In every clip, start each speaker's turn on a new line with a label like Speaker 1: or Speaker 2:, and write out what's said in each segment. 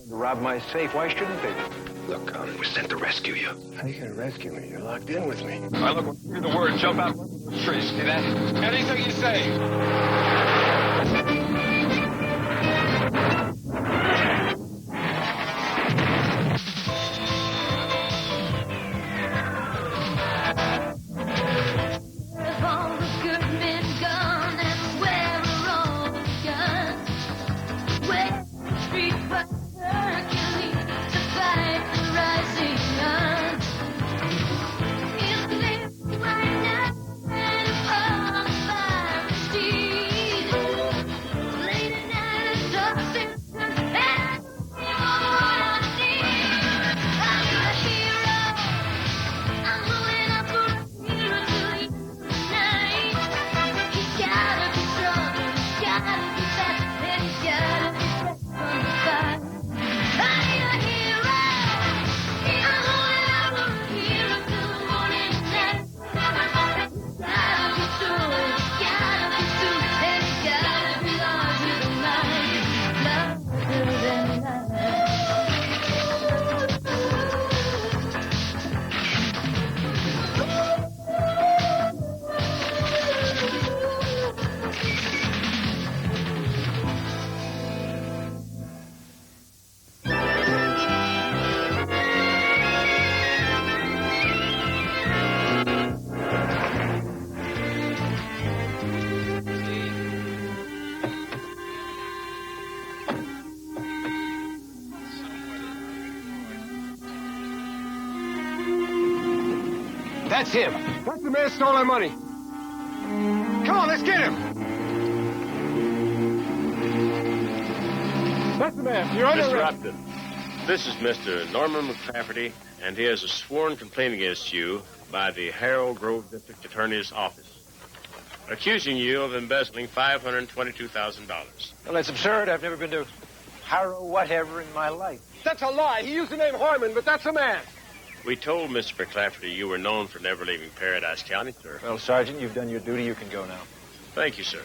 Speaker 1: To rob my safe. Why shouldn't they?
Speaker 2: Look, we're sent to rescue you.
Speaker 1: How you gonna rescue me? You're locked in with me.
Speaker 3: All right, look, when you hear the word, jump out of the tree. See that? Anything you say.
Speaker 1: That's him. That's the man who stole our money. Come on, let's get him. That's the man. You're under
Speaker 4: Mr.
Speaker 1: arrest.
Speaker 4: Upton, this is Mr. Norman McClafferty, and he has a sworn complaint against you by the Harold Grove District Attorney's Office, accusing you of embezzling $522,000.
Speaker 1: Well, that's absurd. I've never been to Harrow whatever in my life. That's a lie. He used the name Harmon, but that's the man.
Speaker 4: We told Mr. McClafferty you were known for never leaving Paradise County, sir.
Speaker 1: Well, Sergeant, you've done your duty. You can go now.
Speaker 4: Thank you, sir.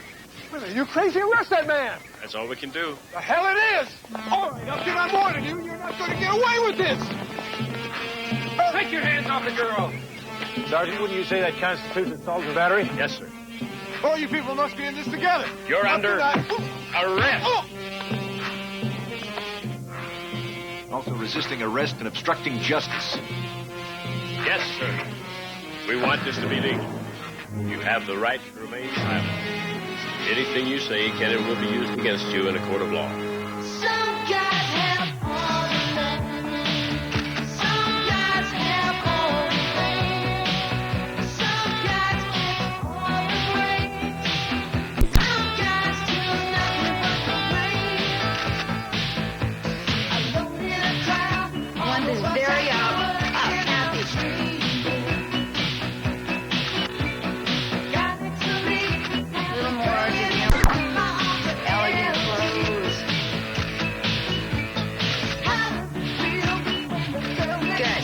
Speaker 1: Wait a minute, you crazy? Arrest that man.
Speaker 4: That's all we can do.
Speaker 1: The hell it is. All right, Upton, I'm warning you. You're not going to get away with this. Take your hands off the girl. Sergeant, wouldn't you say that constitutes assault and battery?
Speaker 4: Yes, sir.
Speaker 1: All you people must be in this together.
Speaker 4: You're under arrest.
Speaker 1: Oh.
Speaker 2: Also resisting arrest and obstructing justice.
Speaker 4: Yes, sir. We want this to be legal. You have the right to remain silent. Anything you say can and will be used against you in a court of law.
Speaker 5: Some guys have all the money. Some guys have all the fame. Some guys have all the brains. Some guys do nothing but complain. Alone in a crowd.
Speaker 6: One is very happy. A little more, elegant clothes. Good.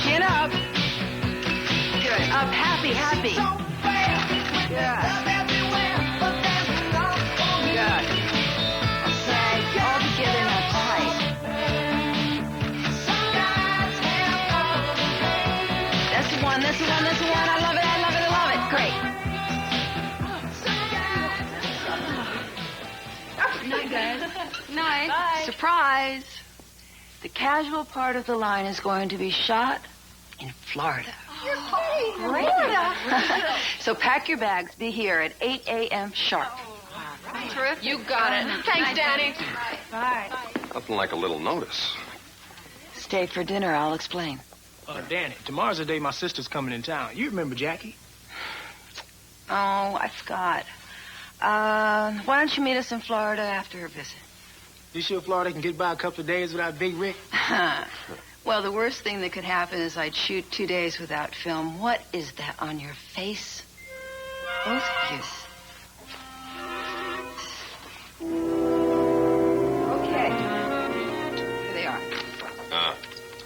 Speaker 6: Chin up. Good. Up, happy. Good. Good. Okay, all together now tight. That's the one. I love it. Great. Night, guys. Night. Bye. Surprise. The casual part of the line is going to be shot in Florida. Florida. So pack your bags. Be here at 8 a.m. sharp.
Speaker 7: Terrific. You got it. Thanks, Danny.
Speaker 6: Bye.
Speaker 2: Nothing like a little notice.
Speaker 6: Stay for dinner. I'll explain.
Speaker 8: Danny, tomorrow's the day my sister's coming in town. You remember Jackie?
Speaker 6: Oh, I forgot. Why don't you meet us in Florida after her visit?
Speaker 8: You sure Florida can get by a couple of days without Big Rick?
Speaker 6: Well, the worst thing that could happen is I'd shoot 2 days without film. What is that on your face? Both of you. Okay. Here they are.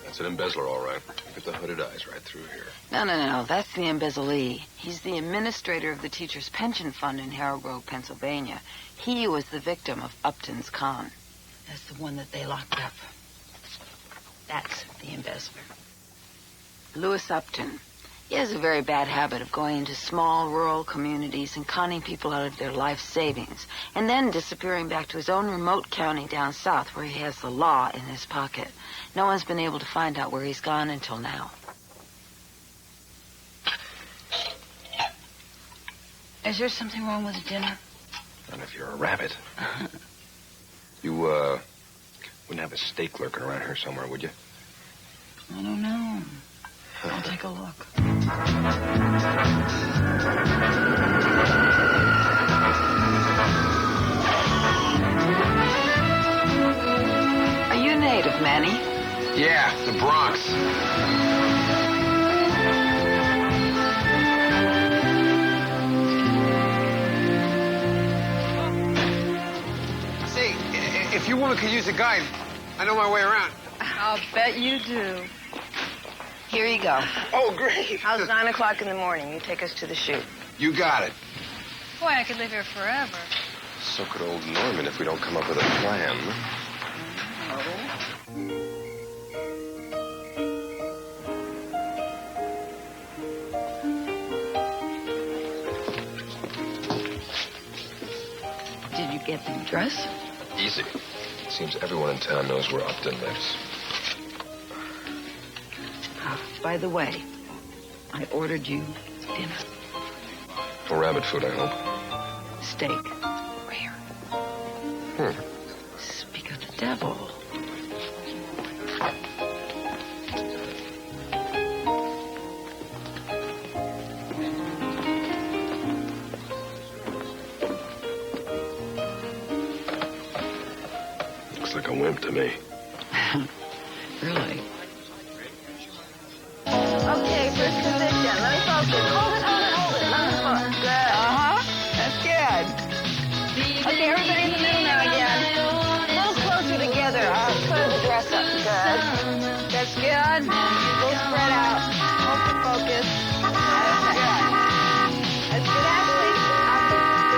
Speaker 2: That's an embezzler, all right. Look at the hooded eyes right through here.
Speaker 6: No. That's the embezzlee. He's the administrator of the teacher's pension fund in Harrow Grove, Pennsylvania. He was the victim of Upton's con. That's the one that they locked up. That's the embezzler. Louis Upton. He has a very bad habit of going into small rural communities and conning people out of their life savings, and then disappearing back to his own remote county down south where he has the law in his pocket. No one's been able to find out where he's gone until now. Is there something wrong with the dinner?
Speaker 2: Not if you're a rabbit. You, wouldn't have a steak lurking around here somewhere, would you?
Speaker 6: I don't know. I'll take a look. Are you native, Manny?
Speaker 2: Yeah, the Bronx.
Speaker 9: Say, if you woman could use a guide, I know my way around.
Speaker 7: I'll bet you do.
Speaker 6: Here you go.
Speaker 9: Oh, great.
Speaker 7: How's 9 o'clock in the morning? You take us to the shoot.
Speaker 9: You got it.
Speaker 7: Boy, I could live here forever.
Speaker 2: So could old Norman if we don't come up with a plan.
Speaker 6: Did you get the address?
Speaker 2: Easy. Seems everyone in town knows where Upton lives.
Speaker 6: By the way, I ordered you dinner.
Speaker 2: No rabbit food, I hope.
Speaker 6: Steak. Rare. Speak of the devil.
Speaker 2: Looks like a wimp to me.
Speaker 6: Really?
Speaker 7: Okay, first position. Let me focus. Hold it. Good. That's good. Okay, everybody in the middle now again. A little closer together. Put the dress up. Good. That's good. A little spread out. Focus. That's good. That's good, Ashley.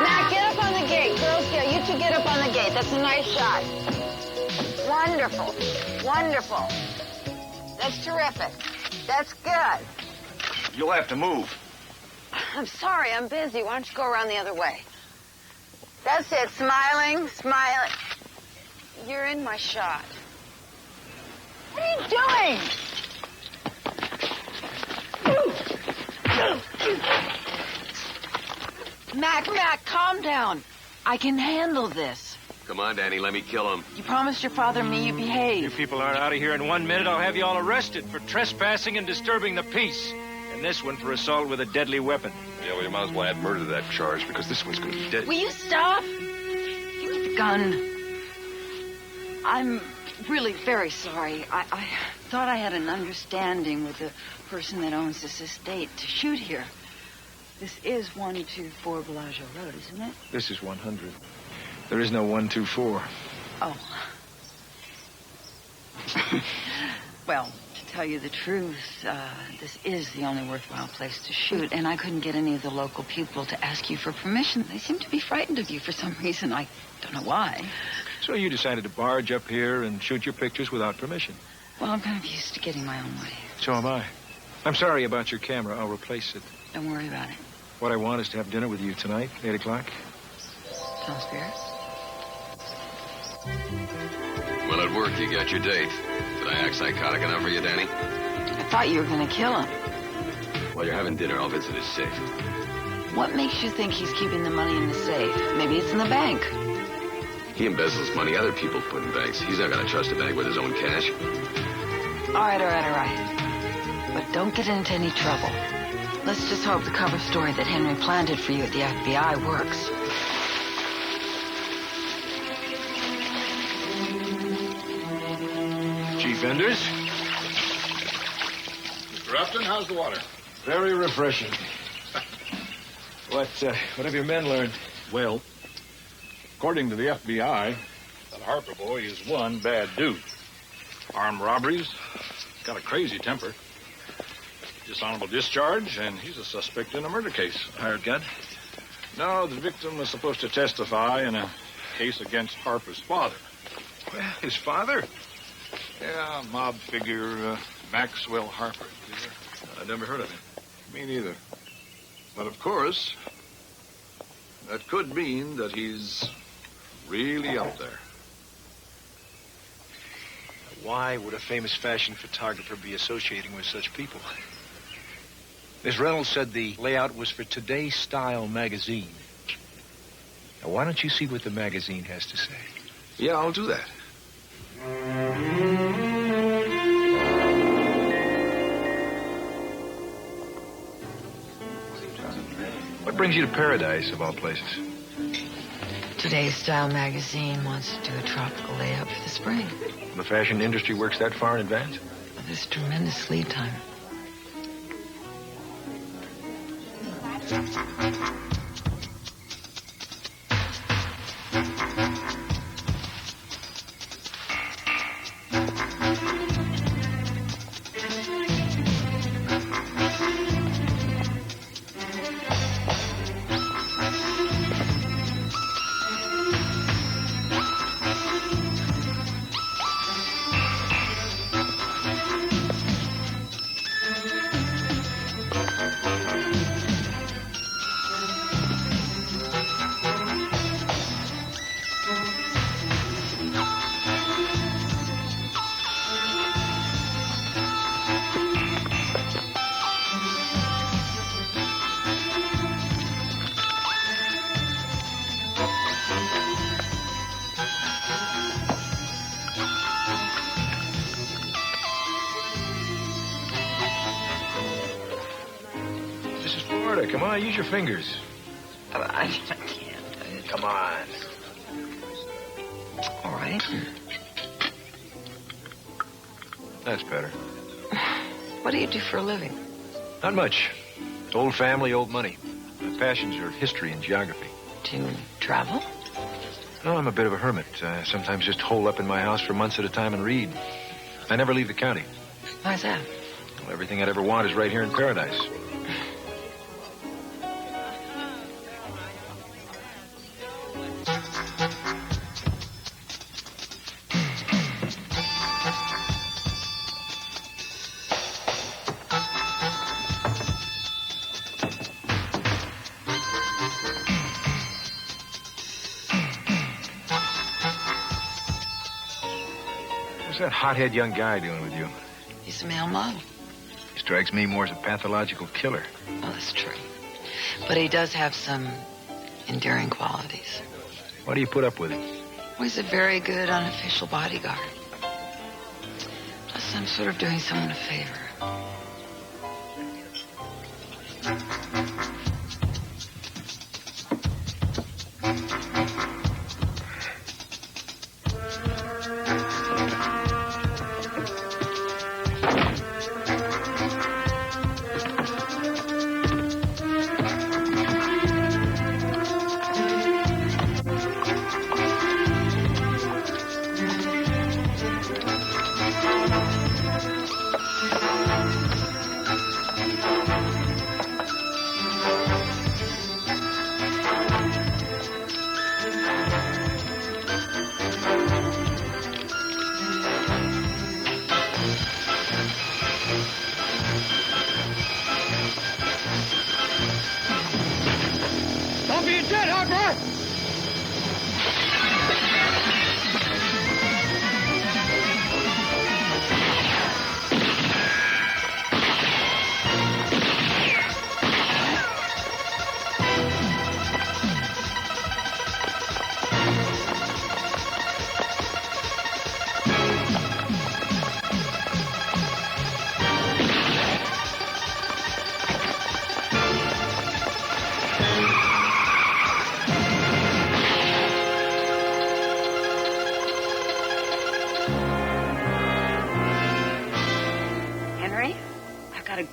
Speaker 7: Matt, get up on the gate. Girls, you two get up on the gate. That's a nice shot. Wonderful. Wonderful. That's terrific. That's good.
Speaker 1: You'll have to move.
Speaker 7: I'm sorry, I'm busy. Why don't you go around the other way? That's it. Smiling, smiling. You're in my shot. What are you doing?
Speaker 6: Mac, calm down. I can handle this.
Speaker 2: Come on, Danny, let me kill him.
Speaker 6: You promised your father and me you'd behave.
Speaker 1: You people aren't out of here in 1 minute. I'll have you all arrested for trespassing and disturbing the peace. And this one for assault with a deadly weapon.
Speaker 2: Yeah, well, you might as well add murder to that charge because this one's going to be dead.
Speaker 6: Will you stop? Give me the gun. I'm really very sorry. I thought I had an understanding with the person that owns this estate to shoot here. This is 124 Bellagio Road, isn't it?
Speaker 8: This is 100. There is no 124.
Speaker 6: Oh. Well, to tell you the truth, this is the only worthwhile place to shoot, and I couldn't get any of the local people to ask you for permission. They seem to be frightened of you for some reason. I don't know why.
Speaker 8: So you decided to barge up here and shoot your pictures without permission?
Speaker 6: Well, I'm kind of used to getting my own way.
Speaker 8: So am I. I'm sorry about your camera. I'll replace it.
Speaker 6: Don't worry about it.
Speaker 8: What I want is to have dinner with you tonight, 8 o'clock.
Speaker 6: Sounds fair.
Speaker 2: Well, at work, you got your date. Did I act psychotic enough for you, Danny?
Speaker 6: I thought you were going to kill him.
Speaker 2: While you're having dinner, I'll visit his safe.
Speaker 6: What makes you think he's keeping the money in the safe? Maybe it's in the bank.
Speaker 2: He embezzles money other people put in banks. He's not going to trust a bank with his own cash.
Speaker 6: All right. But don't get into any trouble. Let's just hope the cover story that Henry planted for you at the FBI works.
Speaker 8: Chief Enders?
Speaker 3: Mr. Upton, how's the water?
Speaker 8: Very refreshing. What have your men learned?
Speaker 3: Well, according to the FBI, that Harper boy is one bad dude. Armed robberies, got a crazy temper. Dishonorable discharge, and he's a suspect in a murder case.
Speaker 8: Hired gun?
Speaker 3: No, the victim was supposed to testify in a case against Harper's father.
Speaker 2: Well, his father?
Speaker 3: Yeah, mob figure, Maxwell Harper.
Speaker 2: I've never heard of him.
Speaker 3: Me neither. But of course, that could mean that he's really up there.
Speaker 2: Why would a famous fashion photographer be associating with such people? Miss Reynolds said the layout was for Today's Style magazine. Now, why don't you see what the magazine has to say?
Speaker 3: Yeah, I'll do that.
Speaker 2: What brings you to Paradise, of all places?
Speaker 6: Today's Style magazine wants to do a tropical layout for the spring.
Speaker 2: The fashion industry works that far in advance?
Speaker 6: There's tremendous lead time.
Speaker 2: Come on, use your fingers.
Speaker 6: I can't.
Speaker 2: Come on.
Speaker 6: All right.
Speaker 2: That's better.
Speaker 6: What do you do for a living?
Speaker 2: Not much. Old family, old money. My passions are history and geography.
Speaker 6: Do you travel?
Speaker 2: No, I'm a bit of a hermit. Sometimes just hole up in my house for months at a time and read. I never leave the county.
Speaker 6: Why's that?
Speaker 2: Well, everything I'd ever want is right here in Paradise. What's that hothead young guy doing with you?
Speaker 6: He's a male model.
Speaker 2: He strikes me more as a pathological killer.
Speaker 6: Oh, that's true. But he does have some endearing qualities.
Speaker 2: Why do you put up with him?
Speaker 6: Well, he's a very good unofficial bodyguard. Plus, I'm sort of doing someone a favor.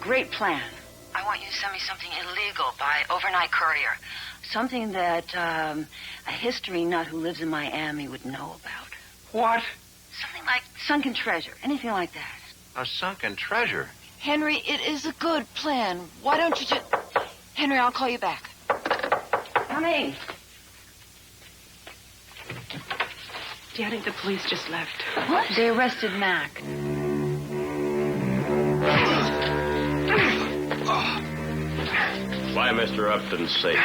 Speaker 6: Great plan. I want you to send me something illegal by overnight courier. Something that a history nut who lives in Miami would know about.
Speaker 2: What?
Speaker 6: Something like sunken treasure. Anything like that.
Speaker 2: A sunken treasure?
Speaker 6: Henry, it is a good plan. Why don't you just... Henry, I'll call you back. Coming.
Speaker 10: Daddy, the police just left.
Speaker 6: What? They arrested Mac.
Speaker 4: Why Mr. Upton's safe?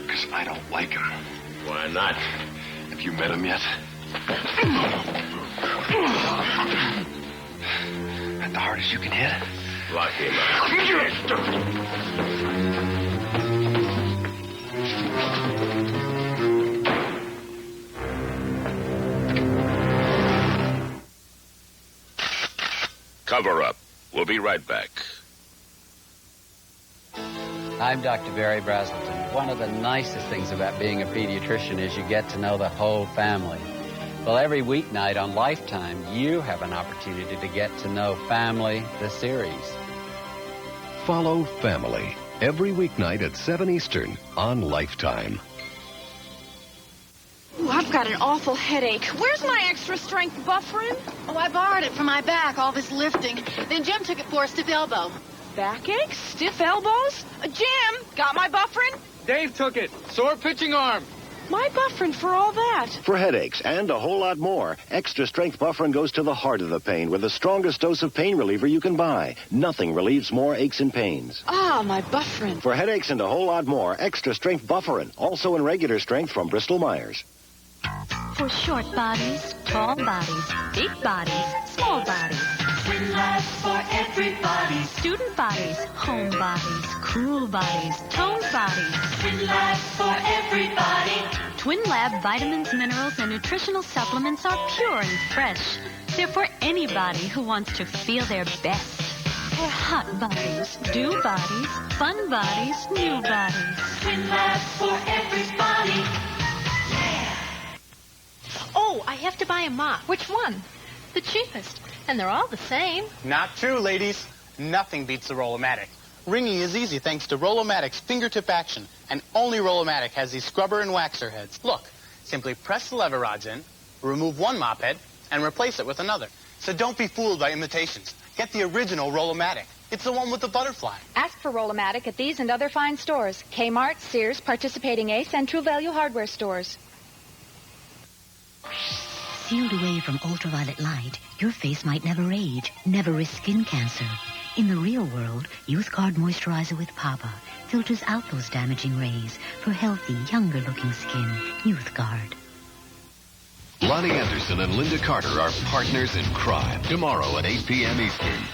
Speaker 11: Because I don't like him.
Speaker 4: Why not?
Speaker 11: Have you met him yet? At the hardest you can hit?
Speaker 4: Lock him
Speaker 12: Cover up. We'll be right back.
Speaker 13: I'm Dr. Barry Brazelton. One of the nicest things about being a pediatrician is you get to know the whole family. Well, every weeknight on Lifetime, you have an opportunity to get to know Family, the series.
Speaker 14: Follow Family every weeknight at 7 Eastern on Lifetime.
Speaker 15: Ooh, I've got an awful headache. Where's my extra strength bufferin?
Speaker 16: Oh, I borrowed it for my back, all this lifting. Then Jim took it for a stiff elbow.
Speaker 15: Backache? Stiff elbows? Jim, got my bufferin?
Speaker 9: Dave took it. Sore pitching arm.
Speaker 15: My bufferin for all that.
Speaker 17: For headaches and a whole lot more, Extra Strength Bufferin goes to the heart of the pain with the strongest dose of pain reliever you can buy. Nothing relieves more aches and pains.
Speaker 15: Ah, my bufferin.
Speaker 17: For headaches and a whole lot more, Extra Strength Bufferin, also in regular strength from Bristol-Myers.
Speaker 18: For short bodies, tall bodies, big bodies, small bodies.
Speaker 5: Twin Labs for everybody.
Speaker 18: Student bodies, home bodies, cruel bodies, toned bodies.
Speaker 5: Twin Labs for everybody.
Speaker 18: Twin Lab vitamins, minerals, and nutritional supplements are pure and fresh. They're for anybody who wants to feel their best. For hot bodies, do bodies, fun bodies, new bodies.
Speaker 5: Twin Labs for everybody.
Speaker 19: Oh, I have to buy a mop. Which one? The cheapest. And they're all the same.
Speaker 20: Not true, ladies. Nothing beats the Roll-O-Matic. Wringing is easy thanks to Roll-O-Matic's fingertip action. And only Roll-O-Matic has these scrubber and waxer heads. Look, simply press the lever rods in, remove one mop head, and replace it with another. So don't be fooled by imitations. Get the original Roll-O-Matic. It's the one with the butterfly.
Speaker 21: Ask for Roll-O-Matic at these and other fine stores. Kmart, Sears, participating Ace, and True Value hardware stores.
Speaker 22: Sealed away from ultraviolet light, your face might never age, never risk skin cancer. In the real world, Youth Guard Moisturizer with Papa filters out those damaging rays for healthy, younger-looking skin. Youth Guard.
Speaker 14: Lonnie Anderson and Linda Carter are partners in crime. Tomorrow at 8 p.m. Eastern.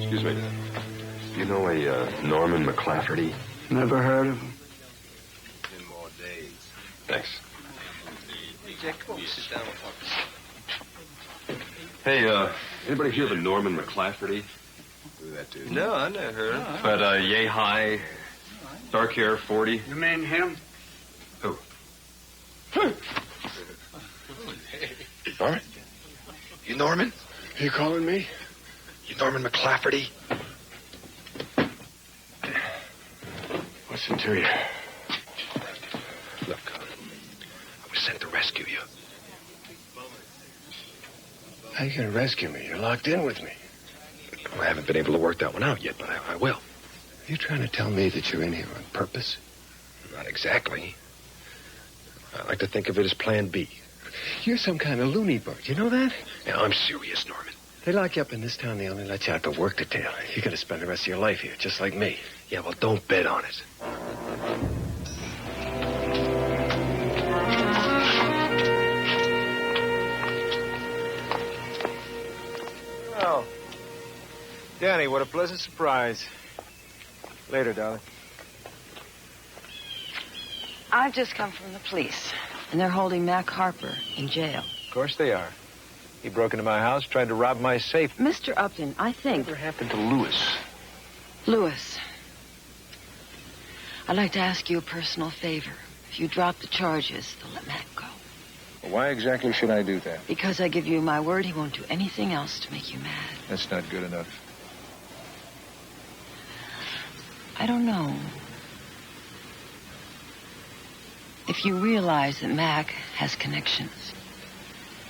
Speaker 11: Excuse me. Do you know a Norman McClafferty?
Speaker 9: Never heard of him.
Speaker 11: 10 more days. Thanks.
Speaker 2: Hey, Jack, come on, sit down.
Speaker 11: Hey, anybody hear of a Norman McClafferty? Who's that dude?
Speaker 2: No, I never heard of him.
Speaker 11: But, yay high, dark hair, 40.
Speaker 9: You mean him?
Speaker 11: Who? Norman? You Norman?
Speaker 9: You calling me?
Speaker 11: You Norman McClafferty?
Speaker 9: What's it to you?
Speaker 11: Look, I was sent to rescue you.
Speaker 9: How you gonna rescue me? You're locked in with me.
Speaker 11: Well, I haven't been able to work that one out yet, but I will.
Speaker 9: Are you trying to tell me that you're in here on purpose?
Speaker 11: Not exactly. I like to think of it as Plan B.
Speaker 9: You're some kind of loony bird. You know that?
Speaker 11: Now, I'm serious, Norman.
Speaker 9: They lock you up in this town. They only let you out to work detail. You're going to spend the rest of your life here, just like me.
Speaker 11: Yeah, well, don't bet on it.
Speaker 2: Oh. Danny, what a pleasant surprise. Later, darling.
Speaker 6: I've just come from the police, and they're holding Mac Harper in jail.
Speaker 2: Of course they are. He broke into my house, tried to rob my safe.
Speaker 6: Mr. Upton, I think...
Speaker 11: Whatever happened to Lewis?
Speaker 6: Lewis, I'd like to ask you a personal favor. If you drop the charges, they'll let Mac go.
Speaker 2: Well, why exactly should I do that?
Speaker 6: Because I give you my word he won't do anything else to make you mad.
Speaker 2: That's not good enough.
Speaker 6: I don't know. If you realize that Mac has connections,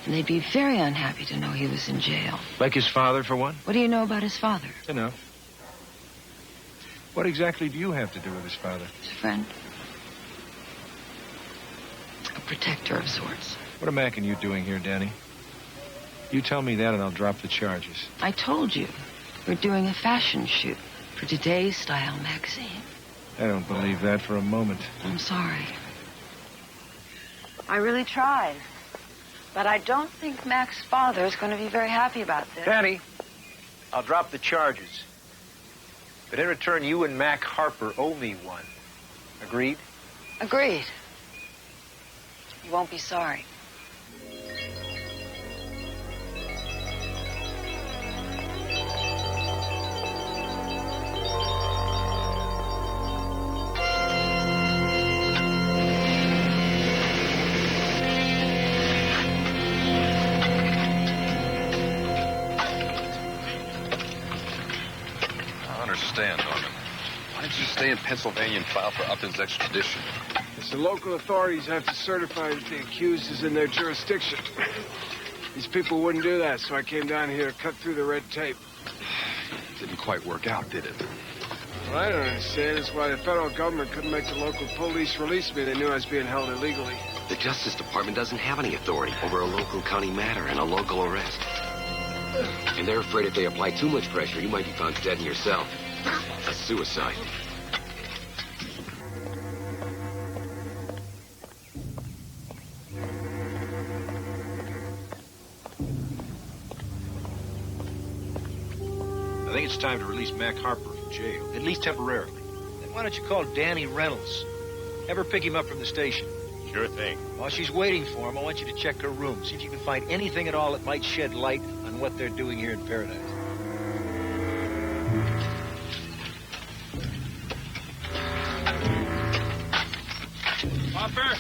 Speaker 6: and they'd be very unhappy to know he was in jail.
Speaker 2: Like his father, for one?
Speaker 6: What do you know about his father?
Speaker 2: You know. What exactly do you have to do with his father?
Speaker 6: His friend. A protector of sorts.
Speaker 2: What are Mac and you doing here, Danny? You tell me that and I'll drop the charges.
Speaker 6: I told you. We're doing a fashion shoot for Today's Style magazine.
Speaker 2: I don't believe that for a moment.
Speaker 6: I'm sorry. I really tried. But I don't think Mac's father is going to be very happy about this.
Speaker 2: Danny, I'll drop the charges. But in return, you and Mac Harper owe me one. Agreed?
Speaker 6: Agreed. You won't be sorry.
Speaker 11: Norman. Why didn't you stay in Pennsylvania and file for Upton's extradition?
Speaker 9: It's the local authorities have to certify that the accused is in their jurisdiction. These people wouldn't do that, so I came down here to cut through the red tape.
Speaker 11: It didn't quite work out, did it?
Speaker 9: What I don't understand is why the federal government couldn't make the local police release me. They knew I was being held illegally.
Speaker 7: The Justice Department doesn't have any authority over a local county matter and a local arrest. And they're afraid if they apply too much pressure, you might be found dead in your cell. A suicide.
Speaker 2: I think it's time to release Mac Harper from jail, at least temporarily. Then why don't you call Danny Reynolds? Have her pick him up from the station.
Speaker 4: Sure thing.
Speaker 2: While she's waiting for him, I want you to check her room. See if you can find anything at all that might shed light on what they're doing here in Paradise.
Speaker 1: Harper,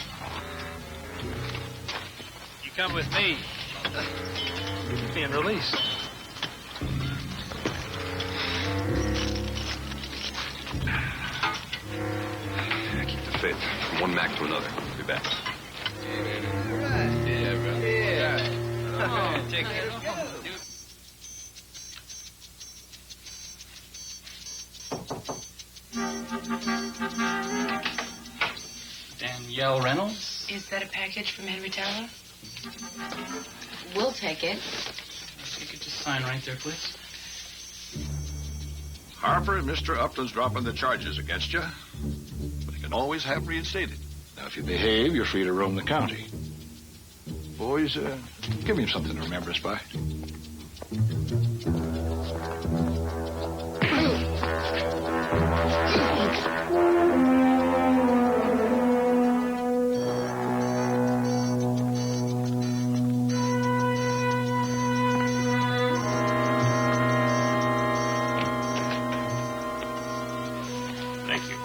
Speaker 1: you come with me. You're being released.
Speaker 11: Keep the faith from one Mac to another. Be back.
Speaker 1: Take care.
Speaker 20: Danielle Reynolds?
Speaker 10: Is that a package from Henry Tower?
Speaker 16: We'll take it.
Speaker 20: If you could just sign right there, please.
Speaker 3: Harper, Mr. Upton's dropping the charges against you, but he can always have them reinstated. Now, if you behave, you're free to roam the county. Boys, give him something to remember us by.
Speaker 4: Thank you.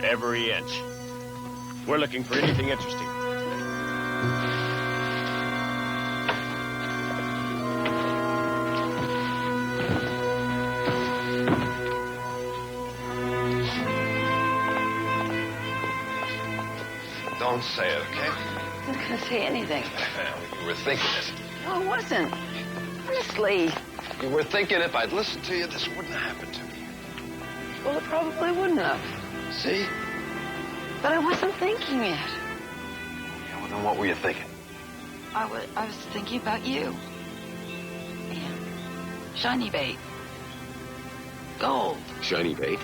Speaker 4: Every inch. We're looking for anything interesting.
Speaker 11: Don't say it, okay?
Speaker 6: I wasn't going to say anything.
Speaker 11: You were thinking it.
Speaker 6: No, I wasn't. Honestly.
Speaker 11: You were thinking if I'd listened to you, this wouldn't happen to me.
Speaker 6: Well, it probably wouldn't have.
Speaker 11: See?
Speaker 6: But I wasn't thinking it.
Speaker 11: Yeah, well, then what were you thinking?
Speaker 6: I was thinking about you. And shiny bait. Gold.
Speaker 7: Shiny bait.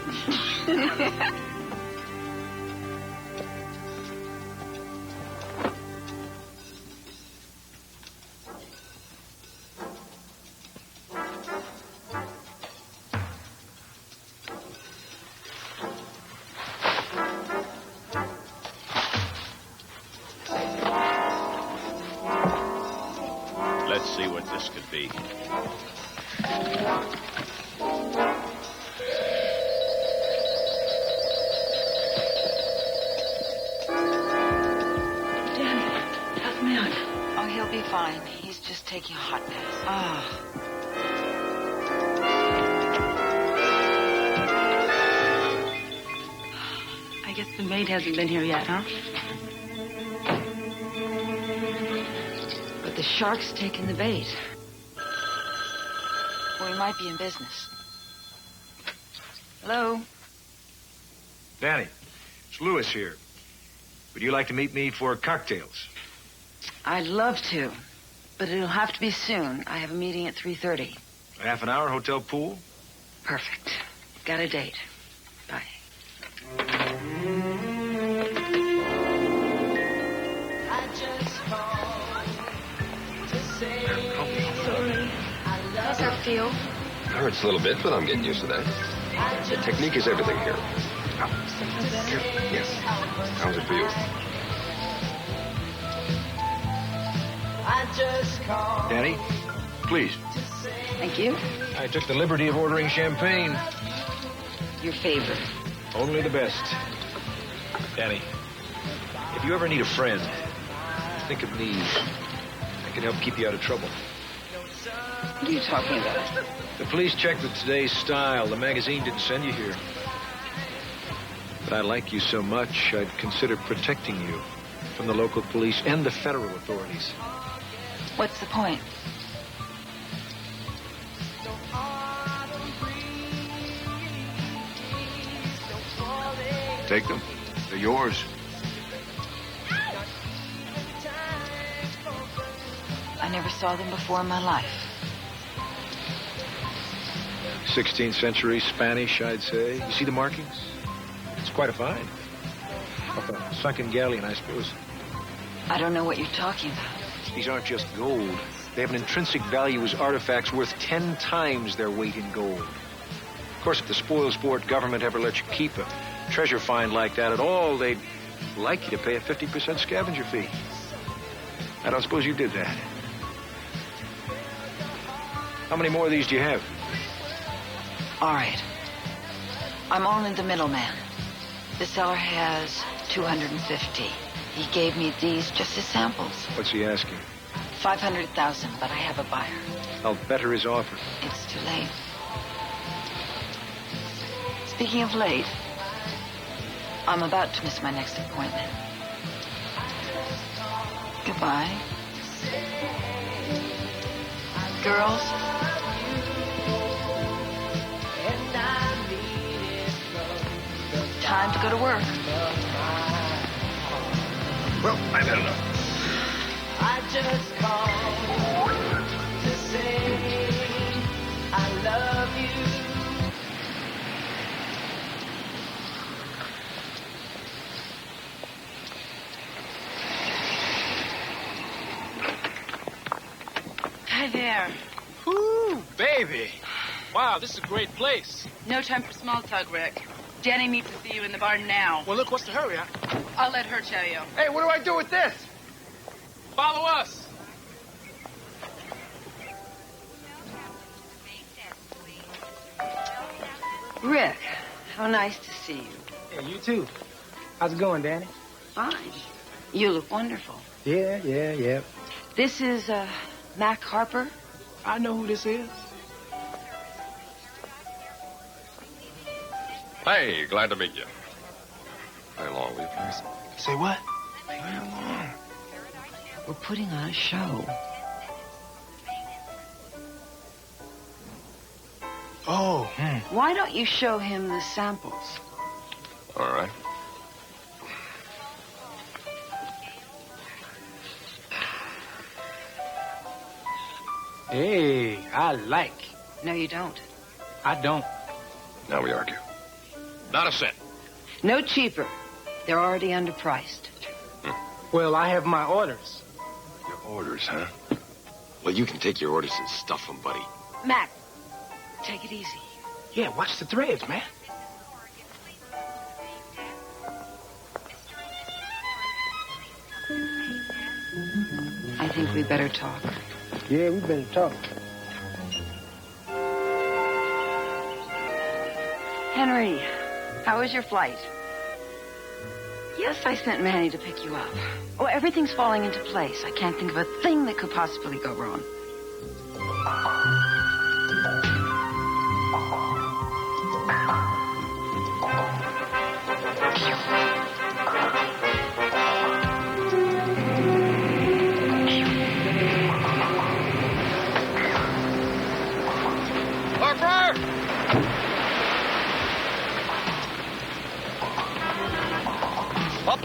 Speaker 4: Let's see what this could be.
Speaker 6: Help me out. Oh, he'll be fine. He's just taking a hot bath. Ah.
Speaker 10: I guess the maid hasn't been here yet, huh?
Speaker 6: But the shark's taking the bait. Or he might be in business. Hello?
Speaker 2: Danny, it's Lewis here. Would you like to meet me for cocktails?
Speaker 6: I'd love to, but it'll have to be soon. I have a meeting at 3:30.
Speaker 2: A half an hour, hotel pool?
Speaker 6: Perfect. Got a date. Bye.
Speaker 22: How's that feel?
Speaker 11: It hurts a little bit, but I'm getting used to that. The technique is everything here. Here. Yes. How's it feel?
Speaker 2: Danny, please.
Speaker 6: Thank you.
Speaker 2: I took the liberty of ordering champagne.
Speaker 6: Your favorite.
Speaker 2: Only the best. Danny, if you ever need a friend, think of me. I can help keep you out of trouble.
Speaker 6: What are you talking about?
Speaker 2: The police checked with today's style. The magazine didn't send you here. But I like you so much, I'd consider protecting you from the local police and the federal authorities.
Speaker 6: What's the point?
Speaker 2: Take them. They're yours.
Speaker 6: I never saw them before in my life.
Speaker 2: 16th century Spanish, I'd say. You see the markings? It's quite a find. Off a sunken galleon, I suppose.
Speaker 6: I don't know what you're talking about.
Speaker 2: These aren't just gold. They have an intrinsic value as artifacts worth 10 times their weight in gold. Of course, if the spoil sport government ever let you keep a treasure find like that at all, they'd like you to pay a 50% scavenger fee. I don't suppose you did that. How many more of these do you have?
Speaker 6: All right. I'm only the middleman. The seller has 250. He gave me these just as samples.
Speaker 2: What's he asking?
Speaker 6: 500,000, but I have a buyer.
Speaker 2: I'll better his offer.
Speaker 6: It's too late. Speaking of late, I'm about to miss my next appointment. Goodbye. Girls. Time to go to work.
Speaker 2: Well, I've had enough.
Speaker 5: I just called to say I love you.
Speaker 10: Hi there.
Speaker 9: Ooh, baby. Wow, this is a great place.
Speaker 10: No time for small talk, Rick. Danny meets with you in the bar now.
Speaker 9: Well, look, what's the hurry, huh?
Speaker 10: I'll let her tell you.
Speaker 9: Hey, what do I do with this? Follow us.
Speaker 6: Rick, how nice to see you.
Speaker 9: Hey, you too. How's it going, Danny?
Speaker 6: Fine. You look wonderful.
Speaker 9: Yeah.
Speaker 6: This is, Mac Harper.
Speaker 9: I know who this is.
Speaker 11: Hey, glad to meet you. Play along, will you, please?
Speaker 9: Say what?
Speaker 6: Play along. We're putting on a show.
Speaker 9: Oh.
Speaker 6: Why don't you show him the samples?
Speaker 11: All right.
Speaker 9: Hey, I like.
Speaker 6: No, you don't.
Speaker 9: I don't.
Speaker 11: Now we argue.
Speaker 2: Not a cent.
Speaker 6: No cheaper. They're already underpriced.
Speaker 9: Well, I have my orders.
Speaker 11: Your orders, huh? Well, you can take your orders and stuff them, buddy.
Speaker 6: Mac, take it easy.
Speaker 9: Yeah, watch the threads, man.
Speaker 6: I think we better talk.
Speaker 9: Yeah, we better talk.
Speaker 6: Henry, how was your flight? Yes, I sent Manny to pick you up. Oh, everything's falling into place. I can't think of a thing that could possibly go wrong.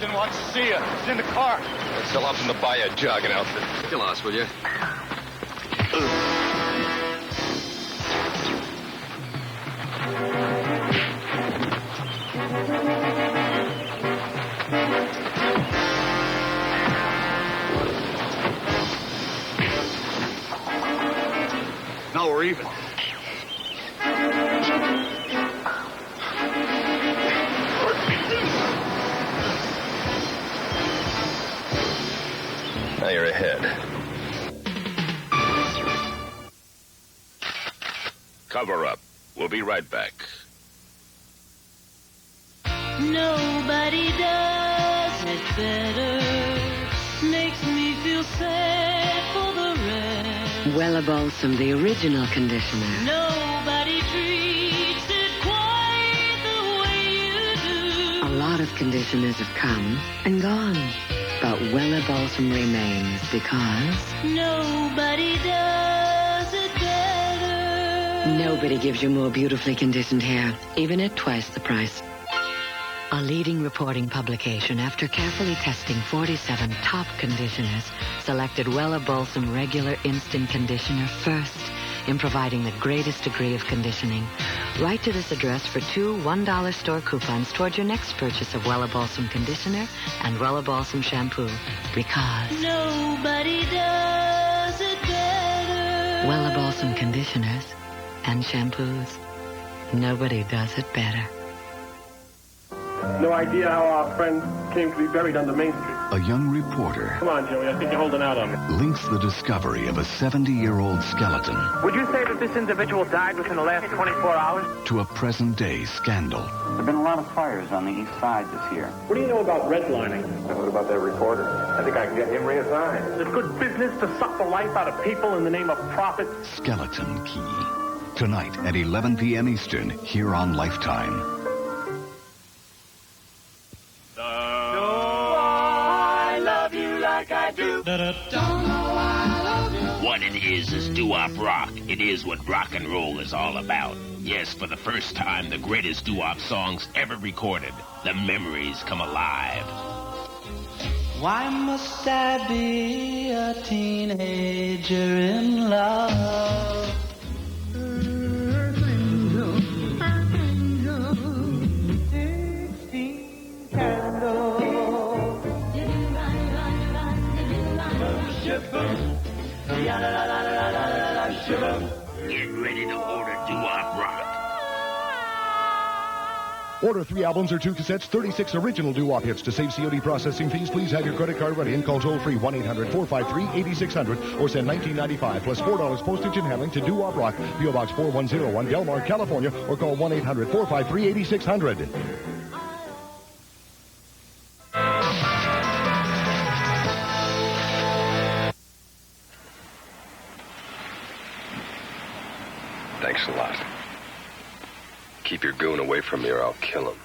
Speaker 1: Upton wants to see you. He's in the car.
Speaker 11: Let's tell Upton to buy a jogging outfit. Kill us, will you?
Speaker 2: Now we're even.
Speaker 11: Now you're ahead.
Speaker 8: Cover up. We'll be right back.
Speaker 5: Nobody does it better. Makes me feel sad for the rest.
Speaker 22: Wella Balsam, the original conditioner.
Speaker 5: Nobody treats it quite the way you do.
Speaker 22: A lot of conditioners have come and gone. But Wella Balsam remains because
Speaker 5: Nobody does it better.
Speaker 22: nobody gives you more beautifully conditioned hair, even at twice the price. A leading reporting publication, after carefully testing 47 top conditioners, selected Wella Balsam Regular Instant Conditioner first in providing the greatest degree of conditioning. Write to this address for 2 $1 store coupons toward your next purchase of Wella Balsam Conditioner and Wella Balsam Shampoo. Because
Speaker 5: Nobody does it better.
Speaker 22: Wella Balsam Conditioners and Shampoos, nobody does it better.
Speaker 12: No idea how our friend came to be buried under Main Street.
Speaker 14: A young reporter
Speaker 12: Come on, Joey. I think you're holding out on me.
Speaker 14: links the discovery of a 70-year-old skeleton
Speaker 12: Would you say that this individual died within the last 24 hours?
Speaker 14: to a present-day scandal.
Speaker 23: There have been a lot of fires on the east side this year.
Speaker 12: What do you know about redlining?
Speaker 23: What about that reporter?
Speaker 12: I think I can get him reassigned. Is it good business to suck the life out of people in the name of profit?
Speaker 14: Skeleton Key. Tonight at 11 p.m. Eastern, here on Lifetime.
Speaker 5: I love you like I do.
Speaker 8: What it is doo-wop rock. It is what rock and roll is all about. Yes, for the first time, the greatest doo-wop songs ever recorded. The memories come alive.
Speaker 5: Why must I be a teenager in love?
Speaker 8: Get ready to order doo-wop rock.
Speaker 24: Order 3 albums or 2 cassettes, 36 original doo-wop hits. To save COD processing fees, please have your credit card ready and call toll-free 1-800-453-8600 or send $19.95 plus $4 postage and handling to Doo-Wop Rock, P.O. Box 4101, Del Mar, California, or call 1-800-453-8600.
Speaker 11: Thanks a lot. Keep your goon away from me or I'll kill him.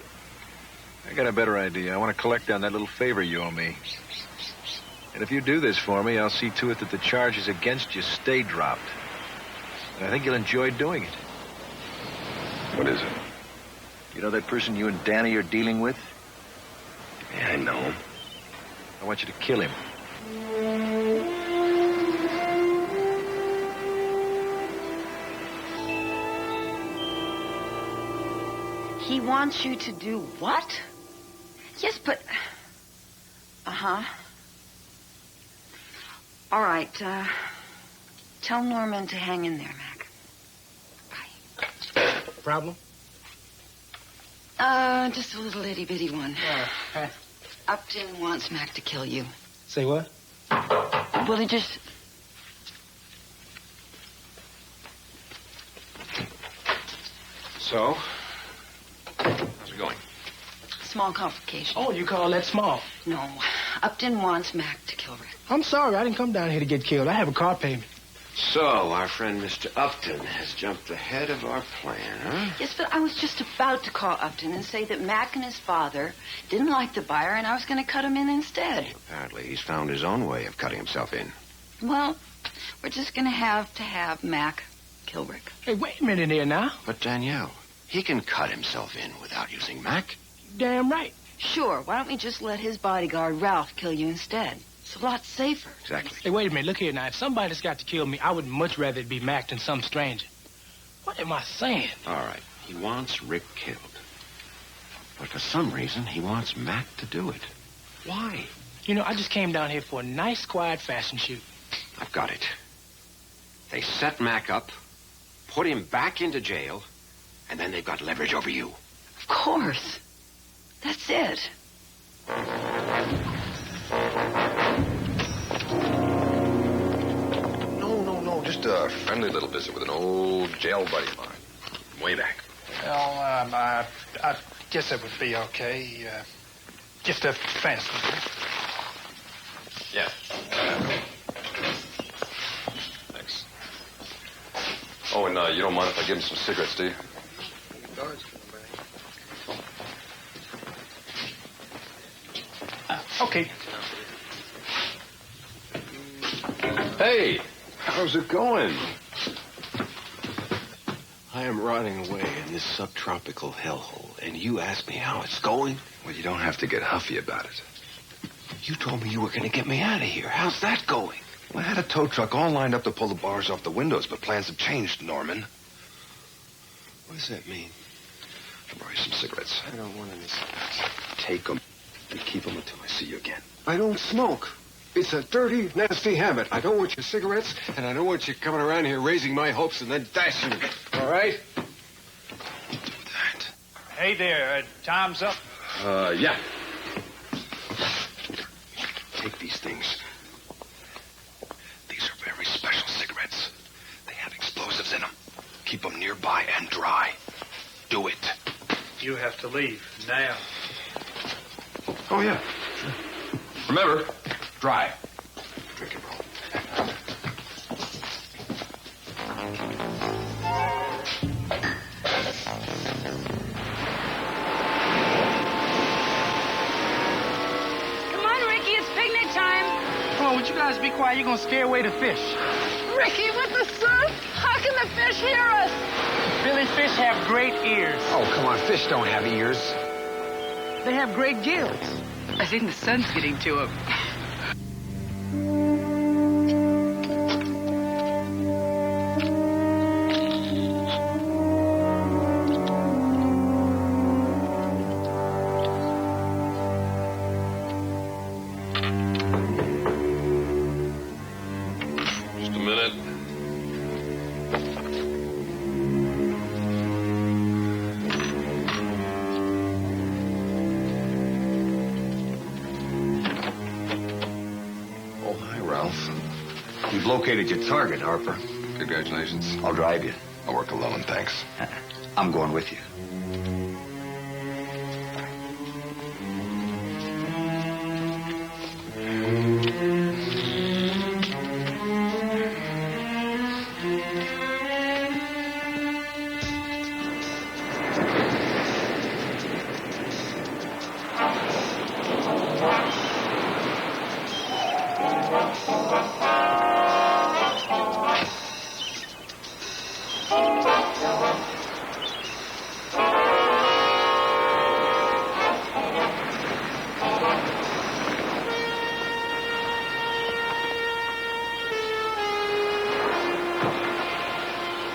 Speaker 2: I got a better idea. I want to collect on that little favor you owe me. And if you do this for me, I'll see to it that the charges against you stay dropped. And I think you'll enjoy doing it.
Speaker 11: What is it?
Speaker 2: You know that person you and Danny are dealing with?
Speaker 11: Yeah, I know him.
Speaker 2: I want you to kill him.
Speaker 6: He wants you to do what? Yes, but... Uh-huh. All right, tell Norman to hang in there, Mac.
Speaker 9: Problem?
Speaker 6: Just a little itty-bitty one. Upton wants Mac to kill you.
Speaker 9: Say what?
Speaker 6: Well, he just...
Speaker 2: So? How's it going?
Speaker 6: Small complication.
Speaker 9: Oh, you call that small?
Speaker 6: No. Upton wants Mac to kill Rick.
Speaker 9: I'm sorry. I didn't come down here to get killed. I have a car payment.
Speaker 7: So, our friend Mr. Upton has jumped ahead of our plan, huh?
Speaker 6: Yes, but I was just about to call Upton and say that Mac and his father didn't like the buyer, and I was going to cut him in instead.
Speaker 7: Apparently, he's found his own way of cutting himself in.
Speaker 6: Well, we're just going to have Mac kill Rick.
Speaker 9: Hey, wait a minute here now.
Speaker 7: But, Danielle, he can cut himself in without using Mac.
Speaker 9: Damn right.
Speaker 6: Sure, why don't we just let his bodyguard, Ralph, kill you instead? It's a lot safer.
Speaker 2: Exactly.
Speaker 13: Hey, wait a minute. Look here now. If somebody's got to kill me, I would much rather it be Mac than some stranger. What am I saying?
Speaker 15: All right. He wants Rick killed. But for some reason, he wants Mac to do it. Why?
Speaker 13: You know, I just came down here for a nice, quiet fashion shoot.
Speaker 15: I've got it. They set Mac up, put him back into jail, and then they've got leverage over you.
Speaker 6: Of course. That's it.
Speaker 11: No. Just a friendly little visit with an old jail buddy of mine. From way back.
Speaker 13: Well, I guess it would be okay. Just a fancy.
Speaker 11: Yeah. Thanks. Oh, and you don't mind if I give him some cigarettes, do you?
Speaker 13: Okay.
Speaker 15: Hey, how's it going? I am rotting away in this subtropical hellhole, and you ask me how it's going?
Speaker 11: Well, you don't have to get huffy about it.
Speaker 15: You told me you were going to get me out of here. How's that going?
Speaker 11: Well, I had a tow truck all lined up to pull the bars off the windows, but plans have changed, Norman.
Speaker 15: What does that mean?
Speaker 11: I'll borrow you some cigarettes.
Speaker 15: I don't want any cigarettes.
Speaker 11: Take them and keep them until I see you again.
Speaker 15: I don't smoke. It's a dirty, nasty habit. I don't want your cigarettes, and I don't want you coming around here raising my hopes and then dashing them. All right?
Speaker 1: Hey there, time's up.
Speaker 11: Yeah. Take these things. These are very special cigarettes. They have explosives in them. Keep them nearby and dry. Do it.
Speaker 1: You have to leave now.
Speaker 11: Oh, yeah. Sure. Remember, dry. Drink and roll.
Speaker 10: Come on, Ricky, it's picnic time.
Speaker 13: Oh, would you guys be quiet? You're going to scare away the fish.
Speaker 10: Ricky, with the surf? How can the fish hear us?
Speaker 13: Billy, fish have great ears.
Speaker 15: Oh, come on. Fish don't have ears.
Speaker 13: They have great gills.
Speaker 10: I think the sun's getting to him.
Speaker 11: Just a minute. Oh, hi, Ralph.
Speaker 17: You've located your target, Harper.
Speaker 11: Congratulations.
Speaker 17: I'll drive you.
Speaker 11: I'll work alone, thanks.
Speaker 17: I'm going with you.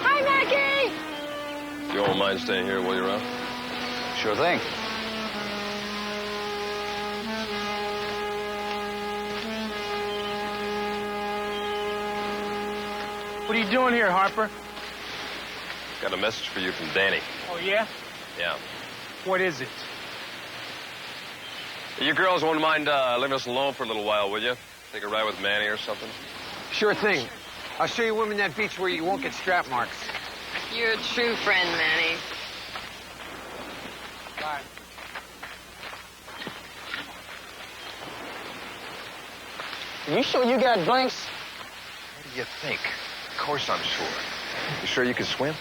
Speaker 10: Hi, Maggie!
Speaker 11: You won't mind staying here while you're out?
Speaker 17: Sure thing.
Speaker 13: What are you doing here, Harper?
Speaker 11: Got a message for you from Danny.
Speaker 13: Oh, yeah?
Speaker 11: Yeah.
Speaker 13: What is it?
Speaker 11: You girls won't mind leaving us alone for a little while, will you? Take a ride with Manny or something?
Speaker 20: Sure thing. I'll show you women that beach where you won't get strap marks.
Speaker 10: You're a true friend, Manny.
Speaker 13: Bye.
Speaker 20: You sure you got blanks?
Speaker 11: What do you think? Of course I'm sure. You sure you can swim?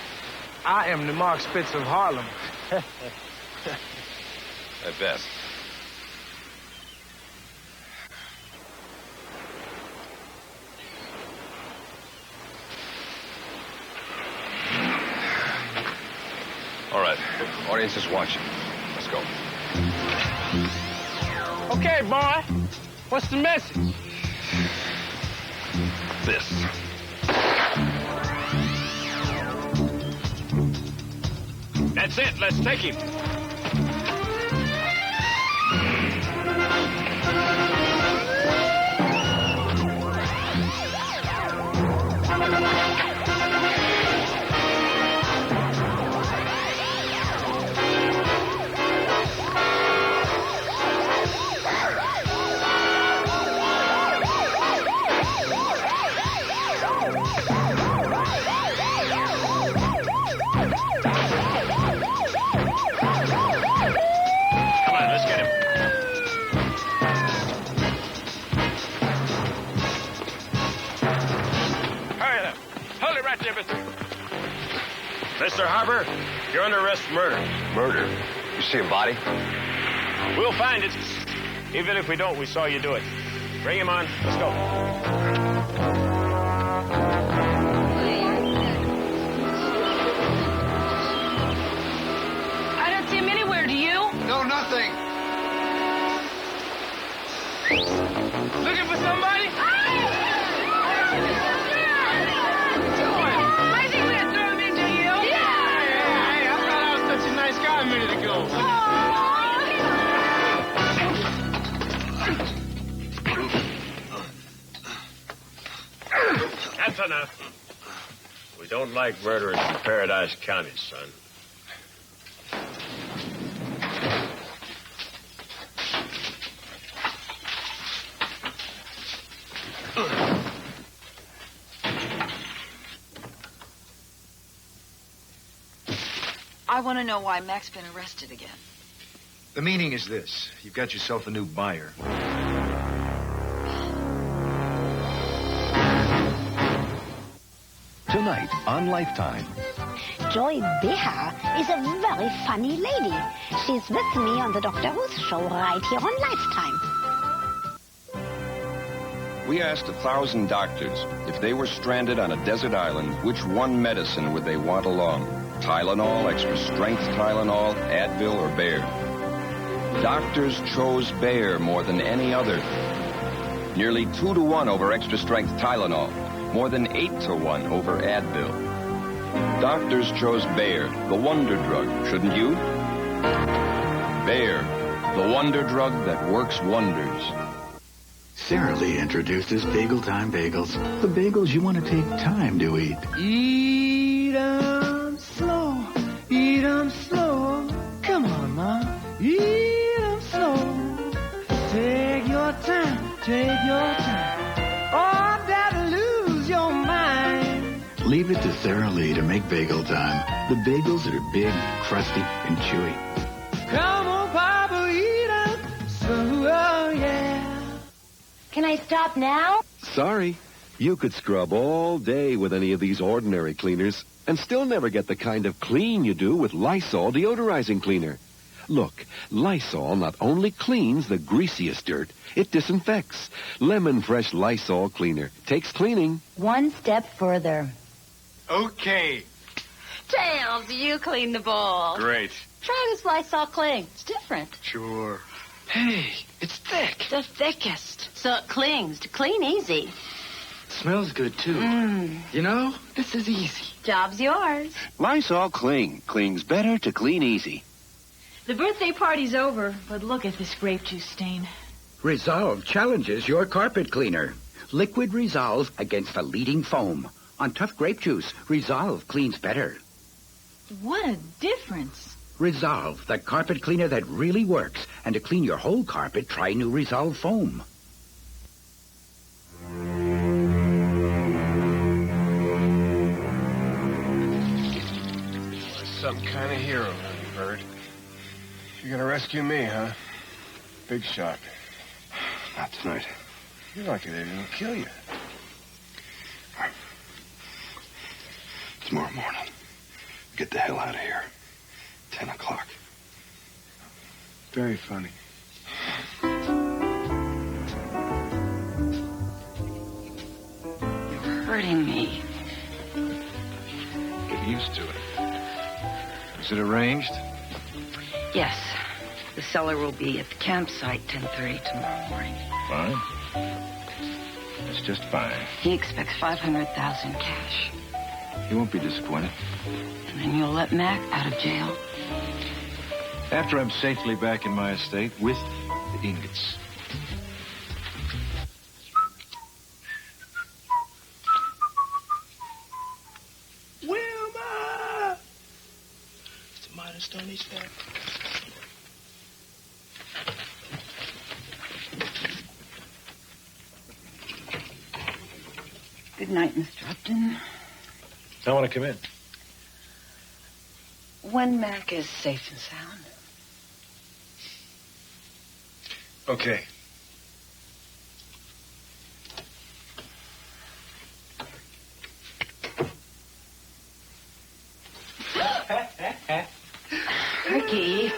Speaker 13: I am the Mark Spitz of Harlem.
Speaker 11: At best. All right. Audience is watching. Let's go.
Speaker 13: Okay, boy. What's the message?
Speaker 17: This.
Speaker 4: That's it. Let's take him. Mr. Harper, you're under arrest for murder.
Speaker 17: Murder? You see a body?
Speaker 4: We'll find it. Even if we don't, we saw you do it. Bring him on. Let's go.
Speaker 6: I don't see him anywhere, do you?
Speaker 15: No, nothing.
Speaker 13: Looking for somebody?
Speaker 6: I think we're gonna throw him into you.
Speaker 13: Hey, I thought I was such a nice guy a minute ago.
Speaker 4: That's enough. We don't like murderers in Paradise County, son.
Speaker 6: I want to know why Mac's been arrested again.
Speaker 2: The meaning is this. You've got yourself a new buyer.
Speaker 14: Tonight on Lifetime.
Speaker 16: Joy Behar is a very funny lady. She's with me on the Doctor Who's show right here on Lifetime.
Speaker 17: We asked 1,000 doctors if they were stranded on a desert island, which one medicine would they want along? Tylenol, extra strength Tylenol, Advil, or Bayer? Doctors chose Bayer more than any other. Nearly 2-to-1 over extra strength Tylenol. More than 8-to-1 over Advil. Doctors chose Bayer, the wonder drug, shouldn't you? Bayer, the wonder drug that works wonders.
Speaker 18: Sara Lee introduces Bagel Time Bagels. The bagels you want to take time to eat.
Speaker 5: Eat 'em slow, eat 'em slow. Come on, Ma. Eat 'em slow. Take your time, take your time. Oh, that'll lose your mind.
Speaker 18: Leave it to Sara Lee to make Bagel Time. The bagels that are big, crusty, and chewy.
Speaker 5: Come on, Papa, eat 'em slow, oh, yeah.
Speaker 22: Can I stop now?
Speaker 19: Sorry. You could scrub all day with any of these ordinary cleaners and still never get the kind of clean you do with Lysol deodorizing cleaner. Look, Lysol not only cleans the greasiest dirt, it disinfects. Lemon Fresh Lysol cleaner takes cleaning
Speaker 22: One step further.
Speaker 9: Okay.
Speaker 6: Tails, you clean the bowl.
Speaker 9: Great.
Speaker 6: Try this Lysol cling. It's different.
Speaker 9: Sure. Hey, it's thick.
Speaker 6: The thickest. So it clings to clean easy.
Speaker 9: Smells good, too. You know, this is easy.
Speaker 6: Job's yours.
Speaker 19: Lysol Cling. Clings better to clean easy.
Speaker 10: The birthday party's over, but look at this grape juice stain.
Speaker 21: Resolve challenges your carpet cleaner. Liquid Resolve against the leading foam. On tough grape juice, Resolve cleans better.
Speaker 10: What a difference.
Speaker 21: Resolve, the carpet cleaner that really works. And to clean your whole carpet, try new Resolve foam.
Speaker 9: Some kind of hero, you heard. You're gonna rescue me, huh? Big shot.
Speaker 11: Not tonight.
Speaker 9: You're lucky they didn't kill you.
Speaker 11: Tomorrow morning. Get the hell out of here. 10 o'clock.
Speaker 9: Very funny.
Speaker 6: You're hurting me.
Speaker 2: Get used to it. Is it arranged?
Speaker 6: Yes. The seller will be at the campsite 10:30 tomorrow morning.
Speaker 2: Fine. That's just fine.
Speaker 6: He expects $500,000 cash.
Speaker 2: He won't be disappointed.
Speaker 6: And then you'll let Mac out of jail.
Speaker 2: After I'm safely back in my estate with the ingots.
Speaker 13: Wilma! It's the minor Stoney's family.
Speaker 6: Good night, Mr. Upton.
Speaker 2: I want to come in.
Speaker 6: When Mac is safe and sound.
Speaker 2: Okay.
Speaker 6: Ricky.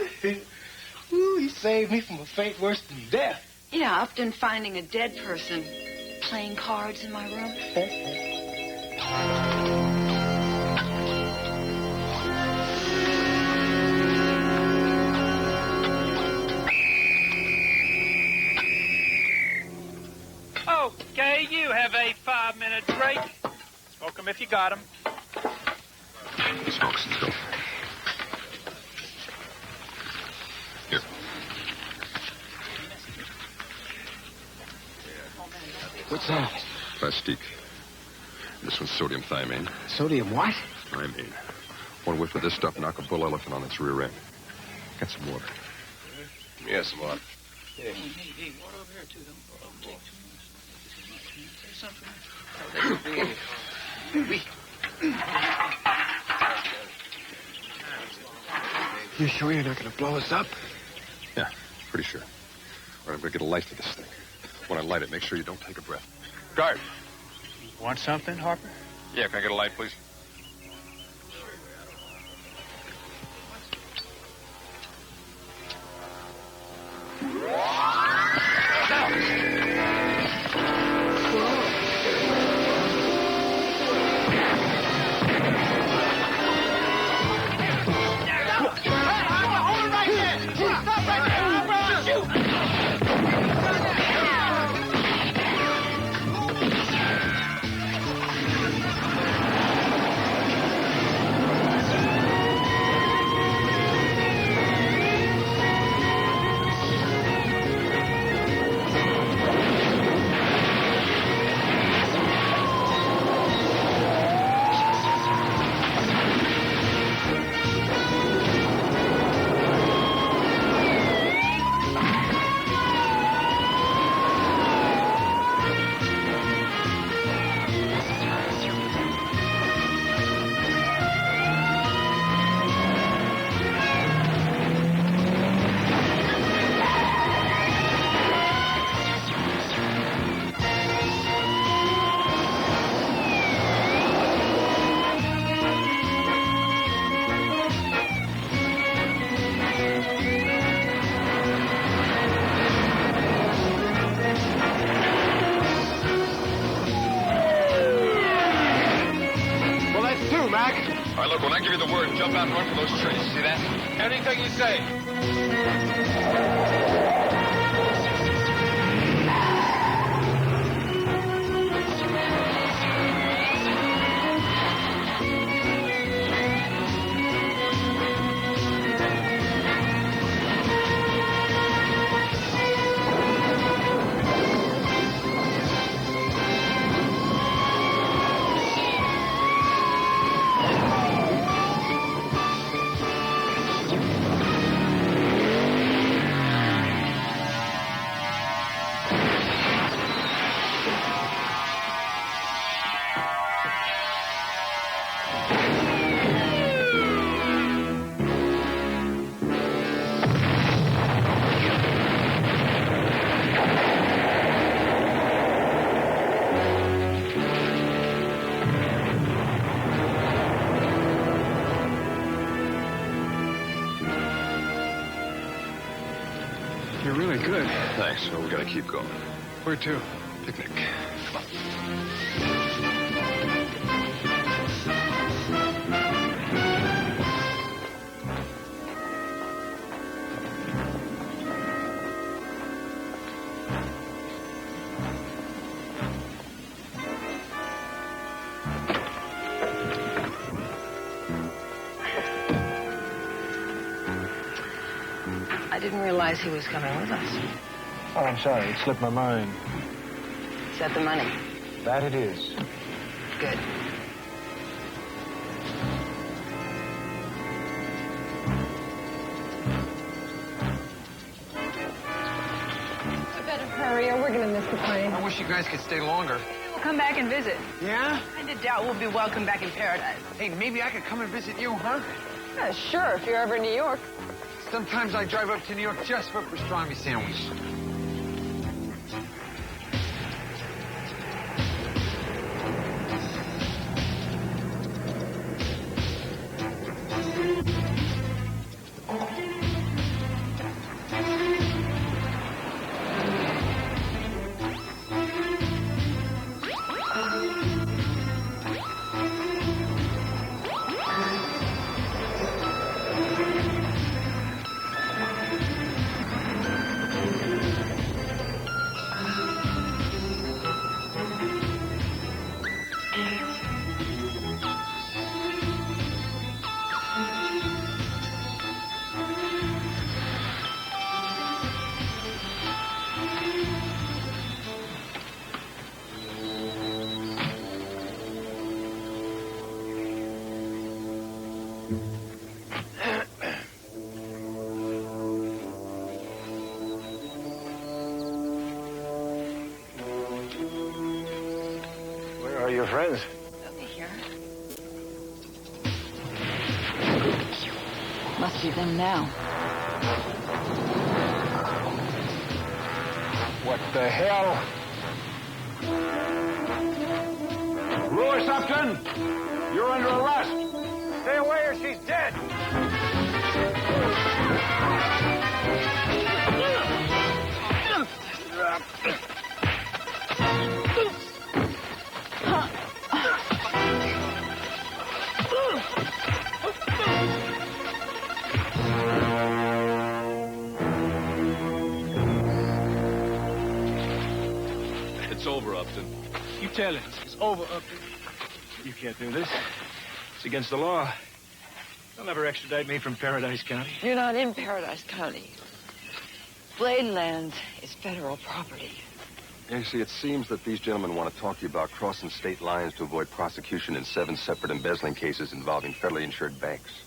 Speaker 13: Ooh, he saved me from a fate worse than death.
Speaker 6: Yeah, Upton finding a dead person playing cards in my room.
Speaker 1: Okay, you have a 5-minute break. Smoke 'em if you got 'em.
Speaker 11: Smoke some dope. Here.
Speaker 15: What's that?
Speaker 11: Plastique. This one's sodium thiamine.
Speaker 15: Sodium what?
Speaker 11: Thiamine. One whiff of this stuff, knock a bull elephant on its rear end. Got some water. Yeah, some water.
Speaker 13: Hey, water over here, too. Don't take too much. Say something.
Speaker 15: You sure you're not going to blow us up?
Speaker 11: Yeah, pretty sure. All right, I'm going to get a light for this thing. When I light it, make sure you don't take a breath. Guard.
Speaker 1: Want something, Harper?
Speaker 11: Yeah, can I get a light, please? All right, look, when I give you the word, jump out and run for those trees. See that?
Speaker 1: Anything you say.
Speaker 15: You're really good.
Speaker 11: Thanks. Well, we got to keep going.
Speaker 15: Where to?
Speaker 11: Picnic. Come on.
Speaker 6: I didn't realize he was coming with us.
Speaker 2: Oh, I'm sorry. It slipped my mind.
Speaker 6: Is that the money?
Speaker 2: That it is.
Speaker 6: Good.
Speaker 3: I better hurry or we're going to miss the plane.
Speaker 15: I wish you guys could stay longer.
Speaker 10: We'll come back and visit.
Speaker 15: Yeah?
Speaker 10: I doubt we'll be welcome back in paradise.
Speaker 15: Hey, maybe I could come and visit you, huh?
Speaker 3: Yeah, sure, if you're ever in New York.
Speaker 15: Sometimes I drive up to New York just for a pastrami sandwich.
Speaker 2: Where are your friends?
Speaker 6: They'll be here. Must be them now.
Speaker 2: What the hell? Louis Upton, you're under arrest. Stay away or she's dead. It's over, Upton.
Speaker 13: You tell him. It's over, Upton.
Speaker 2: You can't do this. It's against the law. They'll never extradite me from Paradise County.
Speaker 6: You're not in Paradise County. Blade Land is federal property.
Speaker 17: Actually, it seems that these gentlemen want to talk to you about crossing state lines to avoid prosecution in 7 separate embezzling cases involving federally insured banks.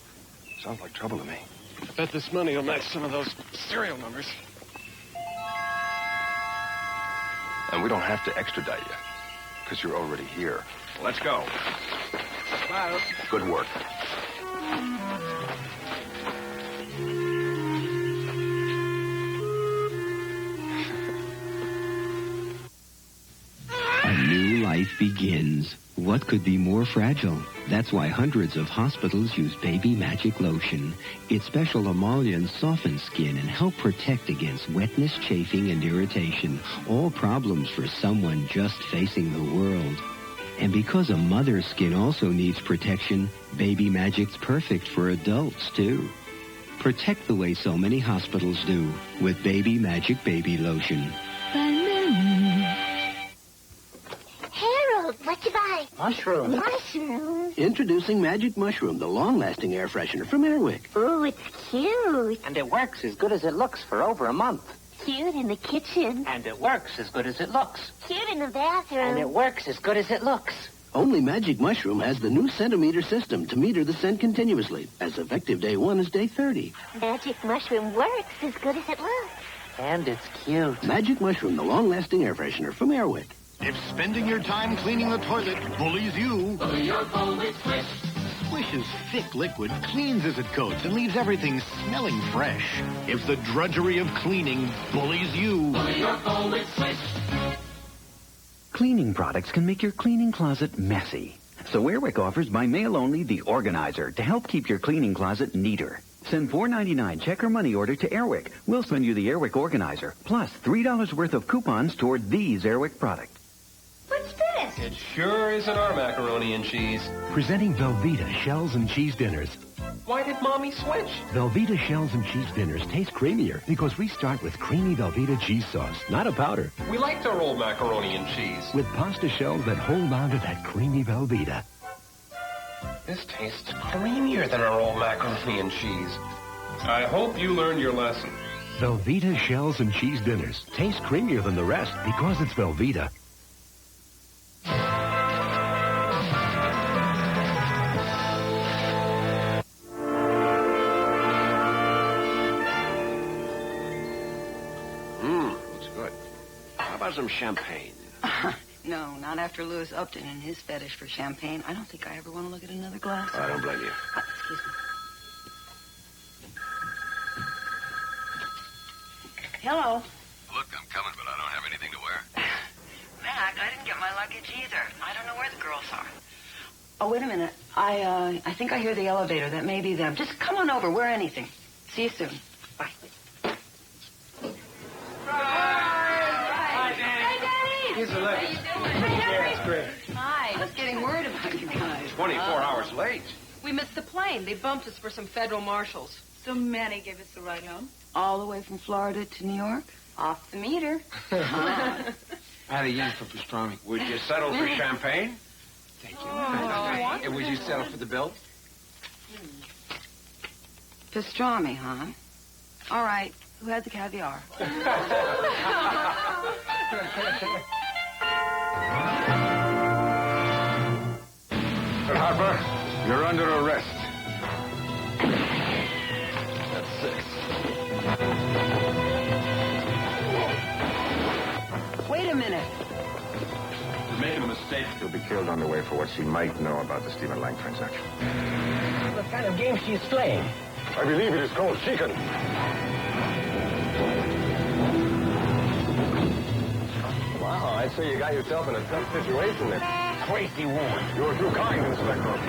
Speaker 17: Sounds like trouble to me.
Speaker 15: I bet this money will match some of those serial numbers.
Speaker 17: And we don't have to extradite you, because you're already here.
Speaker 2: Let's go.
Speaker 15: Bye.
Speaker 17: Good work.
Speaker 8: A new life begins. What could be more fragile? That's why hundreds of hospitals use Baby Magic Lotion. Its special emollients soften skin and help protect against wetness, chafing, and irritation. All problems for someone just facing the world. And because a mother's skin also needs protection, Baby Magic's perfect for adults, too. Protect the way so many hospitals do with Baby Magic Baby Lotion.
Speaker 16: Harold, what you buy?
Speaker 21: Mushroom.
Speaker 16: Mushroom.
Speaker 21: Introducing Magic Mushroom, the long-lasting air freshener from Airwick.
Speaker 16: Oh, it's cute.
Speaker 12: And it works as good as it looks for over a month.
Speaker 16: Cute in the kitchen.
Speaker 12: And it works as good as it looks.
Speaker 16: Cute in the bathroom.
Speaker 12: And it works as good as it looks.
Speaker 21: Only Magic Mushroom has the new centimeter system to meter the scent continuously, as effective day 1 is day 30.
Speaker 16: Magic Mushroom works as good as it looks.
Speaker 12: And it's cute.
Speaker 21: Magic Mushroom, the long-lasting air freshener from Airwick.
Speaker 14: If spending your time cleaning the toilet bullies you, Swish's thick liquid cleans as it coats and leaves everything smelling fresh. If the drudgery of cleaning bullies you,
Speaker 21: Cleaning products can make your cleaning closet messy. So Airwick offers by mail only the Organizer to help keep your cleaning closet neater. Send $4.99 check or money order to Airwick. We'll send you the Airwick Organizer, plus $3 worth of coupons toward these Airwick products.
Speaker 16: What's this?
Speaker 23: It sure isn't our macaroni and cheese.
Speaker 24: Presenting Velveeta Shells and Cheese Dinners.
Speaker 23: Why did Mommy switch?
Speaker 24: Velveeta Shells and Cheese Dinners taste creamier because we start with creamy Velveeta cheese sauce, not a powder.
Speaker 23: We liked our old macaroni and cheese.
Speaker 24: With pasta shells that hold on to that creamy Velveeta.
Speaker 23: This tastes creamier than our old macaroni and cheese. I hope you learned your lesson.
Speaker 14: Velveeta shells and cheese dinners taste creamier than the rest because it's Velveeta.
Speaker 15: Looks good. How about some champagne?
Speaker 6: No, not after Louis Upton and his fetish for champagne. I don't think I ever want to look at another glass.
Speaker 15: I don't blame you.
Speaker 6: Excuse me. Hello.
Speaker 11: Look, I'm coming, but I don't have anything to wear.
Speaker 6: Mac, I didn't get my luggage either. I don't know where the girls are. Oh, wait a minute. I think I hear the elevator. That may be them. Just come on over. Wear anything. See you soon. Bye.
Speaker 10: Hi, Danny.
Speaker 23: Here's the luggage.
Speaker 10: Hey,
Speaker 23: It's great.
Speaker 10: Hi.
Speaker 6: I was getting worried about you guys.
Speaker 15: 24 hours late.
Speaker 10: We missed the plane. They bumped us for some federal marshals. So Manny gave us the ride home.
Speaker 6: All the way from Florida to New York?
Speaker 10: Off the meter.
Speaker 9: I had a yen for pastrami.
Speaker 15: Would you settle for champagne?
Speaker 9: Thank you.
Speaker 10: Oh.
Speaker 9: And would you settle for the bill?
Speaker 6: Pastrami, huh? All right. Who had the caviar?
Speaker 15: Harper, you're under arrest.
Speaker 11: That's 6.
Speaker 6: Wait a minute.
Speaker 11: You're making a mistake.
Speaker 4: She'll be killed on the way for what she might know about the Stephen Lang transaction.
Speaker 12: What kind of game she's playing?
Speaker 4: I believe it is called chicken.
Speaker 11: Wow, I'd say you got yourself in a tough situation there.
Speaker 4: Crazy woman. You're too kind, Inspector.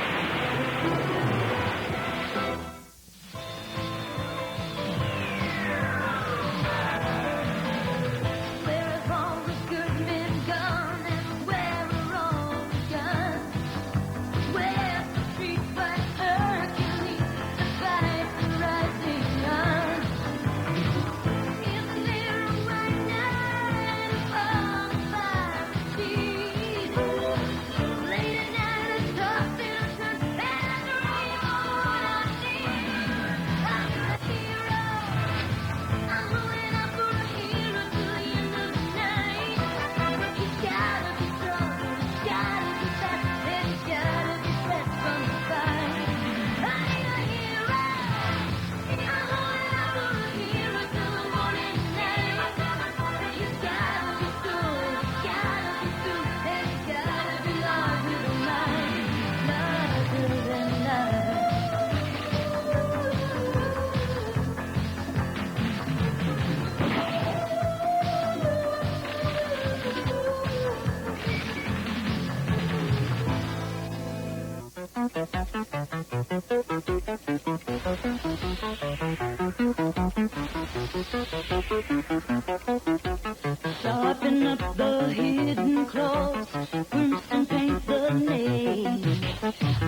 Speaker 5: Sharpen up the hidden claws, rinse and paint the name.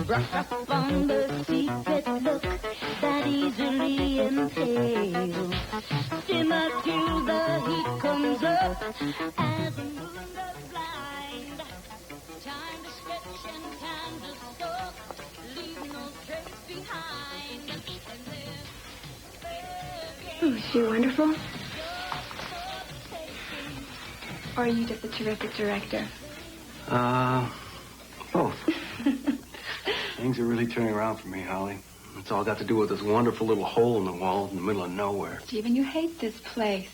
Speaker 5: Brush up on the secret look that easily impales. Simmer till the heat comes up as the moon goes blind. Time to stretch and time to soak, leave no trace behind.
Speaker 3: Oh, is she wonderful? Or are you just a terrific director?
Speaker 7: Both. Things are really turning around for me, Holly. It's all got to do with this wonderful little hole in the wall in the middle of nowhere.
Speaker 3: Stephen, you hate this place.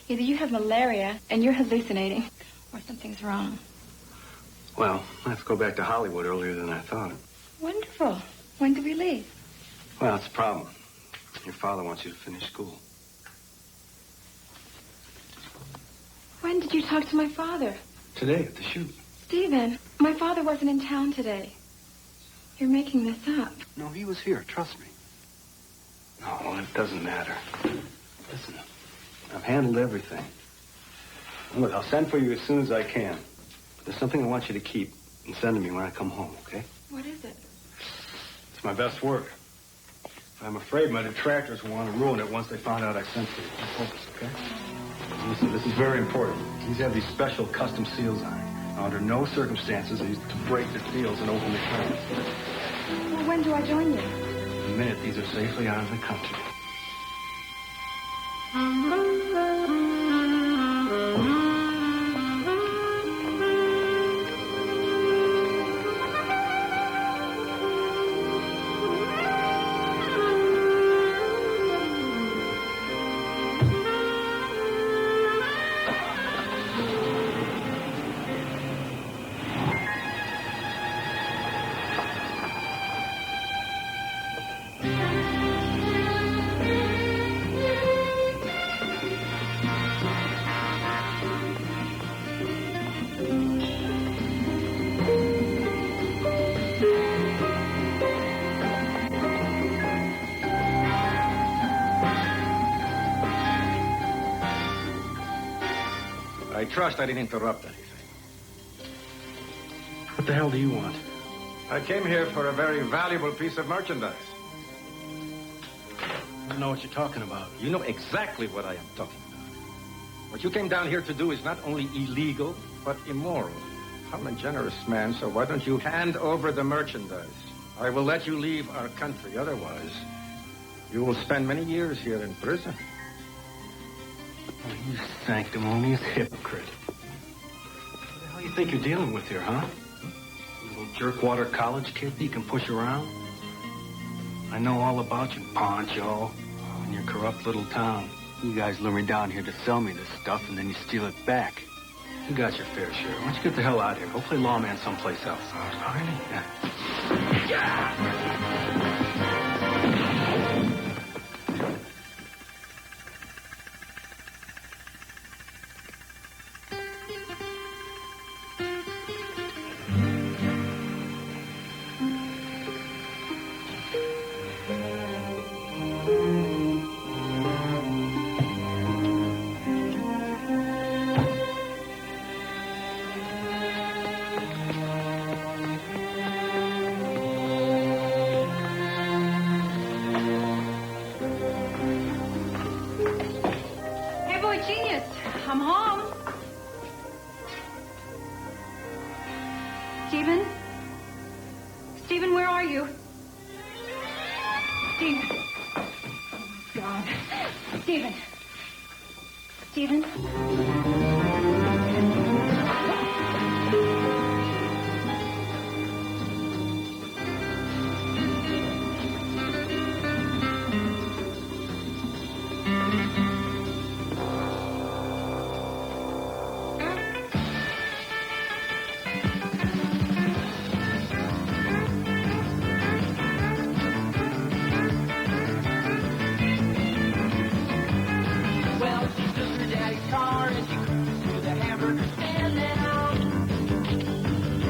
Speaker 3: Either you have malaria and you're hallucinating, or something's wrong.
Speaker 7: Well, I have to go back to Hollywood earlier than I thought.
Speaker 3: Wonderful. When do we leave?
Speaker 7: Well, it's a problem. Your father wants you to finish school.
Speaker 3: When did you talk to my father?
Speaker 7: Today at the shoot.
Speaker 3: Stephen, my father wasn't in town today. You're making this up.
Speaker 7: No, he was here. Trust me. No, it doesn't matter. Listen, I've handled everything. Look, I'll send for you as soon as I can. But there's something I want you to keep and send to me when I come home, okay?
Speaker 3: What is it?
Speaker 7: It's my best work. I'm afraid my detractors will want to ruin it once they find out I sent for you. Just focus, okay? Listen, this is very important. These have these special custom seals on it. Now, under no circumstances are you to break the seals and open the cans.
Speaker 3: Well, when do I join you?
Speaker 7: The minute these are safely out of the country.
Speaker 2: I trust I didn't interrupt anything.
Speaker 7: What the hell do you want?
Speaker 2: I came here for a very valuable piece of merchandise.
Speaker 7: I don't know what you're talking about.
Speaker 2: You know exactly what I am talking about. What you came down here to do is not only illegal, but immoral. I'm a generous man, so why don't you hand over the merchandise? I will let you leave our country. Otherwise, you will spend many years here in prison.
Speaker 7: Oh, you sanctimonious hypocrite. What the hell you think you're dealing with here, huh? Little jerkwater college kid that you can push around? I know all about you, Poncho, and your corrupt little town. You guys lure me down here to sell me this stuff, and then you steal it back. You got your fair share. Why don't you get the hell out of here? Go play lawman someplace else. Oh, really? Yeah.
Speaker 3: Hey, boy, genius. I'm home. Stephen? Stephen, where are you? Stephen. Oh, God. Stephen. Stephen?
Speaker 5: Well, she took her daddy's car and she cruised to the hamburger stand now.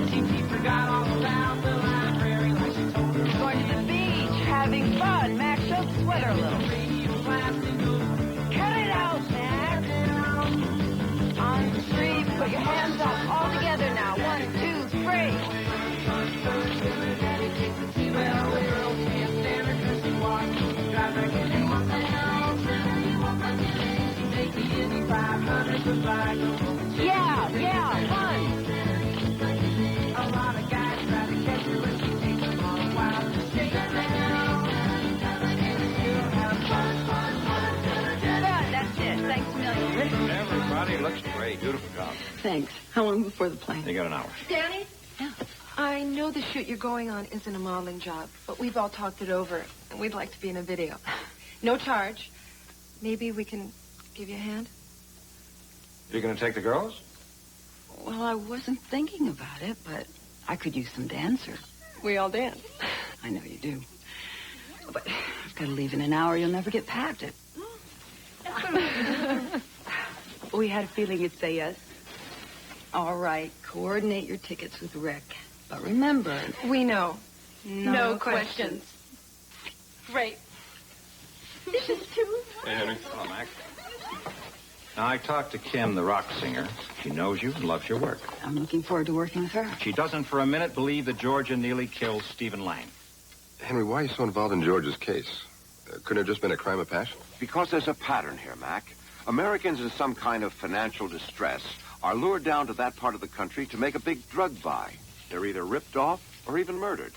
Speaker 5: She forgot all about the library like she told her.
Speaker 6: Going to the beach, having fun. Max, show the sweater a little. Cut it out, Max. On the street, put your hands up. All together now. 1, 2, 3.
Speaker 5: Well, the girl can't stand her 'cause she walks. Drives like an animal. Take the Indy 500 goodbye.
Speaker 6: Yeah, fun.
Speaker 5: A lot of guys try to catch her when she takes them on a wild chase now.
Speaker 6: That's it. Thanks a million.
Speaker 2: Everybody looks great. Beautiful job.
Speaker 6: Thanks. How long before the plane?
Speaker 2: You got an hour.
Speaker 10: Danny? Yeah. I know the shoot you're going on isn't a modeling job, but we've all talked it over, and we'd like to be in a video. No charge. Maybe we can give you a hand?
Speaker 2: You gonna take the girls?
Speaker 6: Well, I wasn't thinking about it, but I could use some dancers.
Speaker 10: We all dance.
Speaker 6: I know you do. But I've got to leave in an hour. You'll never get past it. We had a feeling you'd say yes. All right. Coordinate your tickets with Rick. But remember...
Speaker 10: We know.
Speaker 6: No questions.
Speaker 10: Great.
Speaker 3: This is too...
Speaker 2: Hey, Henry. Hello, Mac. Now, I talked to Kim, the rock singer. She knows you and loves your work.
Speaker 6: I'm looking forward to working with her.
Speaker 2: She doesn't for a minute believe that Georgia Neely killed Stephen Lang.
Speaker 4: Henry, why are you so involved in George's case? Couldn't it have just been a crime of passion?
Speaker 18: Because there's a pattern here, Mac. Americans in some kind of financial distress are lured down to that part of the country to make a big drug buy. They're either ripped off or even murdered.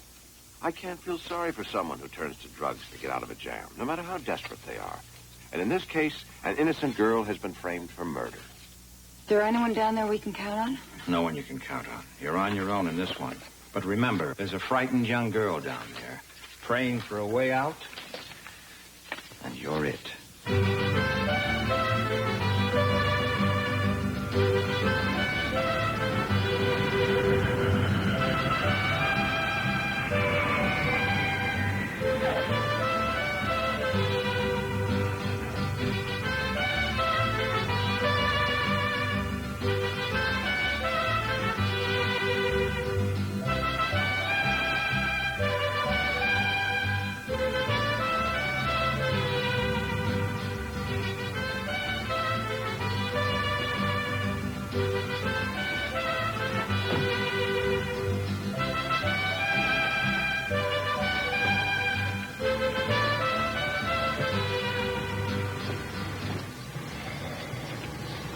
Speaker 18: I can't feel sorry for someone who turns to drugs to get out of a jam, no matter how desperate they are. And in this case, an innocent girl has been framed for murder.
Speaker 6: Is there anyone down there we can count on?
Speaker 2: No one you can count on. You're on your own in this one. But remember, there's a frightened young girl down there praying for a way out, and you're it.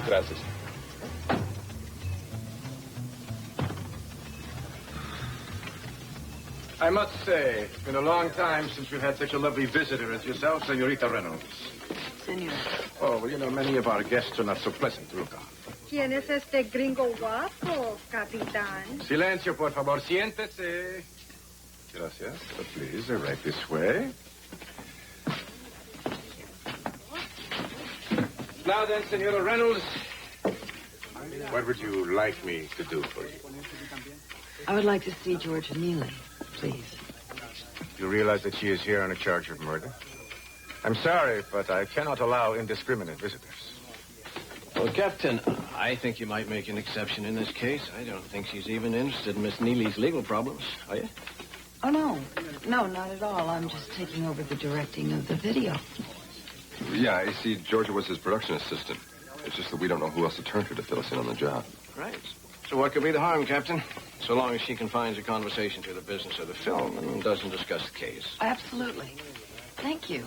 Speaker 1: Gracias.
Speaker 19: I must say, it's been a long time since we've had such a lovely visitor as yourself, Senorita Reynolds.
Speaker 6: Senor.
Speaker 19: Oh, well, you know, many of our guests are not so pleasant to look on.
Speaker 20: ¿Quién es este gringo guapo, capitán?
Speaker 19: Silencio, por favor. Siéntese. Gracias. Please, right this way. Now then, Senora Reynolds, what would you like me to do for you?
Speaker 6: I would like to see Georgia Neely, please.
Speaker 19: You realize that she is here on a charge of murder? I'm sorry, but I cannot allow indiscriminate visitors.
Speaker 22: Well, Captain, I think you might make an exception in this case. I don't think she's even interested in Miss Neely's legal problems, are you?
Speaker 6: Oh, no. No, not at all. I'm just taking over the directing of the video.
Speaker 4: Yeah, I see Georgia was his production assistant. It's just that we don't know who else to turn to fill us in on the job.
Speaker 22: Right. So what could be the harm, Captain? So long as she confines the conversation to the business of the film and doesn't discuss the case.
Speaker 6: Absolutely. Thank you.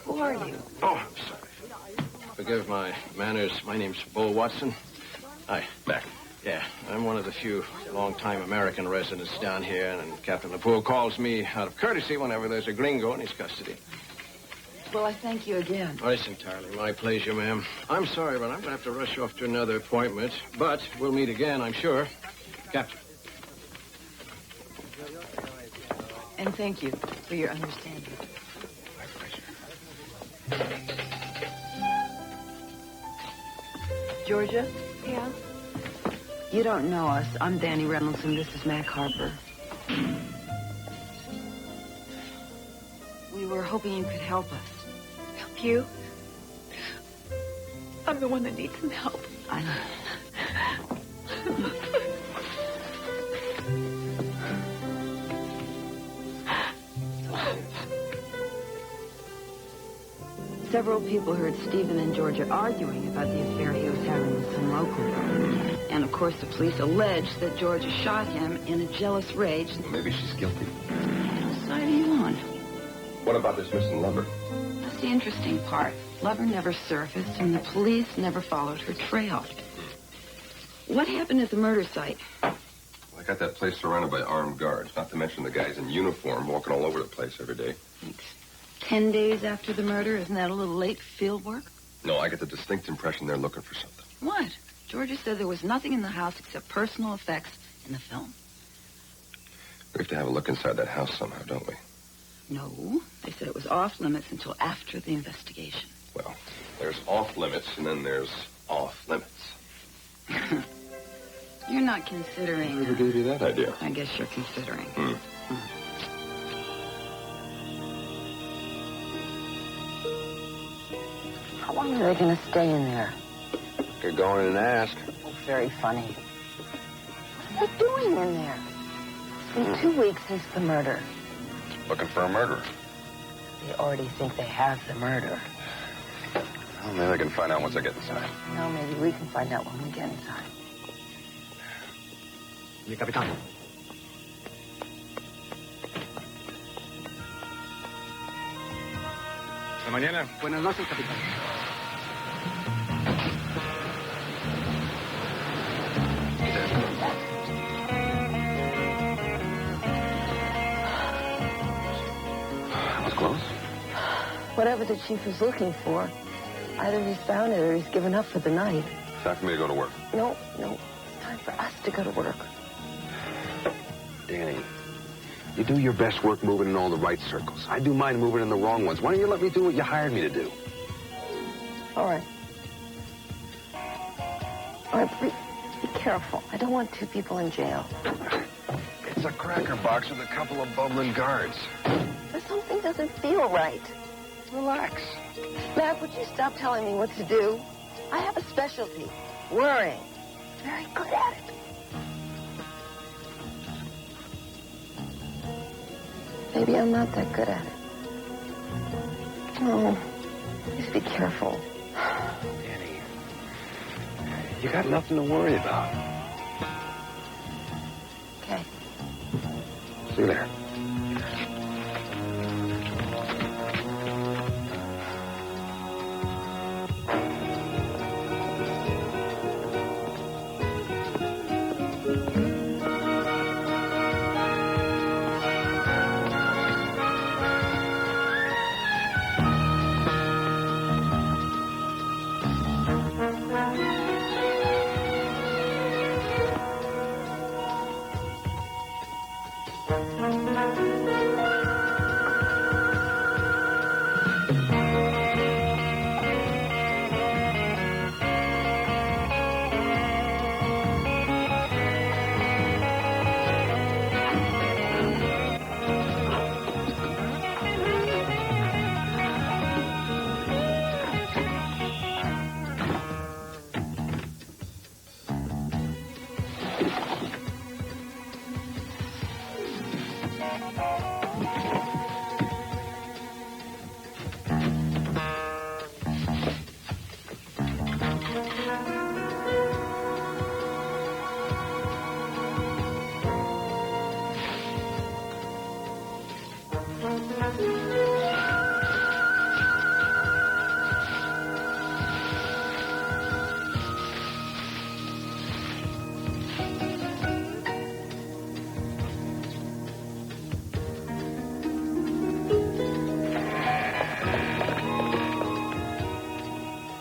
Speaker 6: Who are you?
Speaker 22: Oh, I'm sorry. Forgive my manners. My name's Bull Watson. Hi.
Speaker 4: Mac.
Speaker 22: Yeah, I'm one of the few long-time American residents down here, and Captain LaPoule calls me out of courtesy whenever there's a gringo in his custody.
Speaker 6: Well, I thank you again.
Speaker 22: Oh, it's entirely my pleasure, ma'am. I'm sorry, but I'm going to have to rush off to another appointment. But we'll meet again, I'm sure. Captain.
Speaker 6: And thank you for your understanding. Georgia?
Speaker 3: Yeah?
Speaker 6: You don't know us. I'm Danny Reynolds, and this is Mac Harper. We were hoping you could help us.
Speaker 3: Help you? I'm the one that needs some help.
Speaker 6: I know. Several people heard Stephen and Georgia arguing about the affair he was having with some local. And, of course, the police allege that Georgia shot him in a jealous rage.
Speaker 4: Well, maybe she's guilty.
Speaker 6: What side are you on?
Speaker 4: What about this missing lover?
Speaker 6: That's the interesting part. Lover never surfaced, and the police never followed her trail. What happened at the murder site?
Speaker 4: I got that place surrounded by armed guards, not to mention the guys in uniform walking all over the place every day.
Speaker 6: Thanks. 10 days after the murder, isn't that a little late field work?
Speaker 4: No, I get the distinct impression they're looking for something.
Speaker 6: What? Georgia said there was nothing in the house except personal effects in the film.
Speaker 4: We have to have a look inside that house somehow, don't we?
Speaker 6: No. They said it was off limits until after the investigation.
Speaker 4: Well, there's off limits, and then there's off limits.
Speaker 6: You're not considering...
Speaker 4: Who gave you that idea?
Speaker 6: I guess you're considering. How long are they going to stay in there?
Speaker 4: Could go in and ask.
Speaker 6: Oh, very funny. What are they doing in there? It's been 2 weeks since the murder.
Speaker 4: Looking for a murderer.
Speaker 6: They already think they have the murder.
Speaker 4: Well, maybe I can find out once I get inside.
Speaker 6: No, maybe we can find out when we get inside.
Speaker 1: Mi capitán.
Speaker 19: Hasta mañana.
Speaker 1: Buenas noches, capitán.
Speaker 4: That was close.
Speaker 6: Whatever the chief is looking for, either he's found it or he's given up for the night.
Speaker 4: Time for me to go to work.
Speaker 6: No. Time for us to go to work.
Speaker 4: Danny, you do your best work moving in all the right circles. I do mine moving in the wrong ones. Why don't you let me do what you hired me to do?
Speaker 6: All right. All right, be careful. I don't want 2 people in jail.
Speaker 4: It's a cracker box with a couple of bubbling guards.
Speaker 6: But something doesn't feel right.
Speaker 4: Relax.
Speaker 6: Mac, would you stop telling me what to do? I have a specialty. Worrying. Very good at it. Maybe I'm not that good at it. Oh, just be careful.
Speaker 4: Danny, you got nothing to worry about.
Speaker 6: Okay.
Speaker 4: See you there.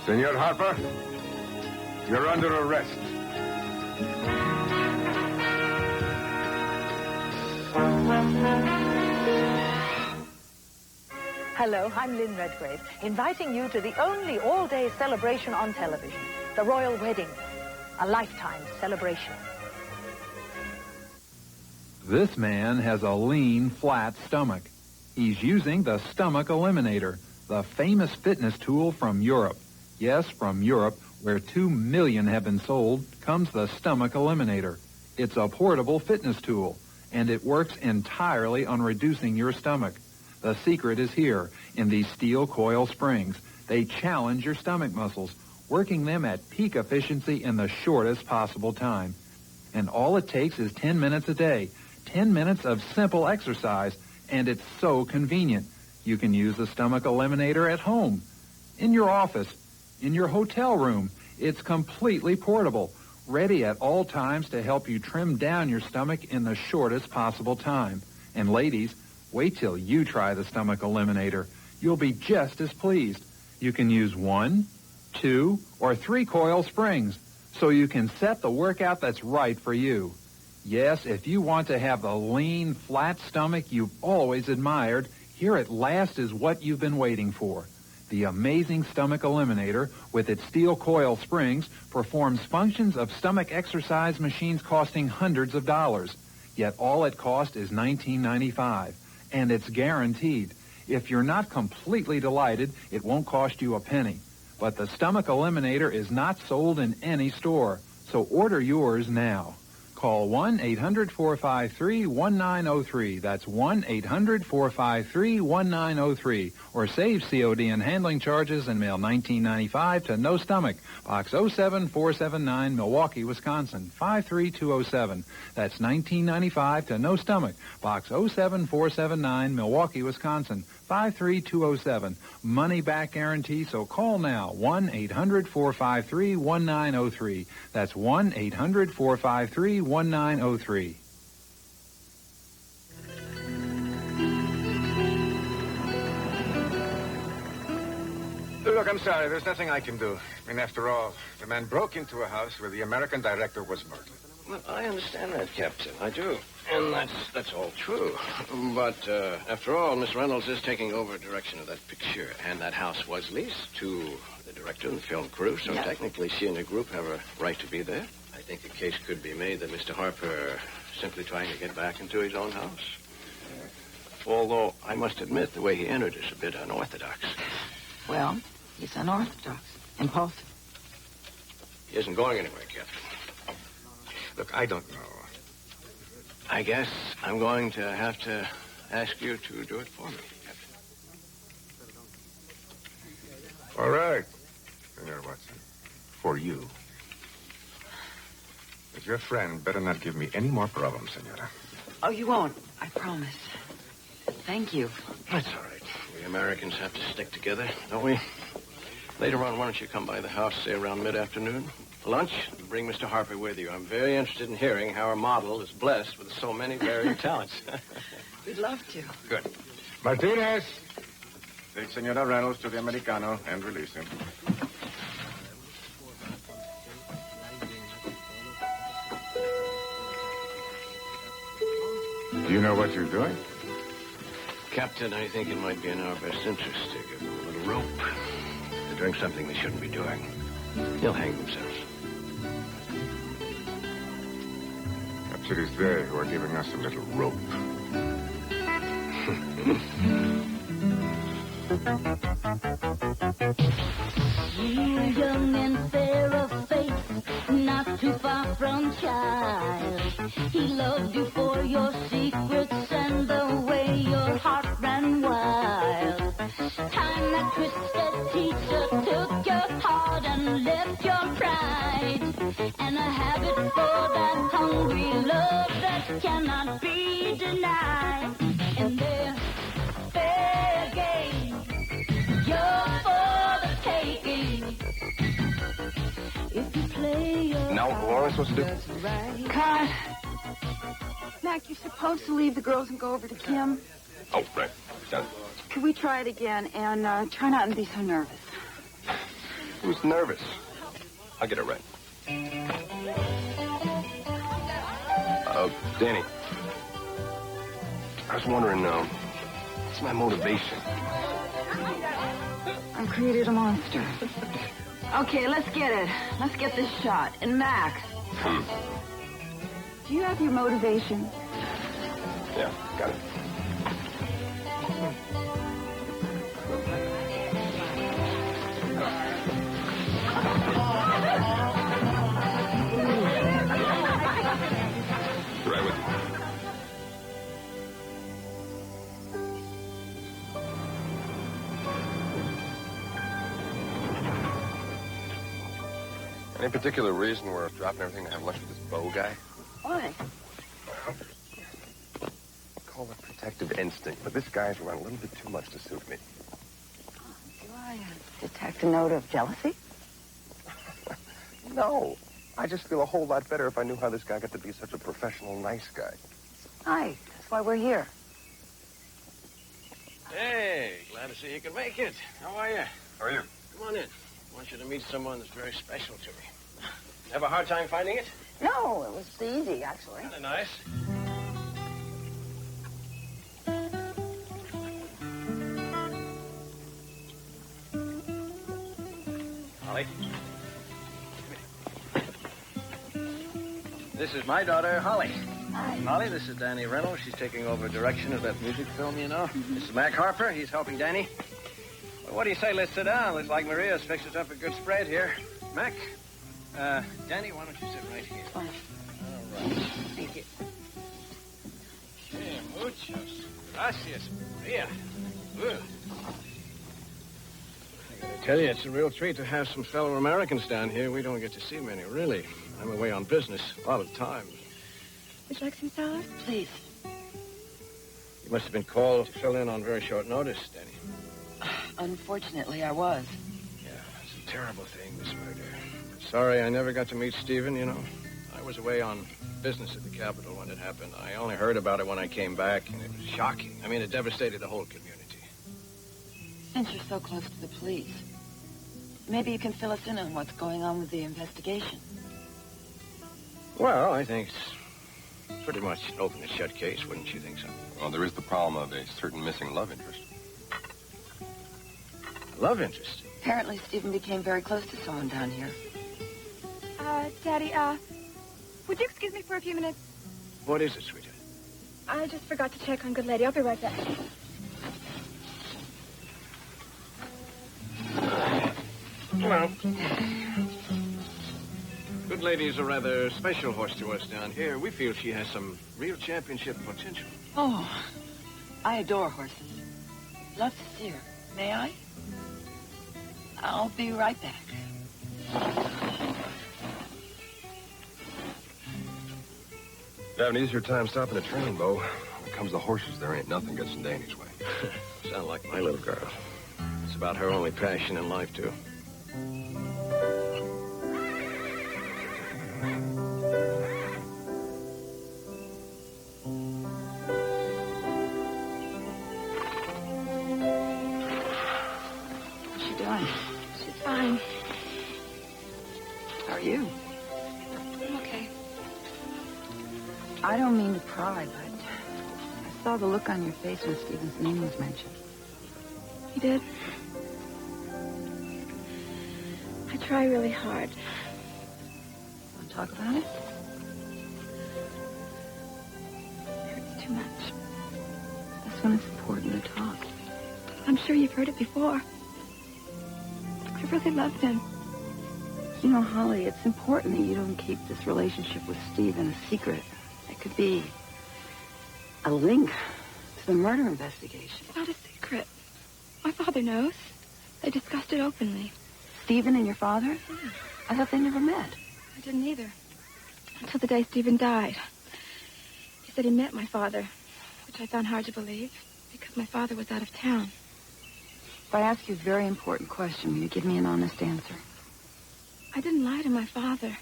Speaker 19: Senor Harper, you're under arrest.
Speaker 1: Hello, I'm Lynn Redgrave, inviting you to the only all-day celebration on television, the Royal Wedding, a lifetime celebration.
Speaker 8: This man has a lean, flat stomach. He's using the Stomach Eliminator, the famous fitness tool from Europe. Yes, from Europe, where 2 million have been sold, comes the Stomach Eliminator. It's a portable fitness tool, and it works entirely on reducing your stomach. The secret is here in these steel coil springs. They challenge your stomach muscles, working them at peak efficiency in the shortest possible time. And all it takes is 10 minutes a day, 10 minutes of simple exercise, and it's so convenient. You can use the Stomach Eliminator at home, in your office, in your hotel room. It's completely portable, ready at all times to help you trim down your stomach in the shortest possible time. And ladies, wait till you try the Stomach Eliminator. You'll be just as pleased. You can use 1, 2, or 3 coil springs, so you can set the workout that's right for you. Yes, if you want to have the lean, flat stomach you've always admired, here at last is what you've been waiting for. The amazing Stomach Eliminator, with its steel coil springs, performs functions of stomach exercise machines costing hundreds of dollars. Yet all it costs is $19.95, and it's guaranteed. If you're not completely delighted, it won't cost you a penny. But the Stomach Eliminator is not sold in any store, so order yours now. Call 1-800-453-1903. That's 1-800-453-1903. Or save COD and handling charges and mail $19.95 to No Stomach, Box 07479, Milwaukee, Wisconsin, 53207. That's $19.95 to No Stomach, Box 07479, Milwaukee, Wisconsin, 53207. Money back guarantee, so call now. 1-800-453-1903. That's 1-800-453-1903.
Speaker 19: Look, I'm sorry. There's nothing I can do. I mean, after all, the man broke into a house where the American director was murdered.
Speaker 22: Well, I understand that, Captain. I do. And that's all true. But after all, Miss Reynolds is taking over direction of that picture, and that house was leased to the director and the film crew, so technically she and the group have a right to be there. I think a case could be made that Mr. Harper simply trying to get back into his own house. Although, I must admit, the way he entered is a bit unorthodox.
Speaker 6: Well, he's unorthodox, impulsive.
Speaker 22: He isn't going anywhere, Captain.
Speaker 19: Look, I don't know.
Speaker 22: I guess I'm going to have to ask you to do it for me, Captain.
Speaker 19: All right, Senor Watson. For you. But your friend better not give me any more problems, Senora.
Speaker 6: Oh, you won't. I promise. Thank you.
Speaker 22: That's all right. We Americans have to stick together, don't we? Later on, why don't you come by the house, say around mid-afternoon? For lunch, bring Mr. Harper with you. I'm very interested in hearing how our model is blessed with so many varied talents.
Speaker 6: We'd love to.
Speaker 19: Good. Martinez, take Senora Reynolds to the Americano and release him. Do you know what you're doing?
Speaker 22: Captain, I think it might be in our best interest to give them a little rope. They're doing something they shouldn't be doing. They'll hang themselves.
Speaker 19: Perhaps it is they who are giving us a little rope.
Speaker 5: You young and fair of face, not too far from child. He loved you for your secrets and the way your heart ran wild. Time that twisted teacher took your heart and left your pride. And a habit for that hungry love that cannot be denied. And they're fair game. You're for the taking. If you play your
Speaker 19: Now, what am I supposed to do?
Speaker 6: Cut. Mac, you're supposed to leave the girls and go over to Kim.
Speaker 19: Oh, right. Done.
Speaker 6: Could we try it again and try not to be so nervous?
Speaker 11: He was nervous. I'll get it right. Danny. I was wondering, what's my motivation?
Speaker 6: I created a monster. Okay, let's get it. Let's get this shot. And Mac, do you have your motivation?
Speaker 11: Yeah, got it. Right with you. Any particular reason we're dropping everything to have lunch with this Bo guy?
Speaker 6: Why?
Speaker 11: Call it protective instinct, but this guy's run a little bit too much to suit me.
Speaker 6: Do I detect a note of jealousy?
Speaker 11: No. I just feel a whole lot better if I knew how this guy got to be such a professional, nice guy.
Speaker 6: Hi, that's why we're here.
Speaker 22: Hey, glad to see you can make it. How are you?
Speaker 11: How are you?
Speaker 22: Come on in. I want you to meet someone that's very special to me. Have a hard time finding it?
Speaker 6: No, it was easy, actually.
Speaker 22: Kind of nice. Holly. This is my daughter, Holly.
Speaker 6: Hi.
Speaker 22: Holly, this is Danny Reynolds. She's taking over direction of that music film, you know. This is Mac Harper. He's helping Danny. Well, what do you say? Let's sit down. Looks like Maria's fixed us up a good spread here. Mac, Danny, why don't you sit right here?
Speaker 6: Fine.
Speaker 22: All right. Thank you. Okay, muchos gracias, Maria. Good. I gotta tell you, it's a real treat to have some fellow Americans down here. We don't get to see many, really. I'm away on business a lot of the time.
Speaker 3: Would you like some salad?
Speaker 6: Please.
Speaker 22: You must have been called to fill in on very short notice, Danny.
Speaker 6: Unfortunately, I was.
Speaker 22: Yeah, it's a terrible thing, this murder. Sorry I never got to meet Stephen, you know. I was away on business at the Capitol when it happened. I only heard about it when I came back, and it was shocking. I mean, it devastated the whole community.
Speaker 6: Since you're so close to the police, maybe you can fill us in on what's going on with the investigation.
Speaker 22: Well, I think it's pretty much an open and shut case, wouldn't you think so?
Speaker 11: Well, there is the problem of a certain missing love interest.
Speaker 22: Love interest?
Speaker 6: Apparently, Stephen became very close to someone down here.
Speaker 3: Daddy, would you excuse me for a few minutes?
Speaker 22: What is it, sweetheart?
Speaker 3: I just forgot to check on Good Lady. I'll be right back.
Speaker 22: Well, Good Lady is a rather special horse to us down here. We feel she has some real championship potential.
Speaker 6: Oh, I adore horses. Love to see her. May I? I'll be right back.
Speaker 11: You have an easier time stopping a train, Bo. When it comes to horses, there ain't nothing gets in Danny's way.
Speaker 22: Sound like my little girl. It's about her only passion in life, too.
Speaker 6: What's she doing?
Speaker 3: She's fine.
Speaker 6: How are you?
Speaker 3: I'm okay.
Speaker 6: I don't mean to pry, but I saw the look on your face when Stephen's name was mentioned.
Speaker 3: You did? I try really hard.
Speaker 6: Want to talk about it?
Speaker 3: It hurts too much.
Speaker 6: That's when it's important to talk.
Speaker 3: I'm sure you've heard it before. I really loved him.
Speaker 6: You know, Holly, it's important that you don't keep this relationship with Stephen a secret. It could be a link to the murder investigation.
Speaker 3: It's not a secret. My father knows. They discussed it openly.
Speaker 6: Stephen and your father?
Speaker 3: Yeah.
Speaker 6: I thought they never met.
Speaker 3: I didn't either. Until the day Stephen died. He said he met my father, which I found hard to believe because my father was out of town.
Speaker 6: If I ask you a very important question, will you give me an honest answer?
Speaker 3: I didn't lie to my father.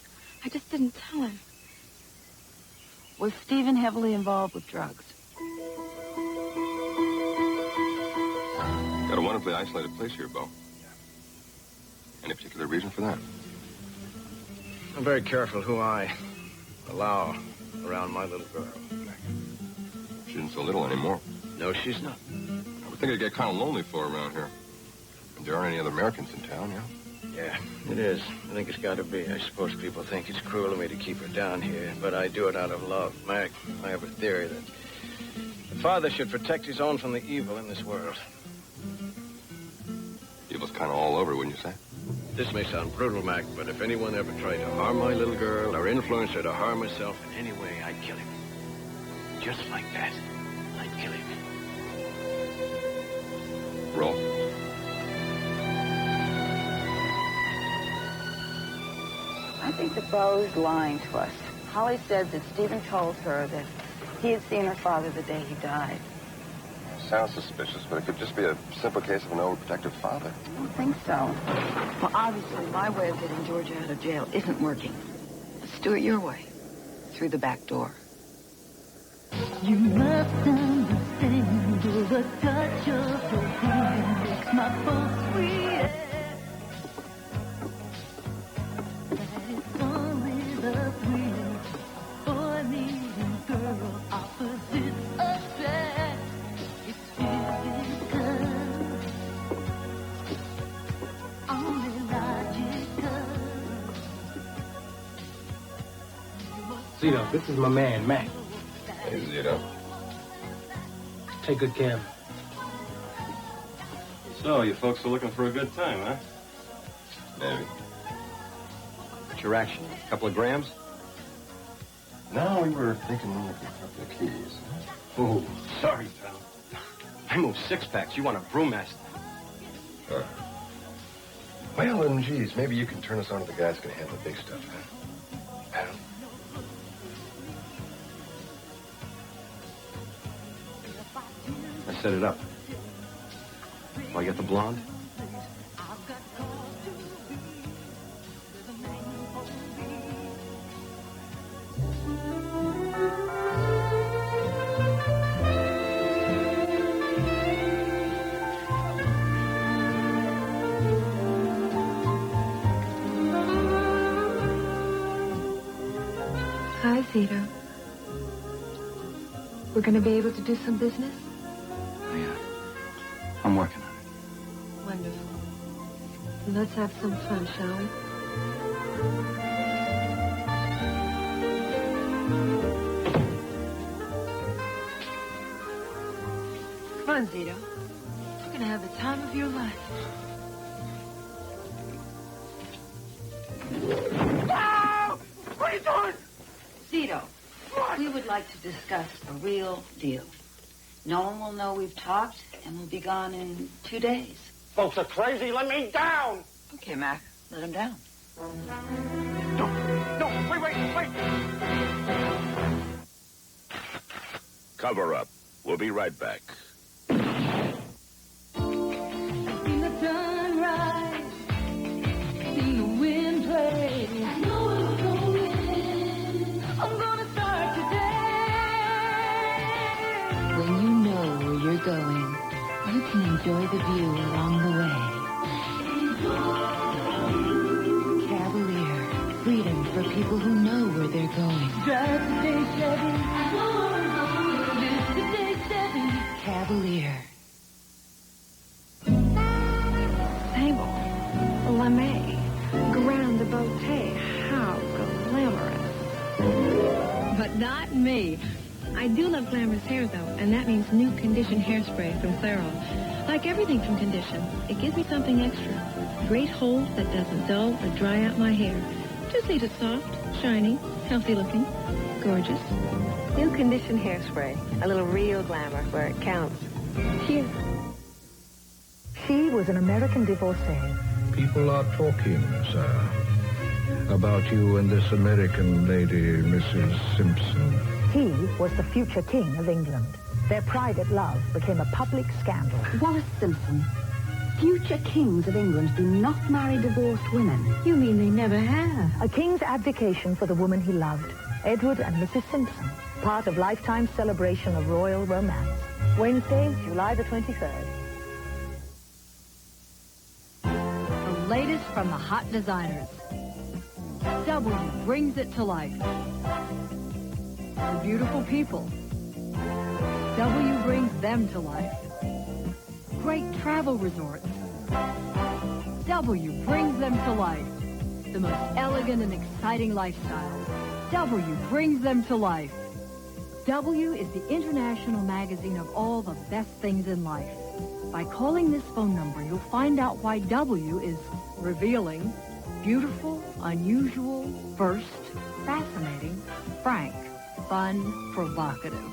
Speaker 3: I just didn't tell him.
Speaker 6: Was Stephen heavily involved with drugs?
Speaker 11: Got a wonderfully isolated place here, Bo. Any particular reason for that?
Speaker 22: I'm very careful who I allow around my little girl.
Speaker 11: She isn't so little anymore.
Speaker 22: No, she's not.
Speaker 11: I would think it'd get kind of lonely for her around here. And there aren't any other Americans in town, yeah?
Speaker 22: Yeah, it is. I think it's got to be. I suppose people think it's cruel of me to keep her down here, but I do it out of love. Mac, I have a theory that the father should protect his own from the evil in this world.
Speaker 11: Evil's kind of all over, wouldn't you say?
Speaker 22: This may sound brutal, Mac, but if anyone ever tried to harm my little girl or influence her to harm herself in any way, I'd kill him. Just like that, I'd kill him.
Speaker 11: Roll.
Speaker 6: I think the Bo's lying to us. Holly said that Stephen told her that he had seen her father the day he died.
Speaker 11: Sounds suspicious, but it could just be a simple case of an overprotective father.
Speaker 6: I don't think so. Well, obviously, my way of getting Georgia out of jail isn't working. Let's do it your way. Through the back door.
Speaker 5: You must understand the touch of your hand makes my pulse sweet. That is only the thrill for me and girl opposites attract. It's physical, only logical.
Speaker 12: Zito, this is my man, Mac.
Speaker 11: Hey, Zito.
Speaker 12: Take good care of him.
Speaker 23: So, you folks are looking for a good time, huh?
Speaker 11: Maybe.
Speaker 19: What's your action? A couple of grams?
Speaker 11: No, we were thinking we might pick up the keys.
Speaker 19: Oh, sorry, pal. I move six-packs. You want a brewmaster.
Speaker 11: Well, then, geez, maybe you can turn us on to the guys who can handle the big stuff, huh? Pal?
Speaker 19: I set it up. Do I get the blonde?
Speaker 3: Hi, Zito. We're going to be able to do some business?
Speaker 19: I'm working on it.
Speaker 3: Wonderful. Let's have some fun, shall we? Come on, Zito. You're going to have the time of your life.
Speaker 5: No! What are you doing?
Speaker 6: Zito, we would like to discuss a real deal. No one will know we've talked, and we'll be gone in 2 days.
Speaker 12: Folks are crazy. Let me down.
Speaker 6: Okay, Mac, let him down.
Speaker 12: No, wait.
Speaker 13: Cover up. We'll be right back.
Speaker 5: Seen the sunrise, seen the wind play. I know it's going. I'm gonna start today.
Speaker 6: When you know where you're going, you can enjoy the view along the way. Cavalier, freedom for people who know where they're going.
Speaker 5: Drive today, Chevy. Live today, Chevy.
Speaker 6: Cavalier.
Speaker 3: Sable, lame, grand devotee, how glamorous. But not me. I do love glamorous hair, though, and that means new condition hairspray from Thorough. Like everything from Condition, it gives me something extra. Great hold that doesn't dull or dry out my hair. Just leaves it soft, shiny, healthy-looking, gorgeous. New Condition hairspray. A little real glamour where it counts. Here.
Speaker 1: She was an American divorcee.
Speaker 16: People are talking, sir, about you and this American lady, Mrs. Simpson.
Speaker 1: He was the future king of England. Their private love became a public scandal.
Speaker 17: Wallace Simpson. Future kings of England do not marry divorced women.
Speaker 1: You mean they never have? A king's abdication for the woman he loved. Edward and Mrs. Simpson. Part of Lifetime's celebration of royal romance. Wednesday, July the 23rd.
Speaker 5: A
Speaker 9: latest from the hot designers. W brings it to life. The beautiful people. W brings them to life. Great travel resorts. W brings them to life. The most elegant and exciting lifestyles. W brings them to life. W is the international magazine of all the best things in life. By calling this phone number, you'll find out why W is revealing, beautiful, unusual, first, fascinating, frank, fun, provocative.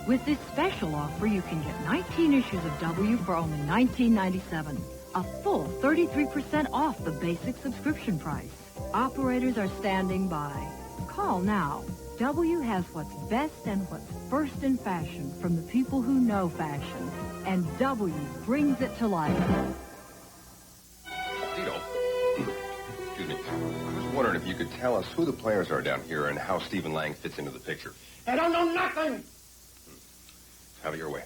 Speaker 9: With this special offer, you can get 19 issues of W for only $19.97. A full 33% off the basic subscription price. Operators are standing by. Call now. W has what's best and what's first in fashion from the people who know fashion. And W brings it to life.
Speaker 14: Tito. Excuse me. I was wondering if you could tell us who the players are down here and how Stephen Lang fits into the picture.
Speaker 12: I don't know nothing.
Speaker 14: Have it your way.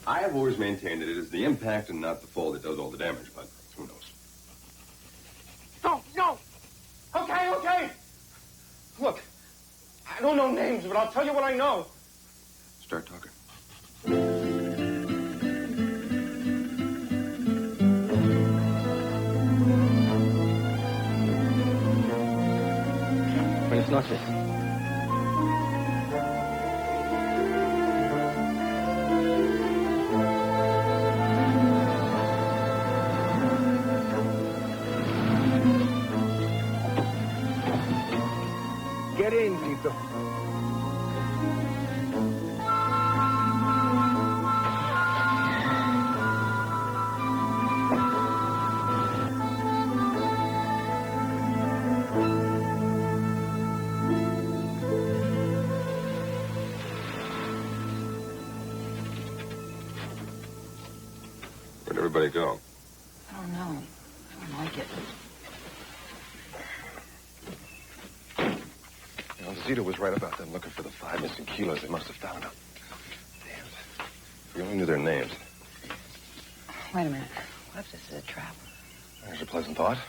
Speaker 14: I have always maintained that it is the impact and not the fall that does all the damage, but who knows?
Speaker 12: No. Okay. Look, I don't know names, but I'll tell you what I know.
Speaker 14: Start talking.
Speaker 12: Buenas noches.
Speaker 19: Get in, Tito.
Speaker 14: Where'd everybody go?
Speaker 6: I don't know. I don't like it.
Speaker 14: Zita was right about them looking for the 5 missing kilos. They must have found them. Damn it. If we only knew their names.
Speaker 6: Wait a minute. What if this is a trap?
Speaker 14: There's a pleasant thought.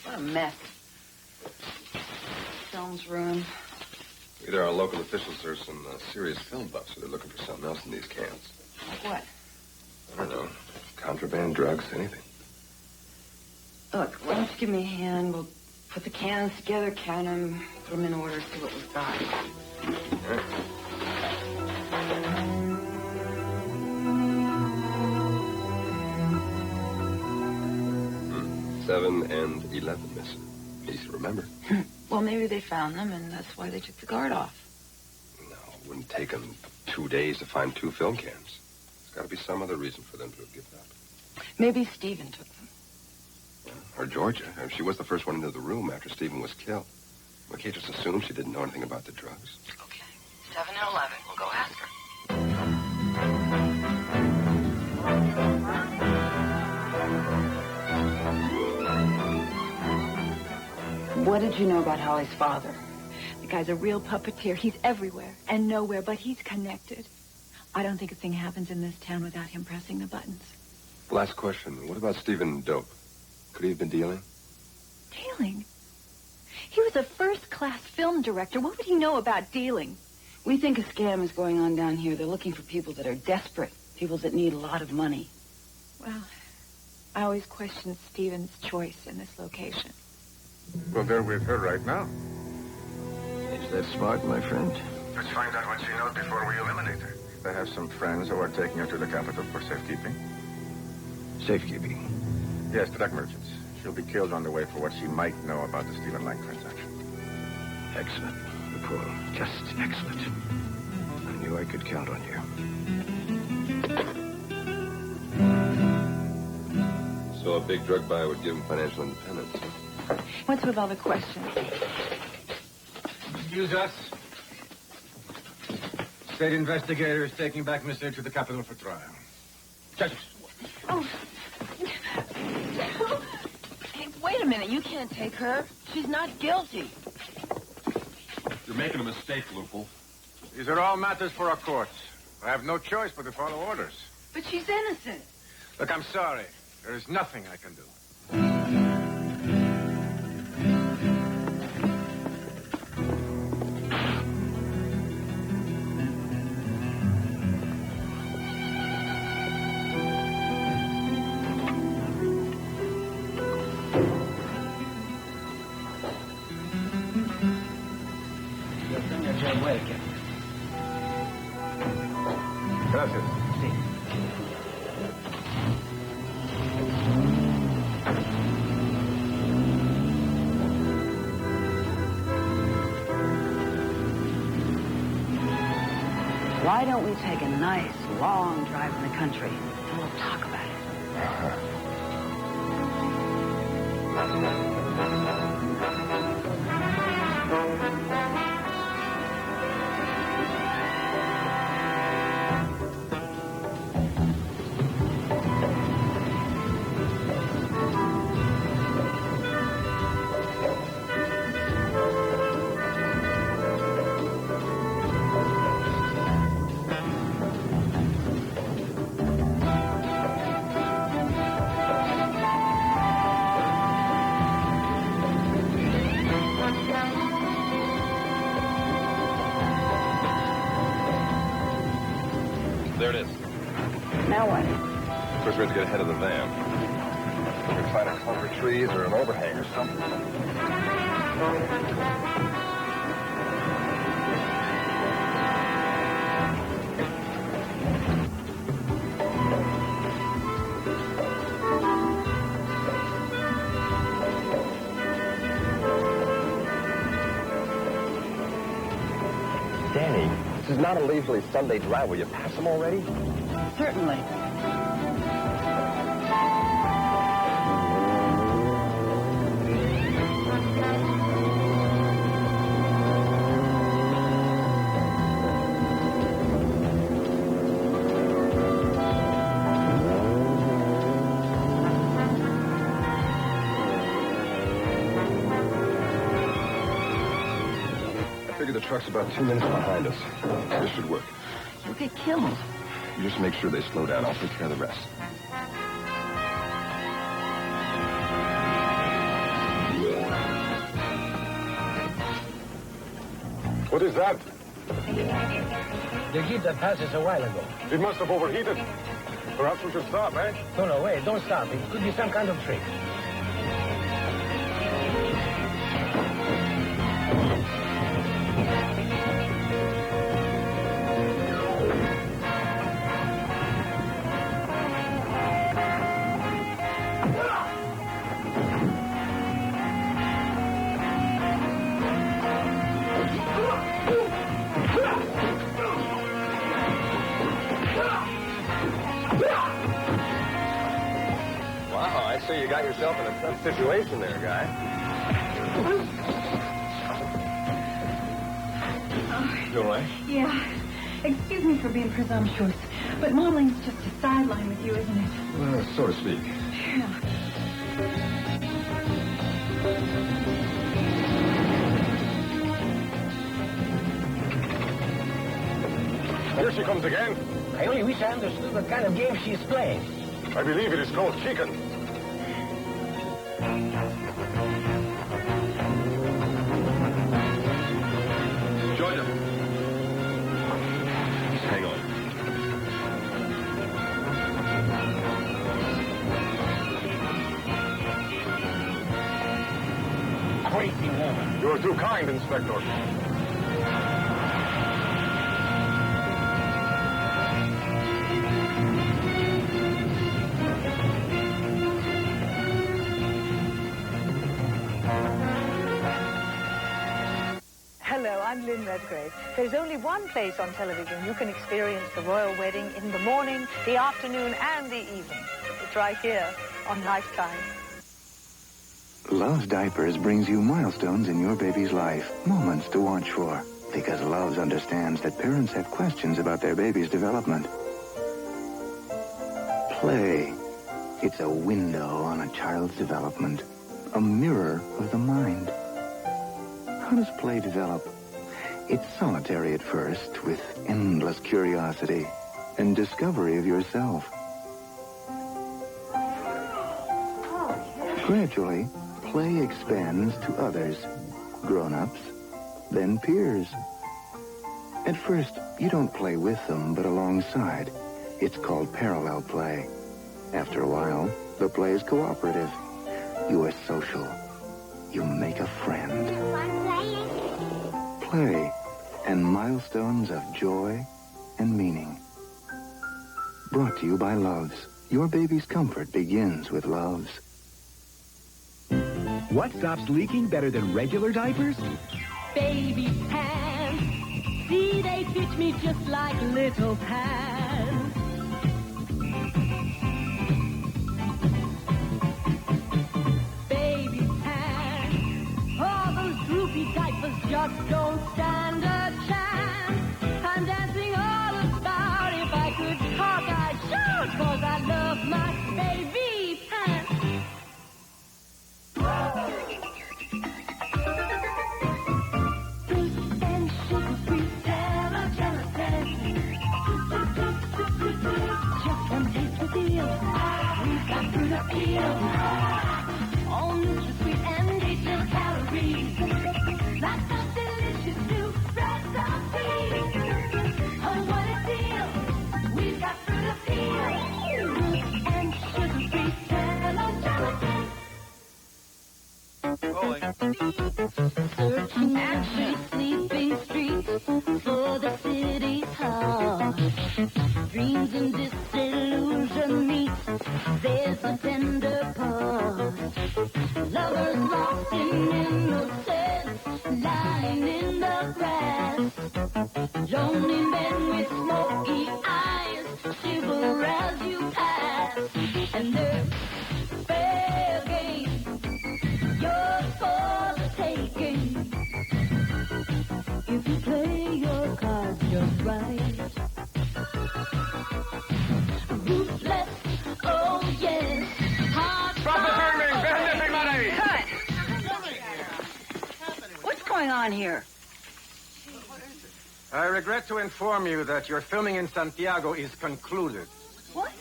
Speaker 6: What a mess. Film's ruined.
Speaker 14: Either our local officials or some serious film buffs, so they're looking for something else in these cans.
Speaker 6: Like what?
Speaker 14: I don't know. Contraband, drugs, anything.
Speaker 6: Look, why don't you give me a hand? We'll put the cans together, count them, put them in order, see what we've got.
Speaker 14: Okay. 7 and 11 missing. Easy to remember.
Speaker 6: Well, maybe they found them, and that's why they took the guard off.
Speaker 14: No, it wouldn't take them 2 days to find 2 film cans. There's got to be some other reason for them to have given up.
Speaker 6: Maybe Stephen took them.
Speaker 14: Or Georgia. She was the first one into the room after Stephen was killed. We can't just assume she didn't know anything about the drugs.
Speaker 6: Okay. 7 and 11. We'll go ask her. What did you know about Holly's father?
Speaker 21: The guy's a real puppeteer. He's everywhere and nowhere, but he's connected. I don't think a thing happens in this town without him pressing the buttons.
Speaker 14: Last question. What about Stephen Dope? Could he have been dealing?
Speaker 21: Dealing? He was a first-class film director. What would he know about dealing?
Speaker 6: We think a scam is going on down here. They're looking for people that are desperate, people that need a lot of money.
Speaker 21: Well, I always question Stephen's choice in this location.
Speaker 19: Well, they're with her right now.
Speaker 22: Is that smart, my friend?
Speaker 19: Let's find out what she knows before we eliminate her. They have some friends who are taking her to the capital for safekeeping.
Speaker 22: Safekeeping?
Speaker 19: Yes, drug merchants. She'll be killed on the way for what she might know about the Stephen Lang transaction.
Speaker 22: Excellent, Nicole. Just excellent. I knew I could count on you.
Speaker 14: So a big drug buyer would give him financial independence.
Speaker 21: What's with all the questions?
Speaker 19: Excuse us. State investigator is taking back Miss H to the capital for trial. Judges.
Speaker 21: Oh. Hey, wait a minute. You can't take her.
Speaker 6: She's not guilty.
Speaker 14: You're making a mistake, Lupul.
Speaker 19: These are all matters for our courts. I have no choice but to follow orders.
Speaker 6: But she's innocent.
Speaker 19: Look, I'm sorry. There is nothing I can do. Gracias.
Speaker 17: Why don't we take a nice, long drive in the country, and we'll talk about it?
Speaker 14: There it is.
Speaker 17: Now what?
Speaker 14: First, we have to get ahead of the van. We can find a clump of trees or an overhang or something.
Speaker 4: Danny, this is not a leisurely Sunday drive. Will you pass them already?
Speaker 17: Certainly.
Speaker 14: The truck's about 2 minutes behind us. This should work.
Speaker 17: You'll get killed.
Speaker 14: You just make sure they slow down. I'll take care of the rest.
Speaker 19: What is that?
Speaker 7: The jeep that passed us a while ago.
Speaker 19: It must have overheated. Perhaps we should stop, eh?
Speaker 7: No, wait, don't stop. It could be some kind of trick.
Speaker 4: Wow, I see you got yourself in a tough situation there, guy. You all right?
Speaker 21: Yeah. Excuse me for being presumptuous, but modeling's just a sideline with you, isn't it?
Speaker 14: Well, so to speak.
Speaker 21: Yeah.
Speaker 19: Here she comes again.
Speaker 7: I only wish I understood what kind of game she's playing.
Speaker 19: I believe it is called chicken.
Speaker 14: Georgia. Hang on.
Speaker 7: Crazy woman.
Speaker 19: You are too kind, Inspector.
Speaker 1: Hello, I'm Lynn Redgrave. There's only one place on television you can experience the royal wedding in the morning, the afternoon, and the evening. It's right here on Lifetime.
Speaker 10: Love's Diapers brings you milestones in your baby's life, moments to watch for. Because Love's understands that parents have questions about their baby's development. Play. It's a window on a child's development. a mirror of the mind. How does play develop? It's solitary at first, with endless curiosity and discovery of yourself. Gradually, play expands to others, grown-ups, then peers. At first, you don't play with them, but alongside. It's called parallel play. After a while, the play is cooperative. You are social. You make a friend. Play and milestones of joy and meaning. Brought to you by Loves. Your baby's comfort begins with Loves.
Speaker 2: What stops leaking better than regular diapers?
Speaker 5: Baby pants. See, they fit me just like little pants. Baby pants. All those droopy diapers just don't stand a chance. I'm dancing all about. If I could talk, I'd shout, 'cause I love my baby pants. All nutri-sweet and tasteless calories. Lots of delicious new recipes. Oh, what a deal! We've got fruit appeal. Fruit and sugar-free gelatin. Searching every sleeping street for the city's heart. Dreams and disillusion meet. There's a tender pause. Lovers lost in innocence, lying in the grass. Lonely men with smoky eyes shiver as you pass. And there's fair game, yours for the taking. If you play your cards just right. Ruthless, oh yes.
Speaker 19: Stop the filming! Behind everybody!
Speaker 17: Cut! What's going on here?
Speaker 19: I regret to inform you that your filming in Santiago is concluded.
Speaker 17: What?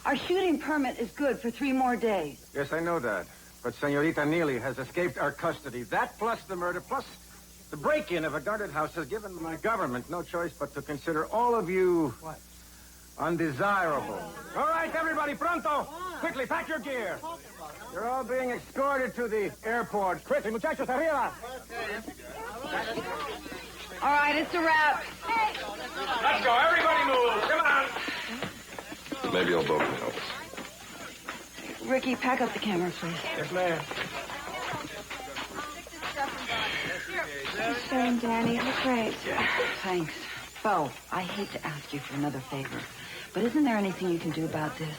Speaker 17: Our shooting permit is good for 3 more days.
Speaker 19: Yes, I know that. But Senorita Neely has escaped our custody. That plus the murder, plus the break-in of a guarded house has given my government no choice but to consider all of you... What? Undesirable. All right, everybody, pronto! Quickly, pack your gear. You're all being escorted to the airport. Quickly, muchachos, arriba!
Speaker 17: All right, it's a wrap.
Speaker 19: Let's go, everybody move! Come on!
Speaker 14: Maybe you'll both help us.
Speaker 17: Ricky, pack up the camera, please.
Speaker 19: Yes, ma'am.
Speaker 21: Shane, Danny, it was great.
Speaker 17: Thanks. Bo, I hate to ask you for another favor, but isn't there anything you can do about this?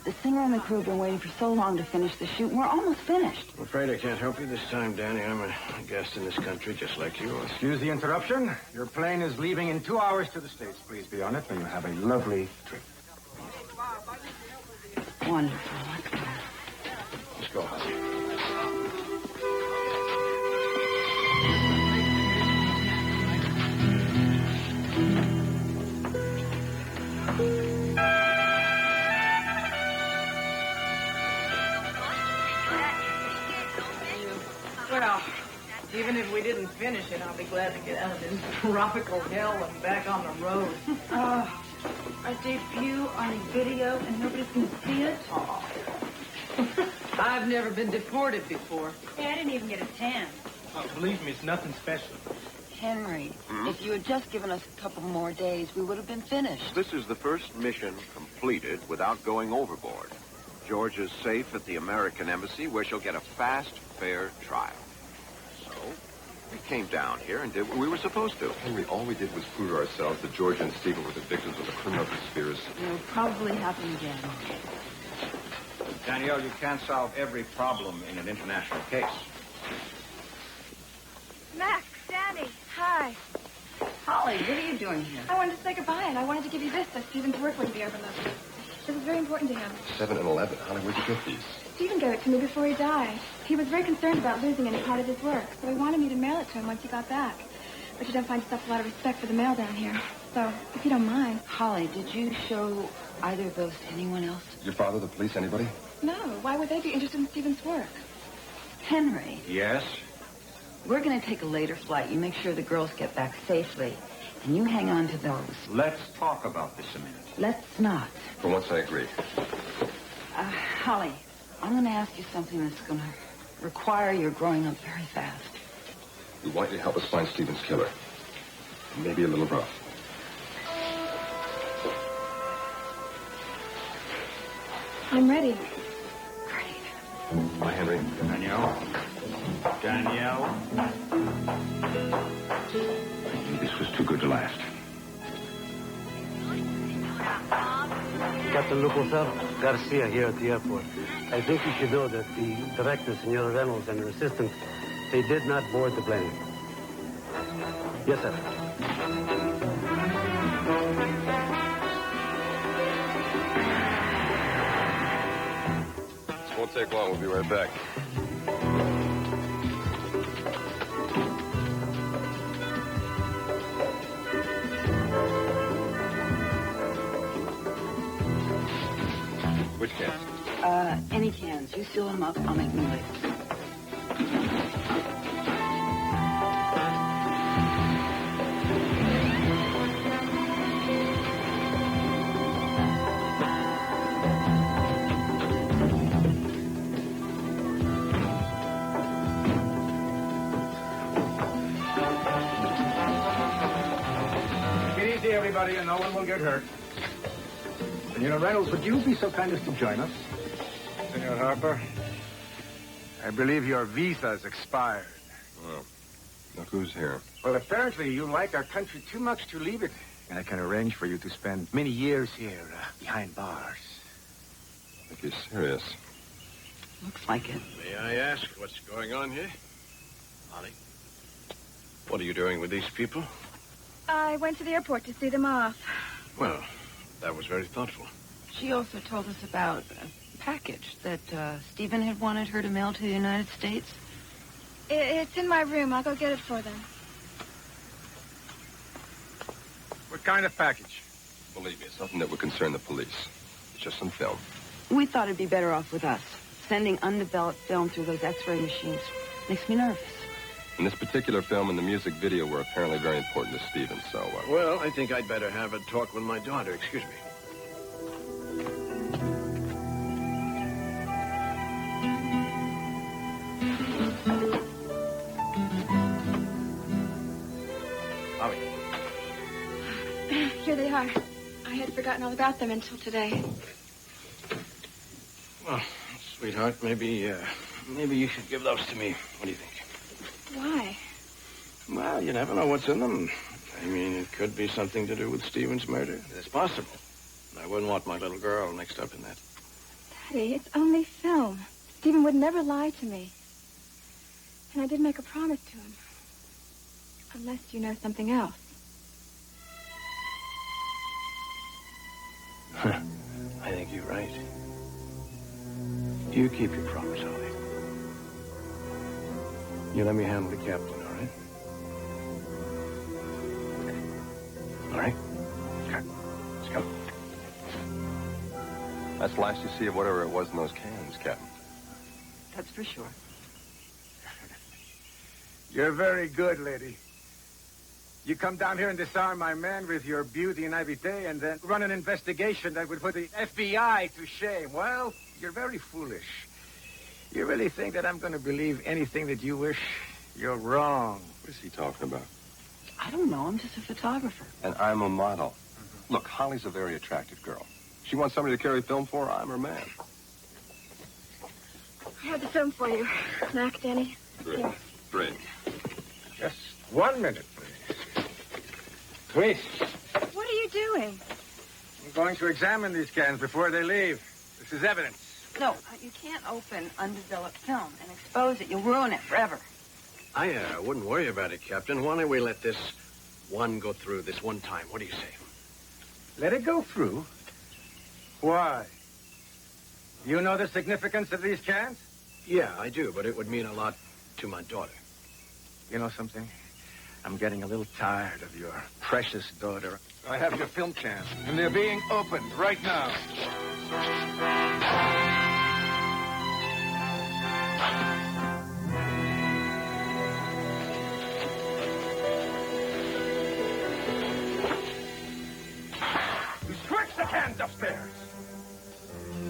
Speaker 17: The singer and the crew have been waiting for so long to finish the shoot, and we're almost finished.
Speaker 22: I'm afraid I can't help you this time, Danny. I'm a guest in this country just like you are.
Speaker 19: Excuse the interruption. Your plane is leaving in 2 hours to the States. Please be on it, and you have a lovely trip.
Speaker 17: Wonderful. Let's go.
Speaker 22: Let's go, Holly.
Speaker 15: Well, even if we didn't finish it, I'll be glad to get out of this tropical hell and back on the road.
Speaker 21: Our debut on video, and nobody's going to see it?
Speaker 15: I've never been deported before.
Speaker 21: Hey, I didn't even get a tan.
Speaker 7: Oh, believe me, it's nothing special.
Speaker 17: Henry, if you had just given us a couple more days, we would have been finished.
Speaker 13: This is the first mission completed without going overboard. George is safe at the American Embassy, where she'll get a fast, fair trial. So, we came down here and did what we were supposed to.
Speaker 14: Henry, all we did was prove to ourselves that George and Stephen were the victims of a criminal conspiracy.
Speaker 21: It'll probably happen again.
Speaker 22: Danielle, you can't solve every problem in an international case.
Speaker 21: Max, Danny, hi.
Speaker 17: Holly, what are you doing here?
Speaker 21: I wanted to say goodbye, and I wanted to give you this. Stephen's work wouldn't be overlooked. This is very important to him.
Speaker 14: 7 and 11. Honey, where'd you get these?
Speaker 3: Stephen gave it to me before he died. He was very concerned about losing any part of his work, so he wanted me to mail it to him once he got back. But you don't find yourself a lot of respect for the mail down here. So, if you don't mind.
Speaker 17: Holly, did you show either of those to anyone else?
Speaker 14: Your father, the police, anybody?
Speaker 3: No, why would they be interested in Stephen's work?
Speaker 17: Henry,
Speaker 19: Yes?
Speaker 17: we're going to take a later flight. You make sure the girls get back safely. And you hang on to those.
Speaker 19: Let's talk about this a minute.
Speaker 17: Let's not.
Speaker 14: For once, I agree.
Speaker 17: Holly, I'm going to ask you something that's going to require your growing up very fast.
Speaker 14: We want you to help us find Stephen's killer. Maybe a little rough.
Speaker 3: I'm ready.
Speaker 14: Bye, Henry.
Speaker 19: Danielle? Danielle?
Speaker 14: I knew this was too good to last.
Speaker 7: Captain Lucasel, Garcia here at the airport. I think you should know that the director, Senora Reynolds, and her assistant, they did not board the plane. Yes, sir.
Speaker 14: This won't take long. We'll be right back. Which cans?
Speaker 17: Any cans. You seal them up, I'll make new lids.
Speaker 19: Get easy, everybody, and no one will get hurt. Senora Reynolds, would you be so kind as to join us? Senor Harper, I believe your visa's expired.
Speaker 14: Well, look who's here.
Speaker 19: Well, apparently you like our country too much to leave it. And I can arrange for you to spend many years here, behind bars.
Speaker 14: I think you're serious.
Speaker 17: Looks like it.
Speaker 22: May I ask what's going on here? Holly? What are you doing with these people?
Speaker 3: I went to the airport to see them off.
Speaker 22: Well, that was very thoughtful.
Speaker 17: She also told us about a package that Stephen had wanted her to mail to the United States.
Speaker 3: It's in my room. I'll go get it for them.
Speaker 19: What kind of package?
Speaker 14: Believe me, it's nothing that would concern the police. It's just some film.
Speaker 17: We thought it'd be better off with us. Sending undeveloped film through those X-ray machines makes me nervous.
Speaker 14: And this particular film and the music video were apparently very important to Stephen, so...
Speaker 22: Well, I think I'd better have a talk with my daughter. Excuse me. Holly.
Speaker 3: Here they are. I had forgotten all about them until today.
Speaker 22: Well, sweetheart, maybe you should give those to me. What do you think?
Speaker 3: Why?
Speaker 22: Well, you never know what's in them. I mean, it could be something to do with Stephen's murder. It's possible. I wouldn't want my little girl mixed up in that.
Speaker 3: Daddy, it's only film. Stephen would never lie to me. And I did make a promise to him. Unless you know something else.
Speaker 22: I think you're right. You keep your promise, Holly. You let me handle the captain, all right? All right? Okay. Let's go.
Speaker 14: That's the last you see of whatever it was in those cans, Captain.
Speaker 17: That's for sure.
Speaker 19: You're very good, lady. You come down here and disarm my man with your beauty and naivete and then run an investigation that would put the FBI to shame. Well, you're very foolish. You really think that I'm going to believe anything that you wish? You're wrong.
Speaker 14: What is he talking about?
Speaker 17: I don't know. I'm just a photographer.
Speaker 14: And I'm a model. Look, Holly's a very attractive girl. She wants somebody to carry film for her. I'm her man.
Speaker 3: I have the film for you. Mac, Danny.
Speaker 14: Great.
Speaker 3: Here.
Speaker 14: Great.
Speaker 19: Just 1 minute, please. Please.
Speaker 3: What are you doing?
Speaker 19: I'm going to examine these cans before they leave. This is evidence.
Speaker 17: No, you can't open undeveloped film and expose it. You'll ruin it forever.
Speaker 22: I wouldn't worry about it, Captain. Why don't we let this one go through this one time? What do you say?
Speaker 19: Let it go through? Why? You know the significance of these cans?
Speaker 22: Yeah, I do, but it would mean a lot to my daughter.
Speaker 19: You know something? I'm getting a little tired of your precious daughter. I have your film cans, and they're being opened right now. Switch the cans upstairs.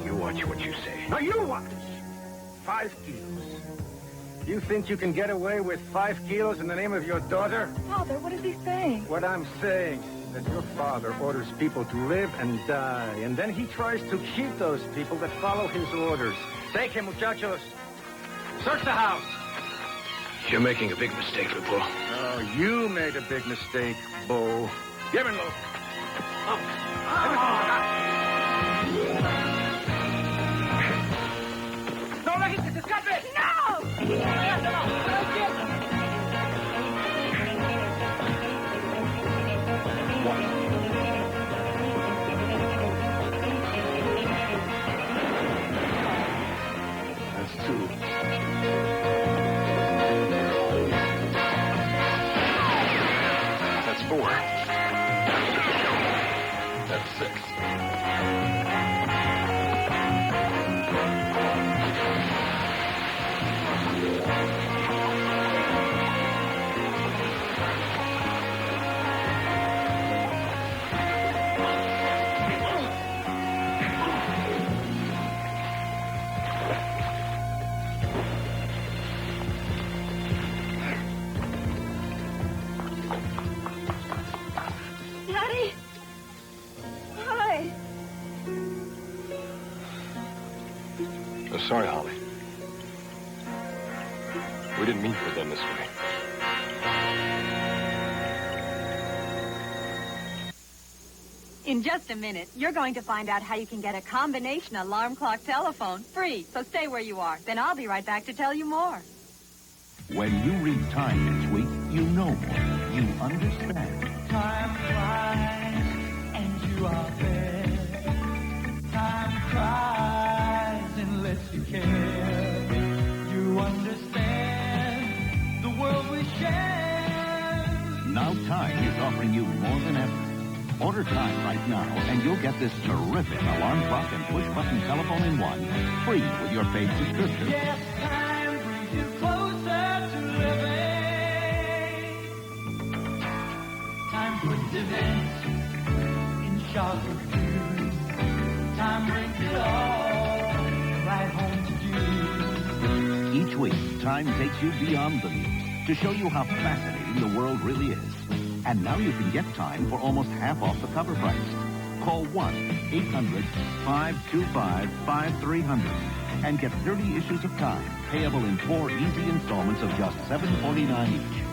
Speaker 22: You watch what you say.
Speaker 19: Now you watch. 5 kilos. You think you can get away with 5 kilos in the name of your daughter?
Speaker 21: Father, what is he saying?
Speaker 19: What I'm saying is that your father orders people to live and die, and then he tries to cheat those people that follow his orders. Take him, muchachos. Search the house.
Speaker 22: You're making a big mistake, Lupo.
Speaker 19: Oh, you made a big mistake, Bo. Give him, Lupo.
Speaker 5: ¡No lo dejes que se escape! ¡No!
Speaker 19: That's 2.
Speaker 14: That's 4. That's 6.
Speaker 21: Daddy? Hi.
Speaker 14: Oh, sorry, Holly. We didn't mean for them this way.
Speaker 21: In just a minute, you're going to find out how you can get a combination alarm clock telephone free. So stay where you are. Then I'll be right back to tell you more.
Speaker 8: When you read time next week, you know more. You understand.
Speaker 5: Time flies and you are there. Time cries and lets you care. You understand the world we share.
Speaker 8: Now Time is offering you more than ever. Order Time right now, and you'll get this terrific alarm clock and push-button telephone in one, free with your paid subscription.
Speaker 5: Yes, time brings you closer to living. Time puts events in sharp review. Time brings it all right home to you.
Speaker 8: Each week, Time takes you beyond the news to show you how fascinating the world really is. And now you can get Time for almost half off the cover price. Call 1-800-525-5300 and get 30 issues of Time, payable in 4 easy installments of just $7.49 each.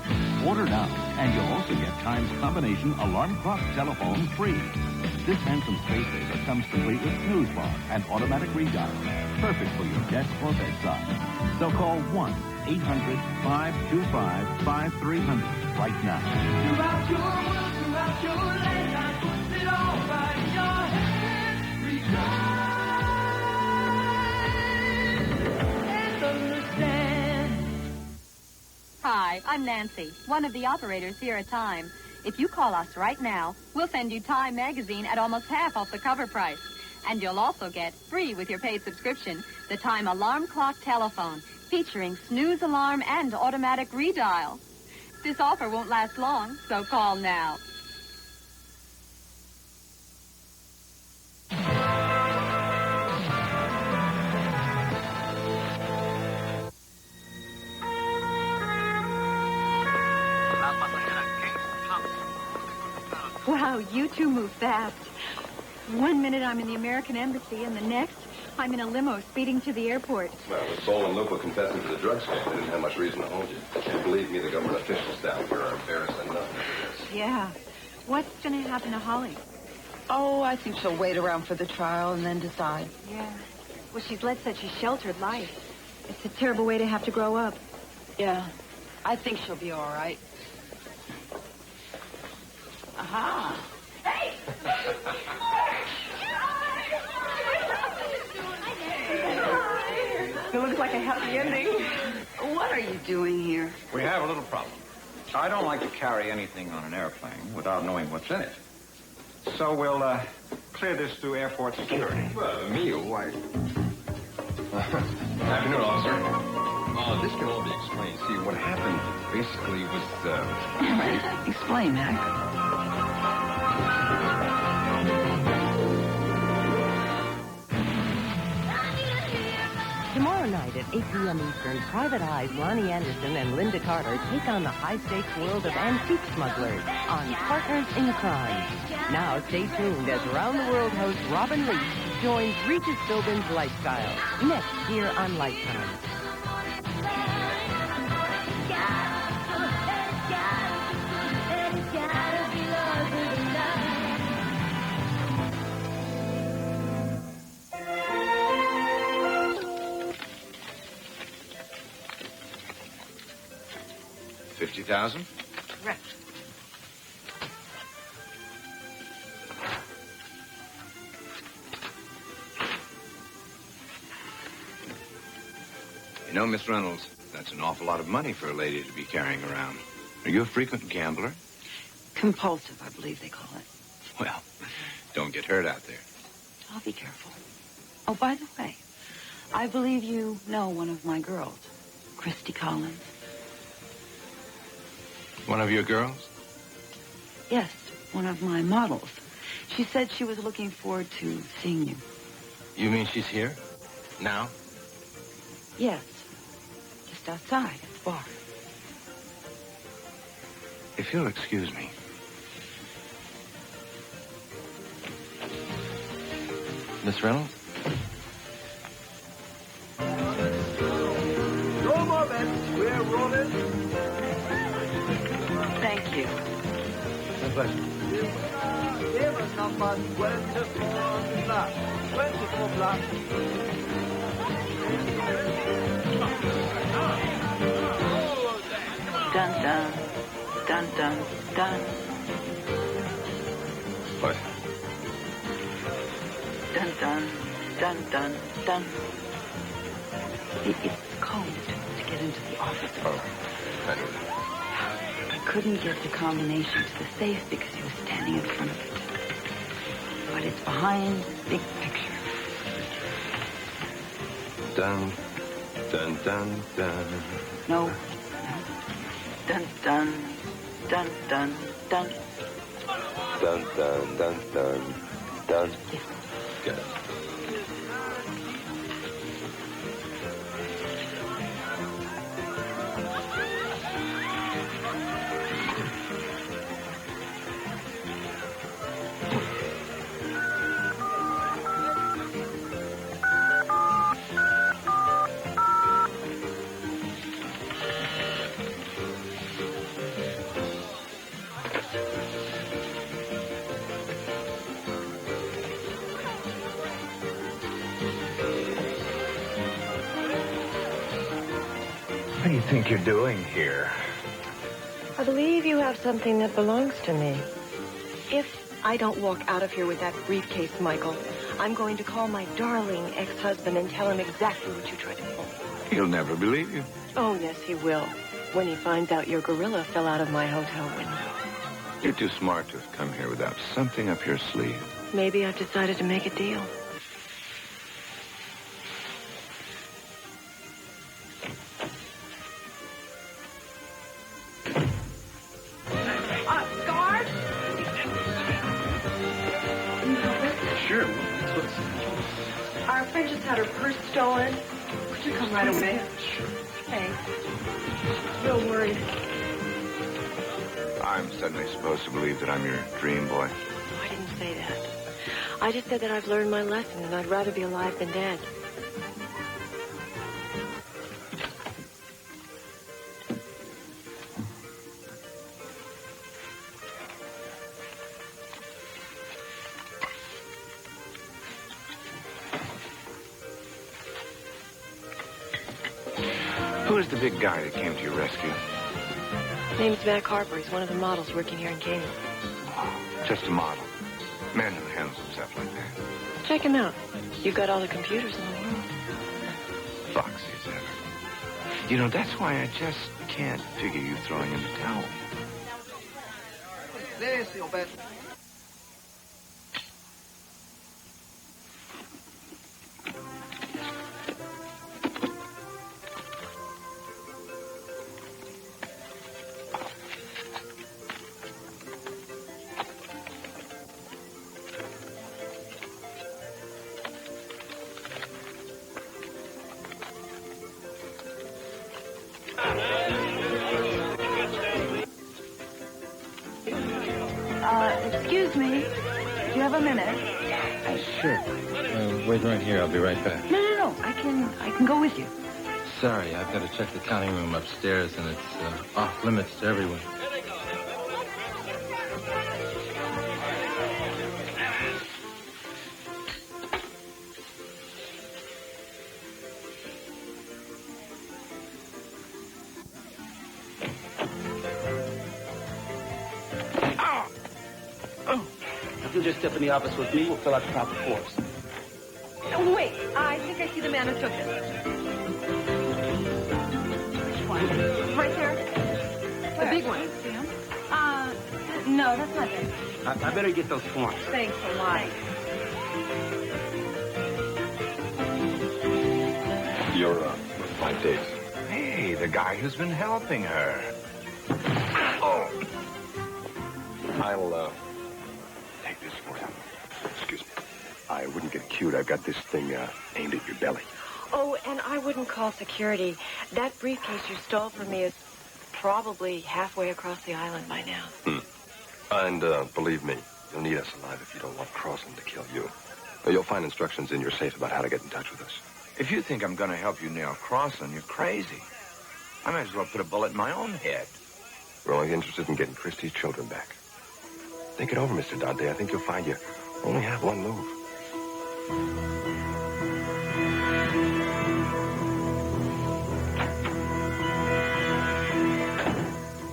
Speaker 8: Order now, and you'll also get Time's combination alarm clock telephone free. This handsome space saver comes complete with snooze bar and automatic redial, perfect for your desk or bedside. So call 1-800-525-5300 right now.
Speaker 5: Throughout your world, throughout your land, I put it all right in your hands. Rejoice and understand.
Speaker 21: Hi, I'm Nancy, one of the operators here at Time. If you call us right now, we'll send you Time magazine at almost half off the cover price. And you'll also get, free with your paid subscription, the Time alarm clock telephone, featuring snooze alarm and automatic redial. This offer won't last long, so call now. Wow, you two move fast. 1 minute I'm in the American Embassy, and the next I'm in a limo speeding to the airport.
Speaker 14: Well, with Sol and Luke were confessing to the drug scam, they didn't have much reason to hold you. And believe me, the government officials down here are embarrassed enough for this.
Speaker 21: Yeah. What's going to happen to Holly?
Speaker 17: Oh, I think she'll wait around for the trial and then decide.
Speaker 21: Yeah. Well, she's led such a sheltered life. It's a terrible way to have to grow up.
Speaker 17: Yeah. I think she'll be all right. Aha.
Speaker 5: Hey!
Speaker 15: like a happy ending.
Speaker 17: What are you doing here?
Speaker 18: We have a little problem. I don't like to carry anything on an airplane without knowing what's in it. So we'll clear this through airport security.
Speaker 14: Well, me, why? Afternoon, officer. This can all be explained. See, what happened basically was,
Speaker 17: Explain, Mac.
Speaker 20: Tomorrow night at 8 p.m. Eastern, Private Eye's Lonnie Anderson and Linda Carter take on the high-stakes world of antique smugglers on Partners in Crime. Now stay tuned as round-the-world host Robin Leach joins Regis Philbin's Lifestyle next here on Lifetime.
Speaker 18: $50,000?
Speaker 15: Correct.
Speaker 22: You know, Miss Reynolds, that's an awful lot of money for a lady to be carrying around. Are you a frequent gambler?
Speaker 17: Compulsive, I believe they call it.
Speaker 22: Well, don't get hurt out there.
Speaker 17: I'll be careful. Oh, by the way, I believe you know one of my girls, Christy Collins.
Speaker 22: One of your girls?
Speaker 17: Yes, one of my models. She said she was looking forward to seeing you.
Speaker 22: You mean she's here? Now?
Speaker 17: Yes, just outside at the bar.
Speaker 22: If you'll excuse me. Miss Reynolds?
Speaker 5: No more bets. We're rolling.
Speaker 17: Thank you.
Speaker 22: My pleasure.
Speaker 5: Table number 24 black. 24 black.
Speaker 17: Dun dun, dun dun dun.
Speaker 22: What?
Speaker 17: Dun dun, dun dun dun. It's code to get into the office.
Speaker 14: Oh, I know that.
Speaker 17: I couldn't get the combination to the safe because he was standing in front of it. But it's behind the big picture.
Speaker 14: Dun, dun, dun, dun.
Speaker 17: No. Dun dun, dun dun dun.
Speaker 14: Dun, dun, dun, dun, dun. Got it.
Speaker 18: What do you think you're doing here?
Speaker 23: I believe you have something that belongs to me. If I don't walk out of here with that briefcase, Michael, I'm going to call my darling ex-husband and tell him exactly what you tried to pull.
Speaker 22: He'll never believe you.
Speaker 23: Oh, yes, he will. When he finds out your gorilla fell out of my hotel window.
Speaker 22: You're too smart to have come here without something up your sleeve.
Speaker 23: Maybe I've decided to make a deal.
Speaker 15: Guard?
Speaker 12: Sure.
Speaker 23: Our friend just had her purse stolen. Could you come right away? Thanks. Don't worry.
Speaker 22: I'm suddenly supposed to believe that I'm your dream boy.
Speaker 23: I didn't say that. I just said that I've learned my lesson and I'd rather be alive than dead.
Speaker 22: Who is the big guy that came to your rescue?
Speaker 23: Name's Mac Harper. He's one of the models working here in Canaan.
Speaker 22: Just a model. Man who handles himself like that.
Speaker 23: Check him out. You've got all the computers in the world.
Speaker 4: foxy as ever. You know, that's why I just can't figure you throwing in the towel.
Speaker 17: Excuse me. Do you have a minute?
Speaker 9: Sure. Wait right here. I'll be right back.
Speaker 17: No. I can go with you.
Speaker 9: Sorry, I've got to check the counting room upstairs, and it's off limits to everyone.
Speaker 11: If you'll just step in the office with me, we'll fill out the proper forms.
Speaker 23: Oh, wait. I think I see the man who took it. Which one? Right there. The big one. See him? No, that's not it.
Speaker 11: I better get those forms.
Speaker 23: Thanks a lot.
Speaker 4: You're with my date. Hey, the guy who's been helping her. Oh. I'll take this for you. Excuse me. I wouldn't get cute. I've got this thing aimed at your belly.
Speaker 23: Oh, and I wouldn't call security. That briefcase you stole from me is probably halfway across the island by now.
Speaker 14: And believe me, you'll need us alive if you don't want Crosland to kill you. You'll find instructions in your safe about how to get in touch with us.
Speaker 4: If you think I'm going to help you nail Crosland, you're crazy. I might as well put a bullet in my own head.
Speaker 14: We're only interested in getting Christie's children back. Think it over, Mr. Dante. I think you'll find you only have one move.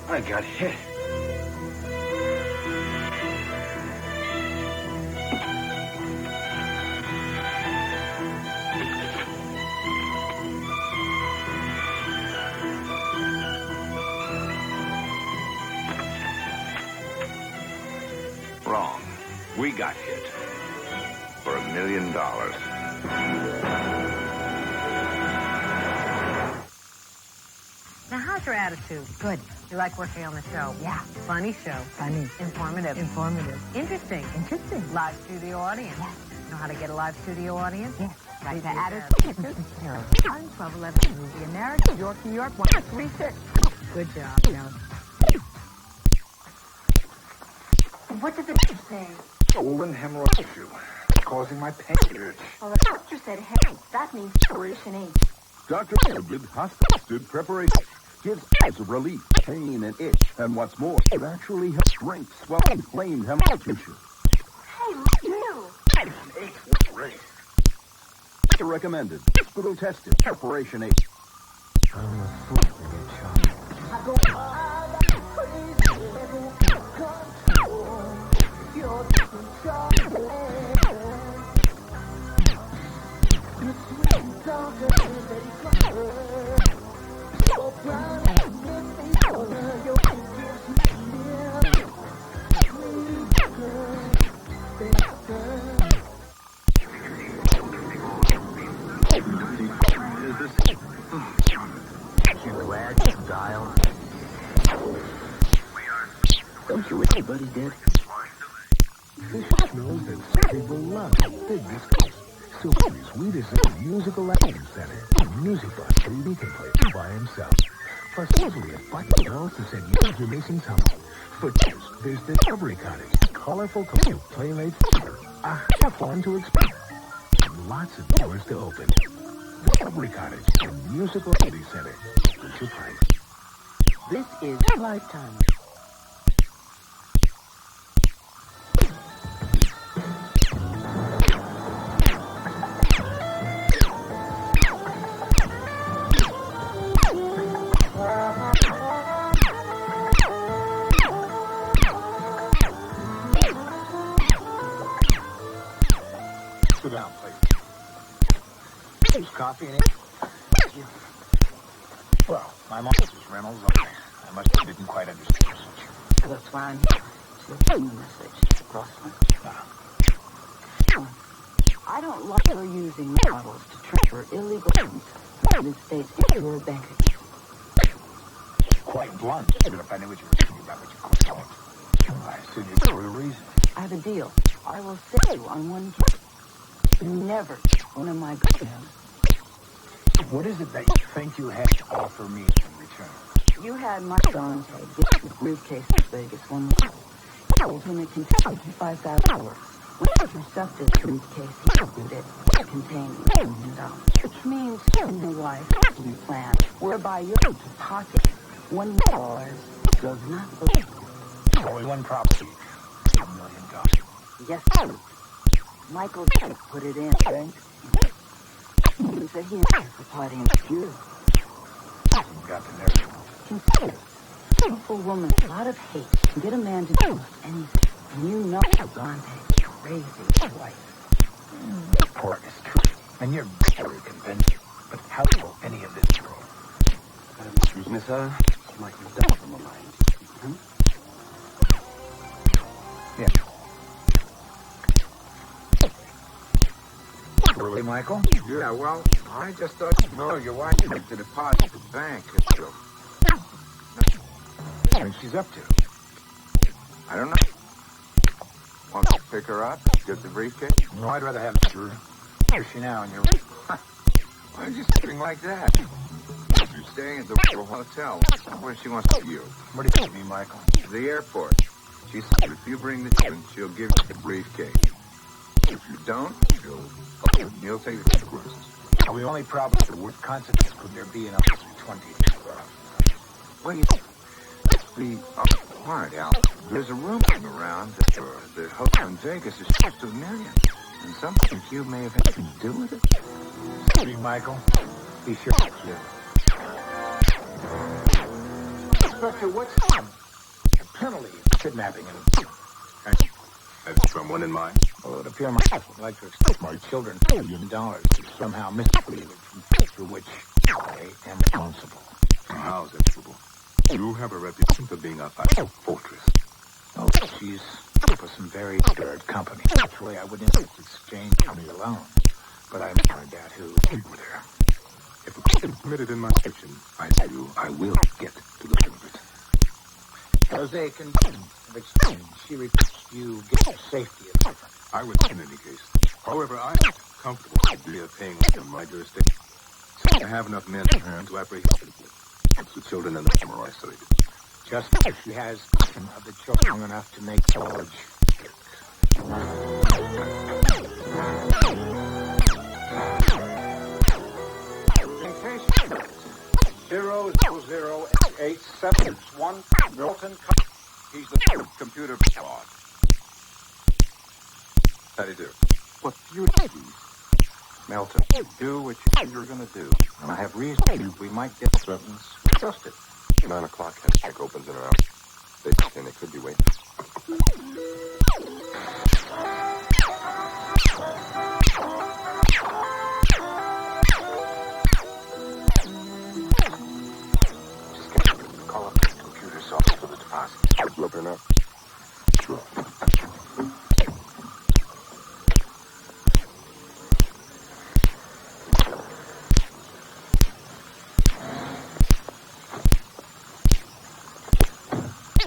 Speaker 19: I got hit.
Speaker 4: Wrong. We got hit. For $1 million.
Speaker 16: Now, how's your attitude? Good. You like working on the show? Yeah. Funny show. Funny. Informative. Informative. Interesting. Interesting. Live studio audience. Yes. Know how to get a live studio audience? Yes. Right. The attitude. 1211 movie. America. York, New York. 136. Good job. No.
Speaker 23: What did the say?
Speaker 24: Swollen hemorrhoid issue. Causing my pain.
Speaker 23: Well, the doctor said, hey, that means Operation H.
Speaker 8: Dr. Good hospital preparation gives signs of relief, pain, and itch. And what's more, it actually helps shrink, swell, inflamed hemorrhoid tissue.
Speaker 23: Hey, look, you.
Speaker 8: Great. Recommended. Hospital tested. Operation H.
Speaker 24: Don't you wish anybody did? This knows that some people love big discounts. So sweetest musical album center. Music bus so he can play by himself. Plus, usually a button girls to send you to missing something. For kids, there's the Discovery Cottage. Colorful playmates. Have fun to expect. Lots of doors to open. Discovery Cottage, the musical city center. What's your price?
Speaker 23: This is Lifetime.
Speaker 24: Sit down, please. There's coffee in it.
Speaker 17: you?
Speaker 1: Well, my mom is Reynolds. I must have didn't quite understand.
Speaker 17: That's why I'm here. To bring the message across my... I don't like your using models to transfer illegal funds from the States into your bank account.
Speaker 1: Quite blunt. Even if I knew what you were thinking about, what you called it. I assume you for a reason.
Speaker 17: I have a deal. I will sell you on one case. Never one of my goods.
Speaker 1: What is it that you think you have to offer me in return?
Speaker 17: You had my son get the briefcase to Vegas one night. I told him it contained $5,000. When I intercepted the briefcase, he opened it. It contained $1 million, which means in your life you plan, whereby you're able to pocket $1 million does not believe.
Speaker 1: Only one property. $1 million.
Speaker 17: Yes, sir. Michael did put it in, right? He said he applied in you.
Speaker 1: Got the nerve.
Speaker 17: Consider, beautiful woman, a lot of hate, can get a man to do anything. And you know Dante's crazy wife.
Speaker 1: This part is true. And you're very convincing. But how will any of this grow?
Speaker 11: Excuse me, sir. Michael's down from my mind.
Speaker 1: Yeah. Really, Michael?
Speaker 19: Yeah, well, I just thought, your wife took the deposit at the bank.
Speaker 1: What she's up to?
Speaker 19: I don't know. Want to pick her up? Get the briefcase?
Speaker 1: No, I'd rather have her. Where's she now? And you're...
Speaker 19: Why are you sitting like that? You're staying at the hotel. Where she wants to see you.
Speaker 1: Where do you take me, Michael?
Speaker 19: To the airport. She said if you bring the chicken, she'll give you the briefcase. If you don't, you'll take the consequences.
Speaker 1: The only problem, what consequence could there be in 20?
Speaker 19: What do you think? All right, Al. There's a rumor around that the hotel in Vegas is worth $2 million. And something you may have had to do with it.
Speaker 1: Sorry, Michael. Be sure it's you. Inspector, what's the penalty of kidnapping and...
Speaker 14: Have someone in mind?
Speaker 1: Well, it would appear my wife would like to expect my children $1 million to somehow mislead for which I am responsible.
Speaker 14: How is that possible? You have a reputation for being a fortress.
Speaker 1: Oh, she's for some very dirt company. Naturally, I wouldn't exchange money alone. But I find out who were there.
Speaker 14: If a question is permitted in my section, I tell you, I will get to the bottom of it.
Speaker 1: As a condition of exchange, she requests you get safety of different.
Speaker 14: I would in any case. However, I am comfortable with the paying in my jurisdiction. So I have enough men to apprehend the children and the women are isolated.
Speaker 1: Just as she has of the children long enough to make George.
Speaker 19: 00087 Milton. He's the computer boss.
Speaker 14: How do you do?
Speaker 19: What you do, Milton? Do what you said you were going to do. And I have reason to believe we might get sentence adjusted.
Speaker 14: 9 o'clock. Check opens in an hour. They say they could be waiting.
Speaker 19: Call up the computer software for the deposit.
Speaker 14: You open it up? Sure.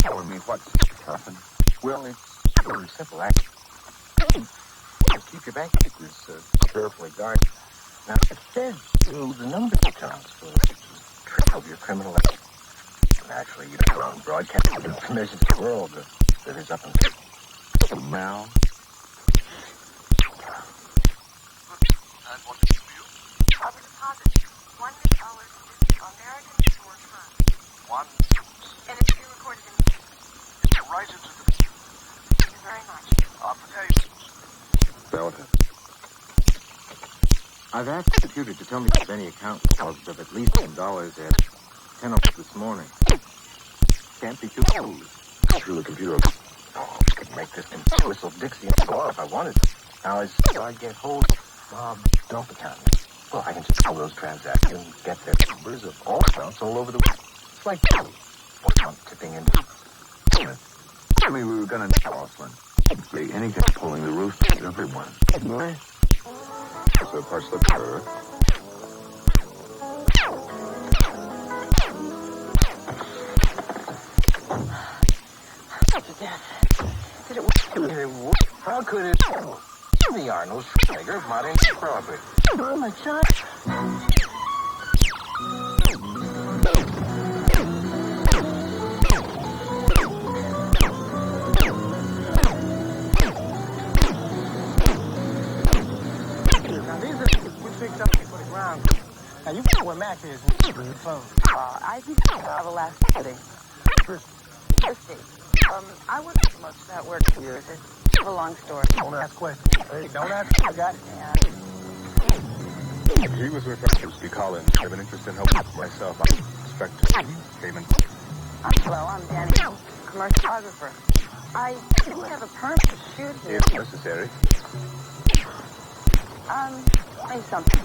Speaker 19: Telling me what's happened. Well, it's very simple, actually. Just keep your bank secrets carefully guarded. Now, it says the number of accounts for of your criminal activity. Actually, you don't broadcast information to the world that is up until now.
Speaker 16: I will deposit $1 American Shore Fund.
Speaker 19: One.
Speaker 16: And it's pre-recorded in
Speaker 19: Right into the...
Speaker 16: Thank you very much.
Speaker 19: Applications.
Speaker 14: Valentine.
Speaker 19: I've asked the computer to tell me if any account deposits of at least $10 at 10 o'clock this morning. Can't be too old.
Speaker 14: Through the computer.
Speaker 19: Oh, I could make this in Whistle Dixie and go if I wanted to. Now, as I get hold of Bob's dump account,
Speaker 14: Well, I can just all those transactions and get their numbers of all accounts all over the world. It's like I'm tipping into. I mean, we were gonna Osman. Anything pulling the roof off everyone. Right. So parts of the bird.
Speaker 17: Did it work?
Speaker 14: How could it? The Arnold Schwarzenegger, Martin Crawford.
Speaker 17: Oh, my God.
Speaker 12: Now, these are we fixed up for the ground. Now, you know where Mac is.
Speaker 17: I think I have a last Saturday. Thursday. I wouldn't do much of that work for you. It's a long story.
Speaker 12: Don't ask questions. Hey, don't ask. I got it.
Speaker 17: Yeah.
Speaker 14: He was with Rusty Collins. I have an interest in helping myself. I expect payment.
Speaker 17: Hello, I'm Danny, commercial photographer. I do have a permit to shoot here.
Speaker 14: If necessary.
Speaker 17: Say something.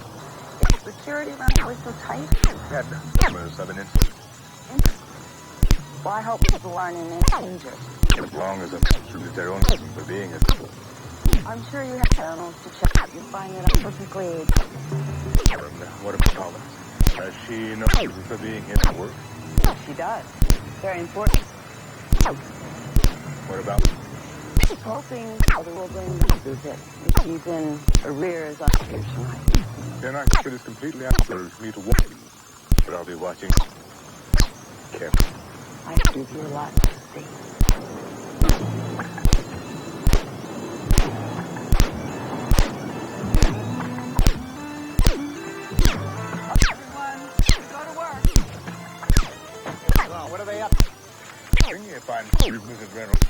Speaker 17: Is security around always so tight?
Speaker 14: Yes, members of an interest.
Speaker 17: Well, I hope people aren't in any danger.
Speaker 14: As long as it's their own reason for being it.
Speaker 17: I'm sure you have channels to check out. You find that I'm perfectly...
Speaker 14: What about Collins? Does she know reason for being here at work?
Speaker 17: Yes, she does. Very important.
Speaker 14: What about?
Speaker 17: She's hoping Father will bring the visit. If she's in arrears on here tonight.
Speaker 14: Then I think it is completely absurd for me to watch you. But I'll be watching carefully.
Speaker 17: I give you a lot to see.
Speaker 12: What are they up to?
Speaker 14: If I'm Mrs. Reynolds.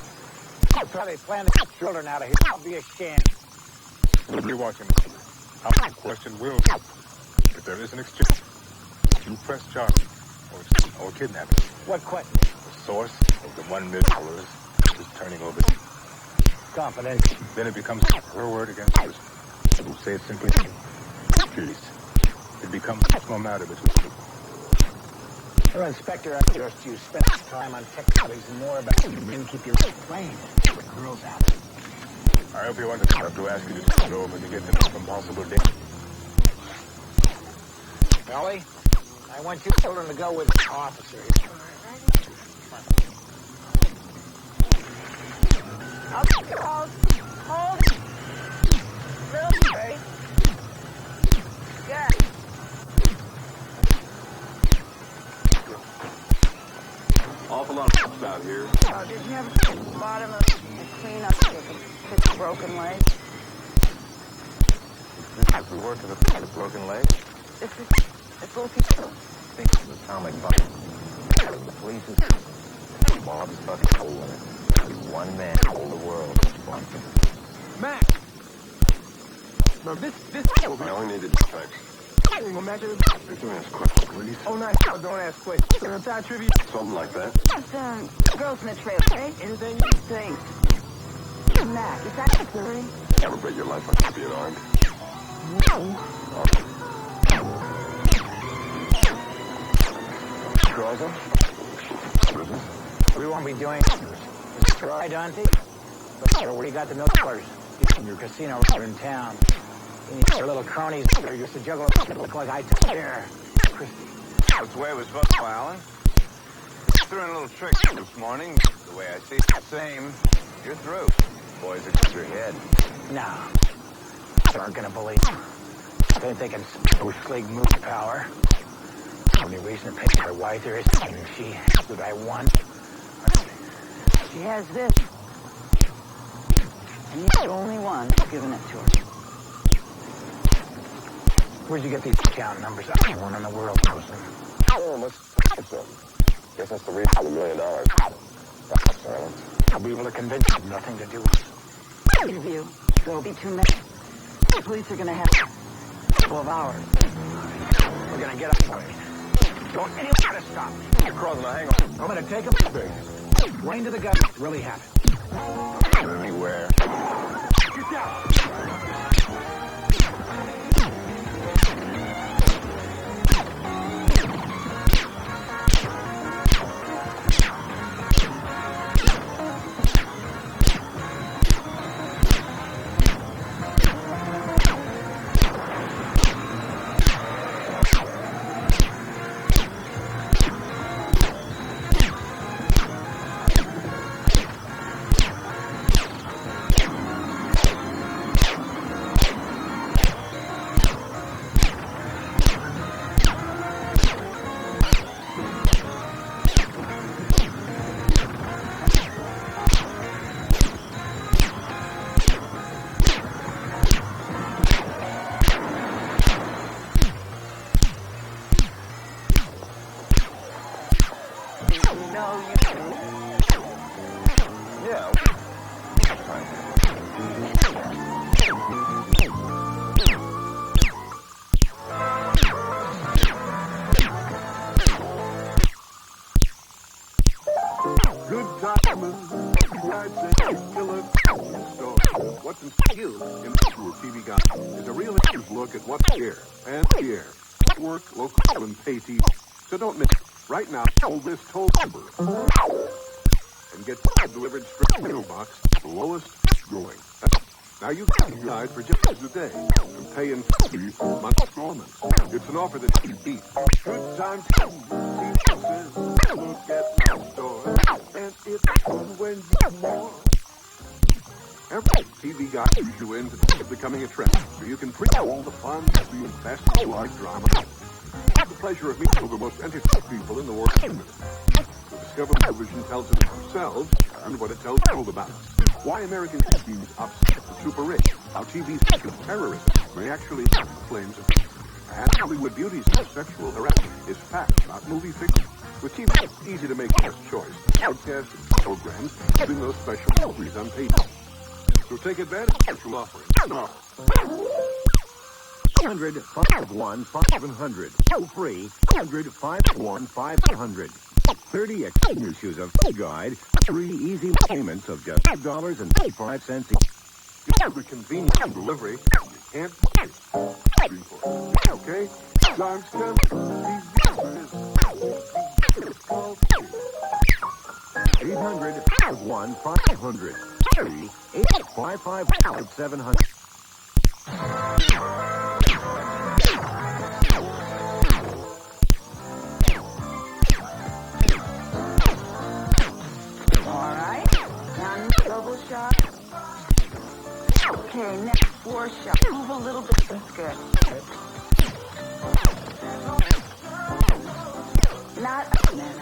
Speaker 12: That's how they plan to get children out of here. I'll be a sham.
Speaker 14: We'll be watching. Our question will be, if there is an exchange, you press charges or kidnapping.
Speaker 12: What question?
Speaker 14: The source of the $1 million is turning over.
Speaker 12: Confidential.
Speaker 14: Then it becomes her word against hers. We'll say it simply. Please. It becomes a small matter between you.
Speaker 12: Your inspector asked you to spend time on technicalities and more about you and keep your plane. The girls out.
Speaker 14: I hope you want to have to ask you to go over to get them from possible danger.
Speaker 12: Ellie, I want you children to go with the officers.
Speaker 17: Hold. Real straight. Yeah.
Speaker 14: Awful lot of stuff out here.
Speaker 17: Did you ever spot him and clean up with a broken leg?
Speaker 14: This is the work of a broken leg?
Speaker 17: It's little people.
Speaker 14: Think of the atomic bomb. The police is Bob's fucking hole in it. One man hold the world.
Speaker 12: Mac! No, this...
Speaker 14: I only need the defects.
Speaker 12: Imagine
Speaker 14: You're doing this quick, please.
Speaker 12: Oh, nice. Oh, don't ask questions. Inside trivia.
Speaker 14: Something like that.
Speaker 17: It's, girls in the trailer, right?
Speaker 12: Anything?
Speaker 17: Thanks. Mac, is that necessary?
Speaker 14: Never bet your life on being armed.
Speaker 17: No.
Speaker 12: Rosa? We won't be doing right, Dante? But where you got the milk dollars? Your casino in town. Your little cronies are used to juggle look like I took there. Christy.
Speaker 18: That's the way it was supposed to, Alan. Threw in a little trick this morning. The way I see it, same. You're through. Boys are just your head.
Speaker 12: No. They aren't gonna believe. They think it's Bush League move power. Only reason to pay my wife there is she has what I want.
Speaker 17: She has this. And you're the only one giving it to her.
Speaker 12: Where'd you get these account numbers? Everyone in the world knows them.
Speaker 14: Guess that's the reason for $1 million.
Speaker 12: I'll be able to convince you nothing to do with it.
Speaker 17: Interview. There'll be too many. The police are gonna have a couple of hours.
Speaker 12: We're gonna get up. Don't anyone try to stop me.
Speaker 14: You're crossing the hang on.
Speaker 12: I'm gonna take him right into the gut. Really happened.
Speaker 14: Anywhere.
Speaker 12: Get down.
Speaker 2: I'd say you'll look so what's in you in the TV Guide is a real look at what's here and here. Work, local, and pay TV. So don't miss it. Right now, hold this toll number and get delivered straight to your box, the lowest going. Now you can guide for just a day and pay in monthly installments. It's an offer that you beat. Good time to look at the store, and it's fun when you want. Every TV Guide leads you into becoming a trend, so you can print all the fun, the fast-like drama. Have the pleasure of meeting the most entertaining people in the world. The Discovery Television tells us themselves and what it tells the world about us. Why American TV is upset and super rich. How TV's terrorism may actually have flames of peace. And Hollywood beauty's sexual harassment is fact, not movie fiction. With TV, it's easy to make your choice. Podcasts and programs giving those special movies on paid. So take advantage of special offerings.
Speaker 8: 100-51-500. Toll free. 100-51-500. 30 exclusives of Guide. 3 easy payments of just $5.55 each.
Speaker 2: You have the convenient delivery. You can't pay. Okay? Times come.
Speaker 8: 800-51-500. 855-700.
Speaker 17: All right. Now double shot. Okay, next 4 shots. Move a little bit. That's good. Not a minute.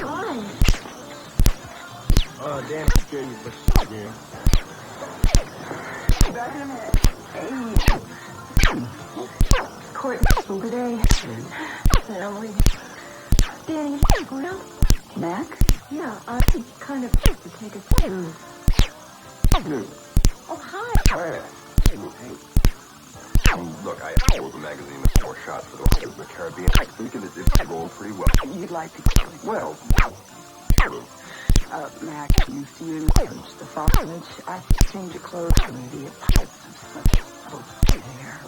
Speaker 17: Why?
Speaker 2: Oh, damn, I'm scared you for shit, man.
Speaker 17: Back in a minute. Hey. Court school today. Family. Danny, you going out? Mac? Yeah, I kind of to take a snooze. Oh, hi.
Speaker 11: Hey. Look, I sold the magazine with 4 shots for the Wonders of the Caribbean. I think it's rolling pretty well.
Speaker 17: You'd like to
Speaker 11: Well,
Speaker 17: Mac, you see you in the farmage. I change your clothes for maybe a pipe of hair.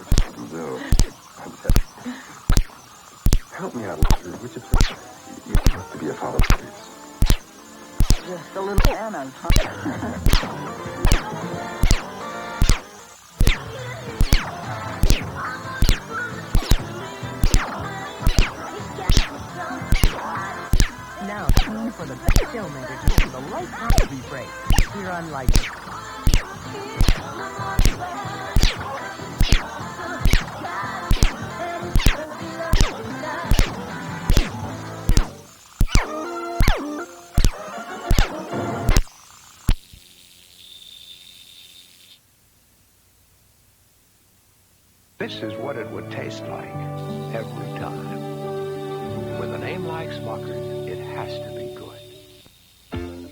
Speaker 11: Help me out, Richard. You have to be a father, please.
Speaker 17: Just a little Anna's, huh?
Speaker 20: Now, time for the best showmakers to the light comedy break here on Light.
Speaker 6: This is what it would taste like every time. With a name like Smucker's, it has to be good.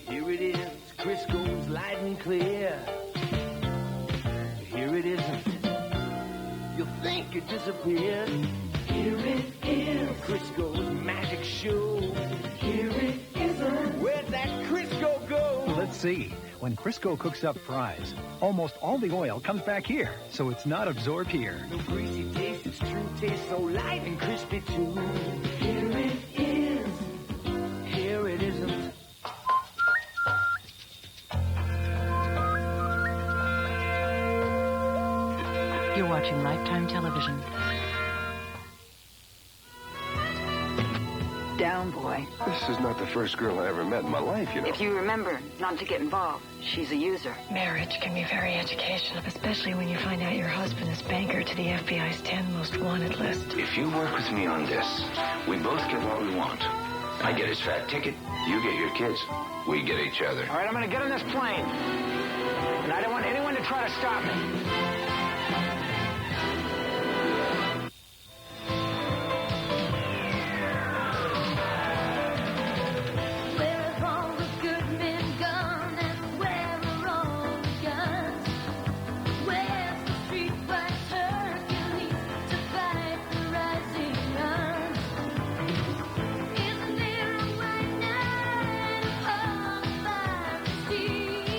Speaker 10: Here it is, Crisco's light and clear. Here it isn't. You'll think it disappeared. Here it is, Crisco's magic show. Here it isn't. Where'd that Crisco go?
Speaker 13: Let's see. When Crisco cooks up fries, almost all the oil comes back here, so it's not absorbed here.
Speaker 10: No greasy taste, it's true taste, so light and crispy too. Here it is. Here it isn't.
Speaker 25: You're watching Lifetime Television.
Speaker 17: Down, boy.
Speaker 11: This is not the first girl I ever met in my life, you know.
Speaker 17: If you remember not to get involved, she's a user.
Speaker 3: Marriage can be very educational, especially when you find out your husband is banker to the FBI's 10 most wanted list.
Speaker 26: If you work with me on this, we both get what we want. I get his fat ticket, you get your kids. We get each other.
Speaker 12: All right, I'm going to get on this plane. And I don't want anyone to try to stop me.
Speaker 5: See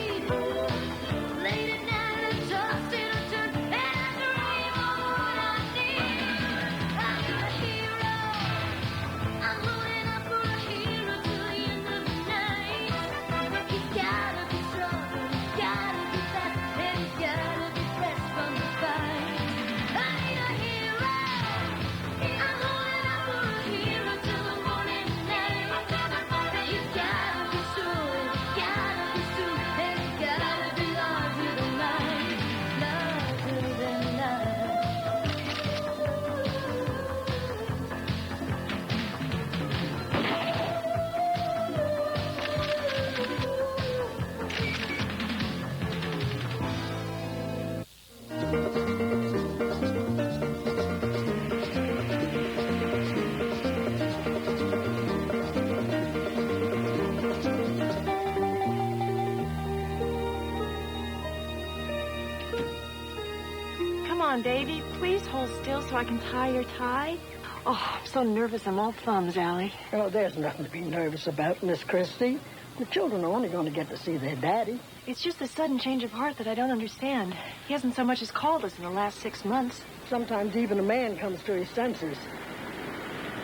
Speaker 23: on, baby. Please hold still so I can tie your tie. Oh, I'm so nervous. I'm all thumbs, Allie.
Speaker 4: Oh, there's nothing to be nervous about, Miss Christie. The children are only going to get to see their daddy.
Speaker 23: It's just a sudden change of heart that I don't understand. He hasn't so much as called us in the last 6 months.
Speaker 4: Sometimes even a man comes to his senses.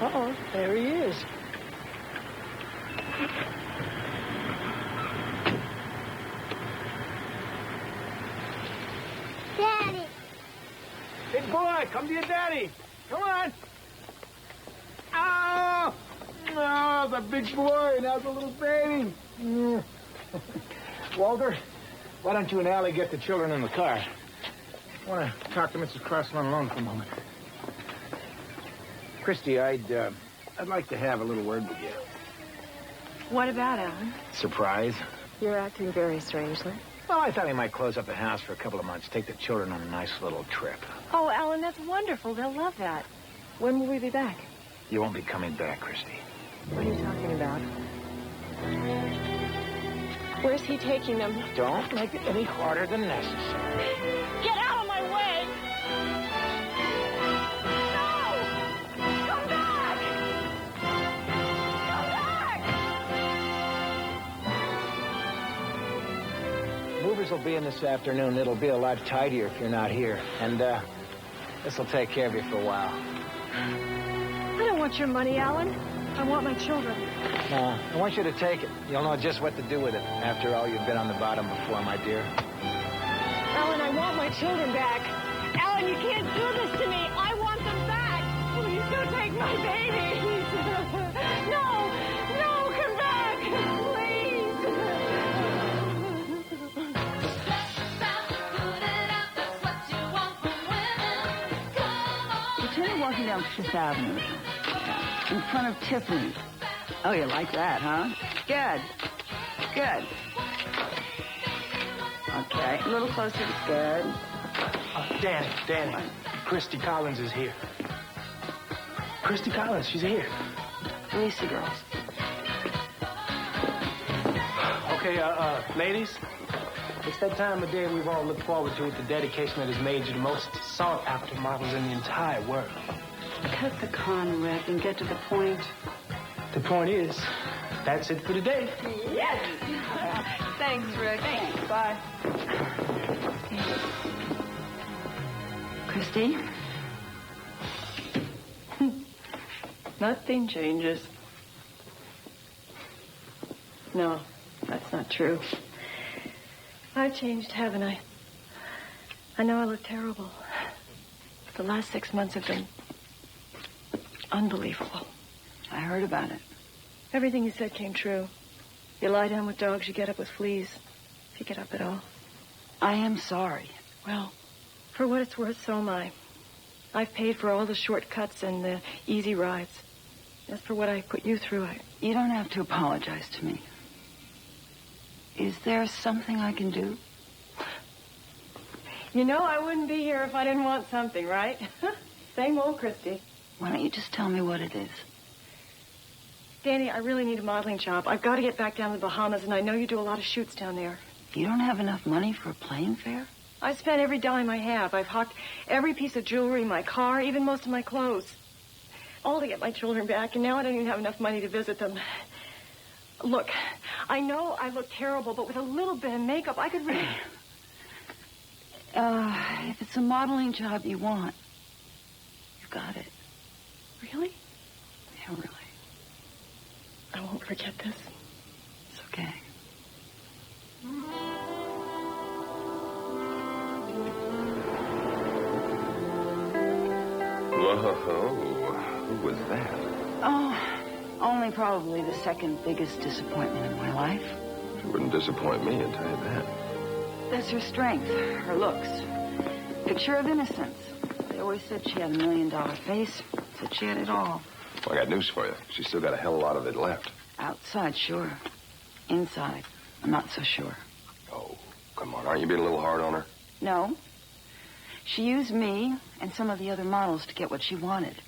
Speaker 4: Uh-oh, there he is.
Speaker 5: Daddy.
Speaker 12: Big boy, come to your daddy. Come on. Oh, no, the big boy, now the little baby. Walter, why don't you and Allie get the children in the car? I want to talk to Mrs. Crossland alone for a moment. Christy, I'd like to have a little word with you.
Speaker 23: What about, Alan?
Speaker 12: Surprise.
Speaker 23: You're acting very strangely.
Speaker 12: Well, I thought he might close up the house for a couple of months, take the children on a nice little trip.
Speaker 23: Oh, Alan, that's wonderful. They'll love that. When will we be back?
Speaker 12: You won't be coming back, Christy.
Speaker 23: What are you talking about? Where's he taking them?
Speaker 12: Don't make it any harder than necessary.
Speaker 23: Get out of my way! No! Come back! Come back!
Speaker 12: Movers will be in this afternoon. It'll be a lot tidier if you're not here. And, this will take care of you for a while.
Speaker 23: I don't want your money, Alan. I want my children.
Speaker 12: No, I want you to take it. You'll know just what to do with it. After all, you've been on the bottom before, my dear.
Speaker 23: Alan, I want my children back. Alan, you can't do this to me. I want them back. Please don't take my babies. No, no, come back.
Speaker 17: Lieutenant walking down Fifth Avenue. In front of Tiffany's. Oh, you like that, huh? Good. Good. Okay, a little closer. Good.
Speaker 12: Danny. Christy Collins is here. Christy Collins, she's here.
Speaker 17: Release the girls.
Speaker 7: Okay, ladies, it's that time of day we've all looked forward to with the dedication that has made you the most sought-after models in the entire world.
Speaker 17: Cut the con, Rick, and get to the point.
Speaker 7: The point is, that's it for today.
Speaker 23: Yes! Thanks, Rick.
Speaker 17: Thanks. Bye. Christy?
Speaker 23: Nothing changes. No, that's not true. I've changed, haven't I? I know I look terrible. The last 6 months have been unbelievable.
Speaker 17: I heard about it.
Speaker 23: Everything you said came true. You lie down with dogs, you get up with fleas. If you get up at all.
Speaker 17: I am sorry.
Speaker 23: Well, for what it's worth, so am I. I've paid for all the shortcuts and the easy rides. As for what I put you through,
Speaker 17: You don't have to apologize to me. Is there something I can do?
Speaker 23: You know I wouldn't be here if I didn't want something, right? Same old Christy.
Speaker 17: Why don't you just tell me what it is?
Speaker 23: Danny, I really need a modeling job. I've got to get back down to the Bahamas, and I know you do a lot of shoots down there.
Speaker 17: You don't have enough money for a plane fare?
Speaker 23: I spent every dime I have. I've hawked every piece of jewelry, my car, even most of my clothes. All to get my children back, and now I don't even have enough money to visit them. Look, I know I look terrible, but with a little bit of makeup, I could really...
Speaker 17: If it's a modeling job you want, you've got it.
Speaker 23: Really?
Speaker 17: Yeah, really.
Speaker 23: I won't forget this.
Speaker 17: It's okay.
Speaker 14: Whoa, who was that?
Speaker 17: Oh, only probably the second biggest disappointment in my life.
Speaker 14: She wouldn't disappoint me, I'll tell you that.
Speaker 17: That's her strength, her looks. Picture of innocence. They always said she had $1 million face. Said she had it all.
Speaker 14: Well, I got news for you. She's still got a hell of a lot of it left.
Speaker 17: Outside, sure. Inside, I'm not so sure.
Speaker 14: Oh, come on. Aren't you being a little hard on her?
Speaker 17: No. She used me and some of the other models to get what she wanted.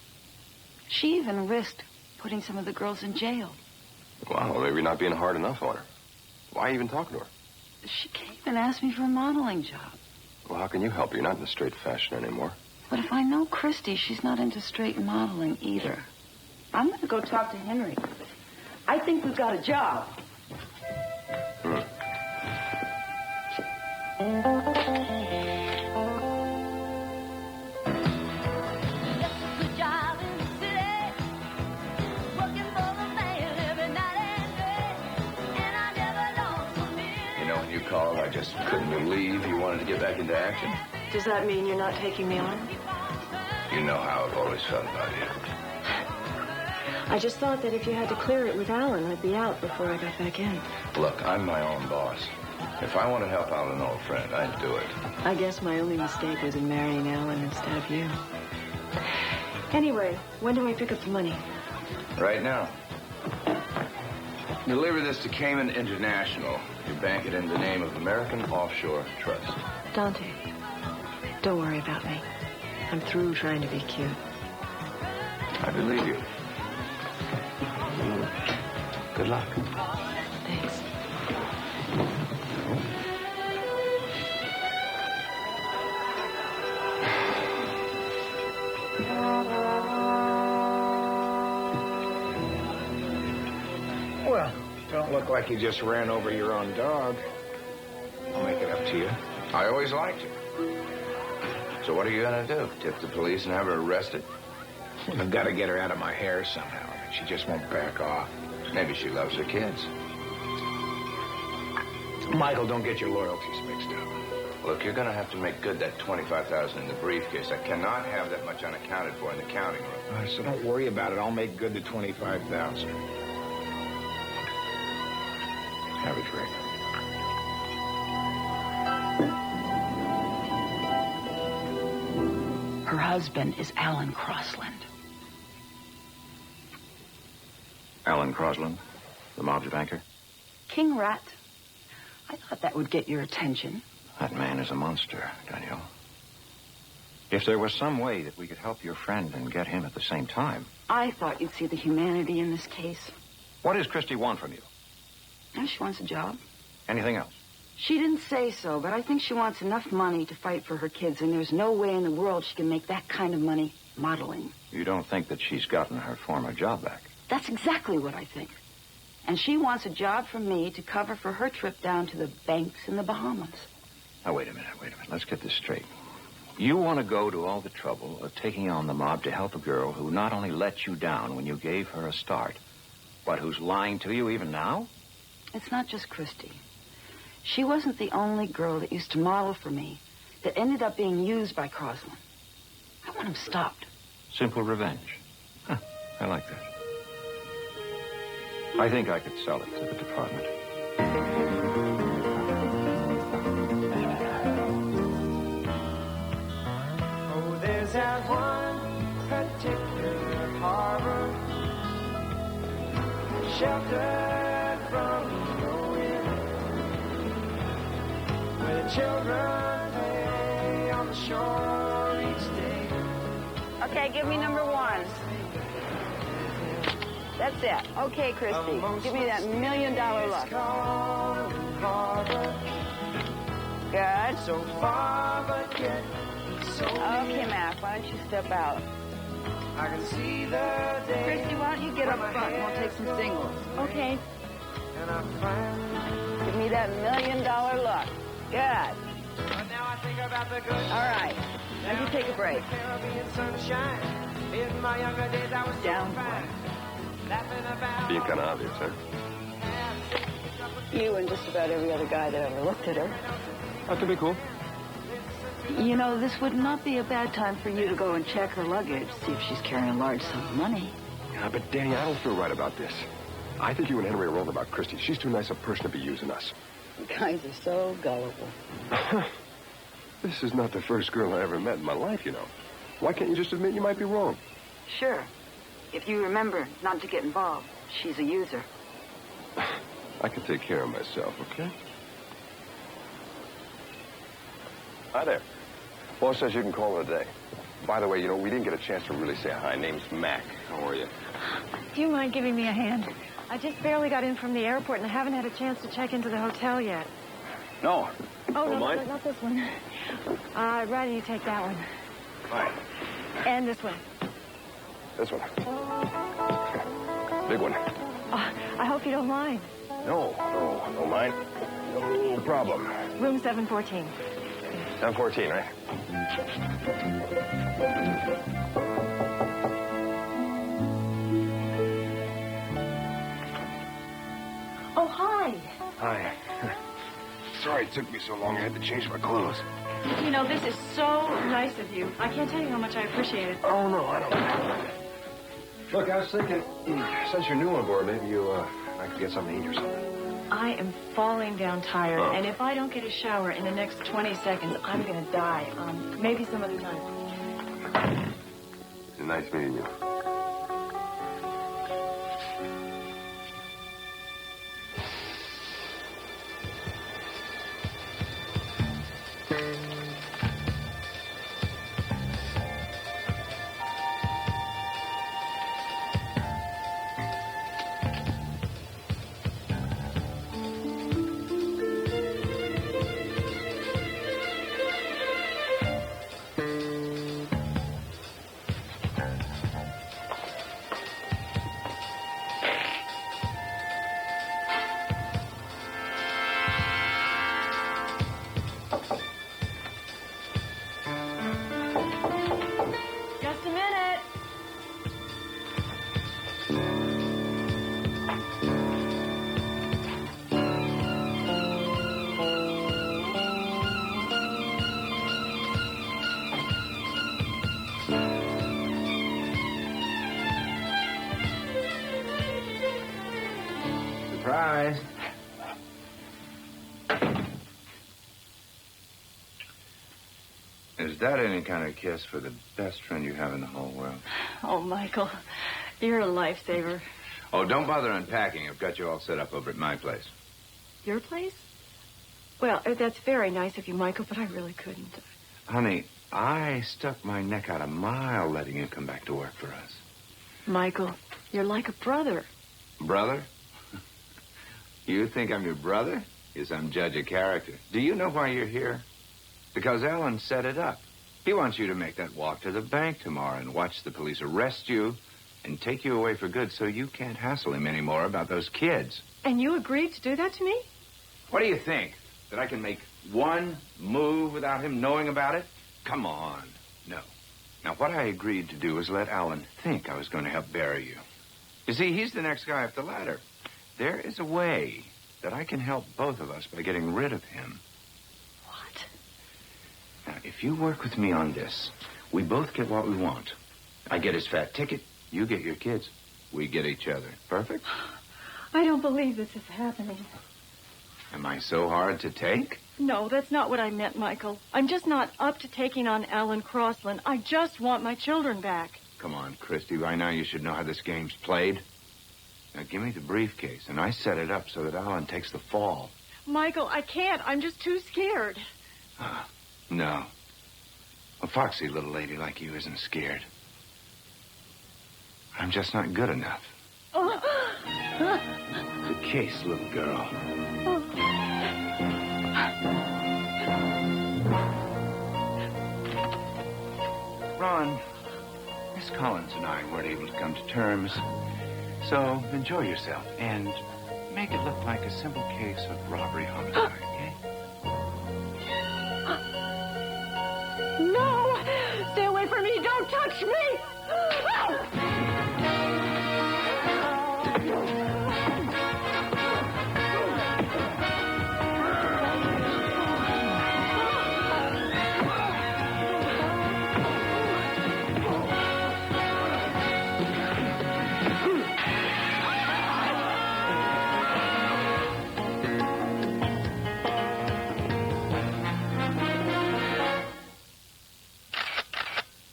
Speaker 17: She even risked putting some of the girls in jail.
Speaker 14: Well, maybe you're not being hard enough on her. Why even talking to her?
Speaker 17: She came and asked me for a modeling job.
Speaker 11: Well, how can you help? You're not in the straight fashion anymore.
Speaker 17: But if I know Christy, she's not into straight modeling either. I'm going to go talk to Henry. I think we've got a job.
Speaker 26: When you called, I just couldn't believe you wanted to get back into action.
Speaker 23: Does that mean you're not taking me on?
Speaker 26: You know how I've always felt about you.
Speaker 23: I just thought that if you had to clear it with Alan, I'd be out before I got back in.
Speaker 26: Look, I'm my own boss. If I want to help out an old friend, I'd do it.
Speaker 23: I guess my only mistake was in marrying Alan instead of you. Anyway, when do I pick up the money?
Speaker 26: Right now. Deliver this to Cayman International. You bank it in the name of American Offshore Trust.
Speaker 23: Dante, don't worry about me. I'm through trying to be cute.
Speaker 26: I believe you. Good luck.
Speaker 23: Thanks.
Speaker 12: Well, don't look like you just ran over your own dog. I'll make it up to you.
Speaker 26: I always liked her. So what are you going to do? Tip the police and have her arrested?
Speaker 12: I've got to get her out of my hair somehow. She just won't back off.
Speaker 26: Maybe she loves her kids.
Speaker 12: Michael, don't get your loyalties mixed up.
Speaker 26: Look, you're going to have to make good that $25,000 in the briefcase. I cannot have that much unaccounted for in the counting room.
Speaker 12: All right, so don't worry about it. I'll make good the $25,000. Have a drink.
Speaker 17: Her husband is Alan Crossland.
Speaker 18: Alan Crosland, the mob's banker?
Speaker 17: King Rat. I thought that would get your attention.
Speaker 18: That man is a monster, Danielle. If there was some way that we could help your friend and get him at the same time.
Speaker 17: I thought you'd see the humanity in this case.
Speaker 18: What does Christy want from you?
Speaker 17: Now she wants a job.
Speaker 18: Anything else?
Speaker 17: She didn't say so, but I think she wants enough money to fight for her kids, and there's no way in the world she can make that kind of money modeling.
Speaker 18: You don't think that she's gotten her former job back?
Speaker 17: That's exactly what I think. And she wants a job from me to cover for her trip down to the banks in the Bahamas.
Speaker 18: Now, wait a minute. Let's get this straight. You want to go to all the trouble of taking on the mob to help a girl who not only let you down when you gave her a start, but who's lying to you even now?
Speaker 17: It's not just Christy. She wasn't the only girl that used to model for me that ended up being used by Crossland. I want him stopped.
Speaker 18: Simple revenge. Huh, I like that. I think I could sell it to the department.
Speaker 10: Oh, there's that one particular harbor, sheltered from the wind, where the children play on the shore each day.
Speaker 17: Okay, give me number one. That's it. Okay, Christy, give me that $1 million look. Good.
Speaker 10: So far, but yet so
Speaker 17: okay, Mac, why don't you step out?
Speaker 10: I can see the day.
Speaker 17: Christy, why don't you get up front and we'll take some singles? Okay.
Speaker 10: And I find
Speaker 17: give me that $1 million look. Good.
Speaker 10: But now I think about the good.
Speaker 17: All right. Now you take a break.
Speaker 10: Caribbean sunshine. In my younger days, I was
Speaker 17: down.
Speaker 11: Being kind of obvious, huh?
Speaker 17: You and just about every other guy that ever looked at her.
Speaker 11: That could be cool.
Speaker 17: You know, this would not be a bad time for you to go and check her luggage, see if she's carrying a large sum of money.
Speaker 11: Yeah, but Danny, I don't feel right about this. I think you and Henry are wrong about Christy. She's too nice a person to be using us.
Speaker 17: You guys are so gullible.
Speaker 11: This is not the first girl I ever met in my life, you know. Why can't you just admit you might be wrong?
Speaker 17: Sure. If you remember not to get involved, she's a user.
Speaker 11: I can take care of myself, okay? Hi there. Boss says you can call it a day. By the way, you know, we didn't get a chance to really say hi. Name's Mac. How are you?
Speaker 3: Do you mind giving me a hand? I just barely got in from the airport and I haven't had a chance to check into the hotel yet.
Speaker 11: No.
Speaker 3: Oh, no,
Speaker 11: mine?
Speaker 3: not this one. I'd rather you take that one.
Speaker 11: Fine.
Speaker 3: And this one.
Speaker 11: This one. Big one.
Speaker 3: I hope you don't mind.
Speaker 11: No mind. No problem.
Speaker 3: Room 714.
Speaker 11: 714, right?
Speaker 3: Oh, hi.
Speaker 11: Hi. Sorry it took me so long. I had to change my clothes.
Speaker 3: You know, this is so nice of you. I can't tell you how much I appreciate it.
Speaker 11: Oh, no, I don't. Look, I was thinking, since you're new on board, maybe I could get something to eat or something.
Speaker 3: I am falling down tired,
Speaker 11: Oh.
Speaker 3: and if I don't get a shower in the next 20 seconds, I'm going to die. Maybe some other time.
Speaker 11: It's nice meeting you.
Speaker 3: Just a minute.
Speaker 18: Surprise. Is that any kind of kiss for the best friend you have in the whole world?
Speaker 3: Oh, Michael, you're a lifesaver.
Speaker 18: Oh, don't bother unpacking. I've got you all set up over at my place.
Speaker 3: Your place? Well, that's very nice of you, Michael, but I really couldn't.
Speaker 18: Honey, I stuck my neck out a mile letting you come back to work for us.
Speaker 3: Michael, you're like a brother.
Speaker 18: Brother? You think I'm your brother? Yes, I'm judge of character. Do you know why you're here? Because Alan set it up. He wants you to make that walk to the bank tomorrow and watch the police arrest you and take you away for good so you can't hassle him anymore about those kids.
Speaker 3: And you agreed to do that to me?
Speaker 18: What do you think? That I can make one move without him knowing about it? Come on. No. Now, what I agreed to do was let Alan think I was going to help bury you. You see, he's the next guy up the ladder. There is a way that I can help both of us by getting rid of him.
Speaker 3: What?
Speaker 18: Now, if you work with me on this, we both get what we want. I get his fat ticket, you get your kids. We get each other. Perfect?
Speaker 3: I don't believe this is happening.
Speaker 18: Am I so hard to take?
Speaker 3: No, that's not what I meant, Michael. I'm just not up to taking on Alan Crossland. I just want my children back.
Speaker 18: Come on, Christy. By now you should know how this game's played. Now, give me the briefcase, and I set it up so that Alan takes the fall.
Speaker 3: Michael, I can't. I'm just too scared.
Speaker 18: No. A foxy little lady like you isn't scared. I'm just not good enough. The case, little girl. Ron, Miss Collins and I weren't able to come to terms. So enjoy yourself and make it look like a simple case of robbery homicide, okay?
Speaker 3: No! Stay away from me! Don't touch me!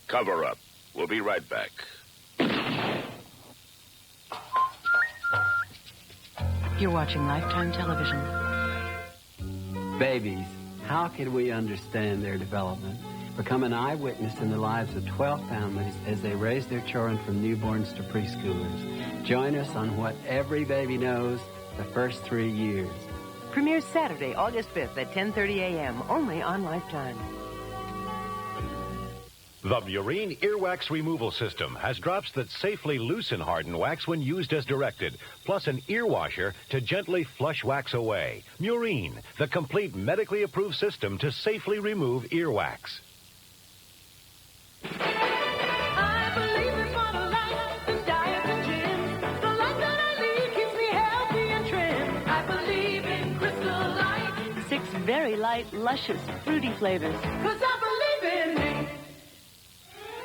Speaker 1: Cover up. We'll be right back.
Speaker 25: You're watching Lifetime Television.
Speaker 9: Babies, how can we understand their development? Become an eyewitness in the lives of 12 families as they raise their children from newborns to preschoolers. Join us on what every baby knows, the first 3 years.
Speaker 20: Premieres Saturday, August 5th at 10:30 a.m. only on Lifetime.
Speaker 15: The Murine Earwax Removal System has drops that safely loosen hardened wax when used as directed, plus an ear washer to gently flush wax away. Murine, the complete medically approved system to safely remove earwax.
Speaker 20: Very light, luscious, fruity flavors.
Speaker 23: 'Cause I believe in me.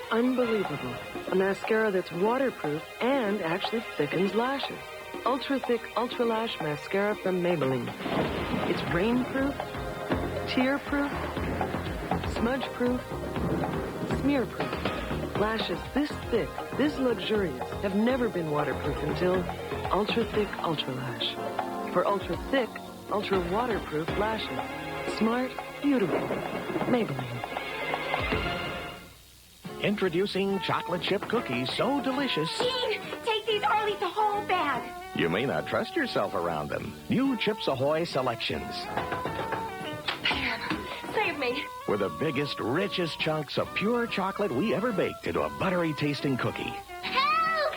Speaker 23: Unbelievable. A mascara that's waterproof and actually thickens lashes. Ultra thick, ultra lash mascara from Maybelline. It's rainproof, tear-proof, smudge-proof, smear-proof. Lashes this thick, this luxurious, have never been waterproof until ultra thick, ultra lash. For ultra thick, ultra waterproof lashes. Smart, beautiful. Maybelline.
Speaker 16: Introducing chocolate chip cookies so delicious.
Speaker 19: Gene, take these or I'll eat the whole bag.
Speaker 16: You may not trust yourself around them. New Chips Ahoy Selections.
Speaker 19: Save me.
Speaker 16: With the biggest, richest chunks of pure chocolate we ever baked into a buttery tasting cookie.
Speaker 19: Help!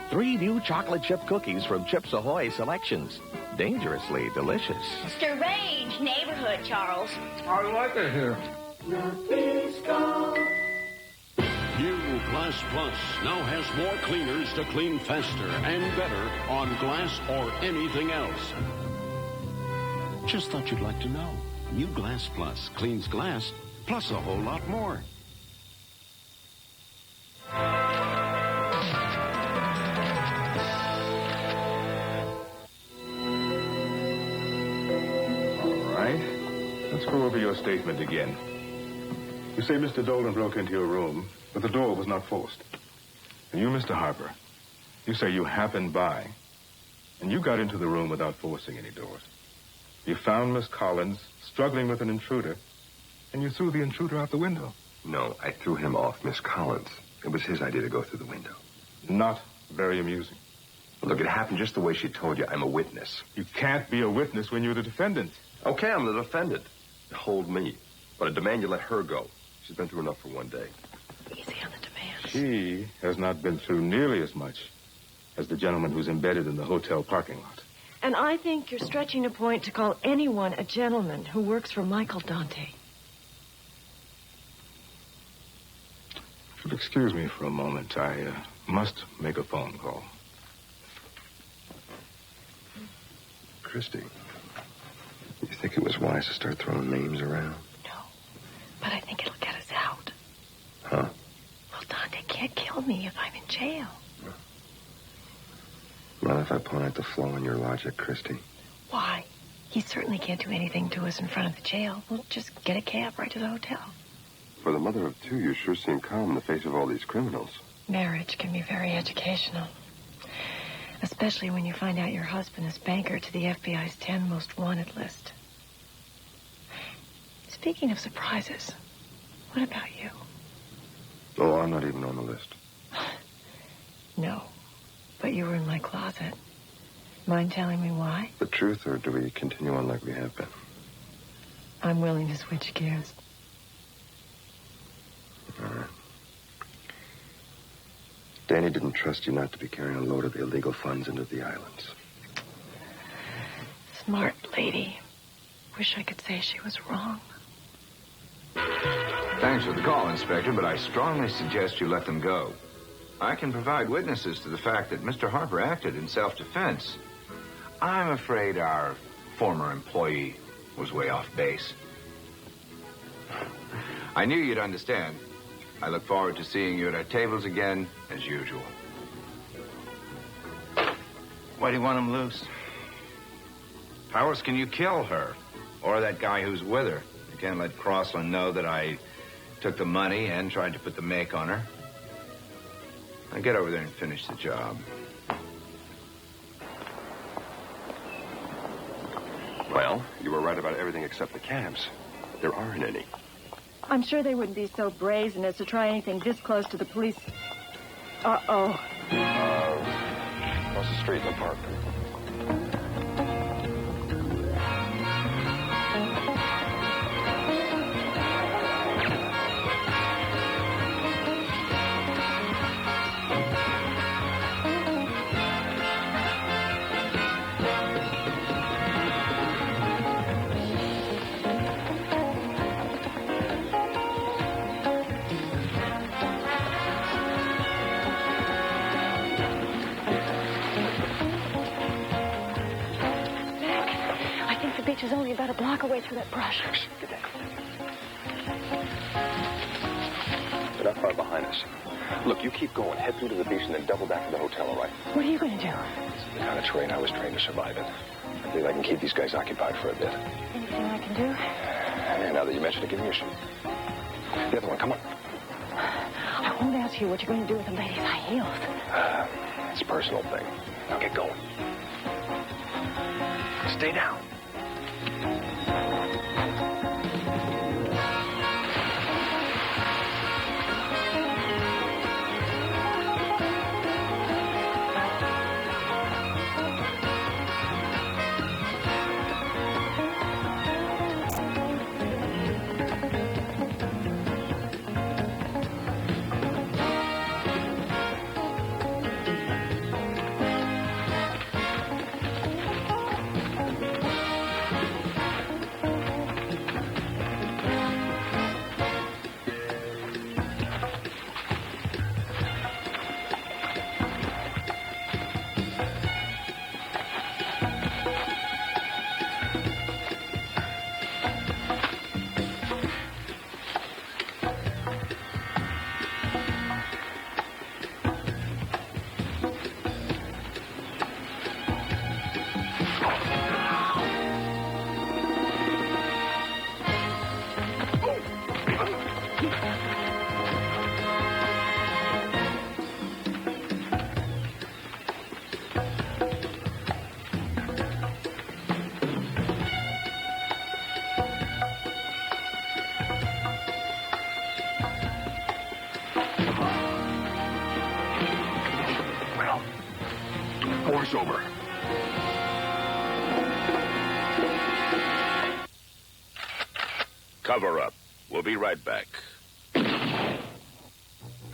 Speaker 16: 3 new chocolate chip cookies from Chips Ahoy Selections. Dangerously delicious.
Speaker 19: Strange neighborhood, Charles.
Speaker 16: I like it here.
Speaker 21: New Glass Plus now has more cleaners to clean faster and better on glass or anything else. Just thought you'd like to know. New Glass Plus cleans glass plus a whole lot more.
Speaker 2: Let's go over your statement again. You say Mr. Dolan broke into your room, but the door was not forced. And you, Mr. Harper, you say you happened by, and you got into the room without forcing any doors. You found Miss Collins struggling with an intruder, and you threw the intruder out the window.
Speaker 11: No, I threw him off Miss Collins. It was his idea to go through the window.
Speaker 2: Not very amusing.
Speaker 11: Look, it happened just the way she told you. I'm a witness.
Speaker 2: You can't be a witness when you're the defendant.
Speaker 11: Okay, I'm the defendant. Hold me. But I demand you let her go. She's been through enough for one day.
Speaker 23: Easy on the demands.
Speaker 2: She has not been through nearly as much as the gentleman who's embedded in the hotel parking lot.
Speaker 23: And I think you're stretching a point to call anyone a gentleman who works for Michael Dante.
Speaker 2: If you'll excuse me for a moment, I must make a phone call.
Speaker 11: Christy, you think it was wise to start throwing names around?
Speaker 23: No, but I think it'll get us out.
Speaker 11: Huh?
Speaker 23: Well, Dante can't kill me if I'm in jail.
Speaker 11: Not if I point out the flaw in your logic, Christy.
Speaker 23: Why? He certainly can't do anything to us in front of the jail. We'll just get a cab right to the hotel.
Speaker 11: For the mother of two, you sure seem calm in the face of all these criminals.
Speaker 23: Marriage can be very educational. Especially when you find out your husband is banker to the FBI's 10 most wanted list. Speaking of surprises, what about you?
Speaker 11: Oh, I'm not even on the list.
Speaker 23: No, but you were in my closet. Mind telling me why?
Speaker 11: The truth, or do we continue on like we have been?
Speaker 23: I'm willing to switch gears.
Speaker 11: All right. Danny didn't trust you not to be carrying a load of illegal funds into the islands.
Speaker 23: Smart lady. Wish I could say she was wrong.
Speaker 18: Thanks for the call, Inspector, but I strongly suggest you let them go. I can provide witnesses to the fact that Mr. Harper acted in self-defense. I'm afraid our former employee was way off base. I knew you'd understand. I look forward to seeing you at our tables again, as usual. Why do you want him loose? How else can you kill her? Or that guy who's with her? You can't let Crossland know that I took the money and tried to put the make on her. Now get over there and finish the job.
Speaker 11: Well, you were right about everything except the cabs. There aren't any.
Speaker 23: I'm sure they wouldn't be so brazen as to try anything this close to the police. Uh-oh.
Speaker 11: Across the street in the park.
Speaker 23: block away through that brush.
Speaker 11: Get down. They're not far behind us. Look, you keep going. Head through to the beach and then double back to the hotel, all right?
Speaker 23: What are you going to do?
Speaker 11: This is the kind of terrain I was trained to survive in. I believe I can keep these guys occupied for a bit.
Speaker 23: Anything I can do?
Speaker 11: And now that you mentioned it, give me a shoot. The other one, come on.
Speaker 23: I won't ask you what you're going to do with the lady's high heels.
Speaker 11: It's a personal thing. Now get going. Stay down. War's over.
Speaker 1: Cover up. We'll be right back.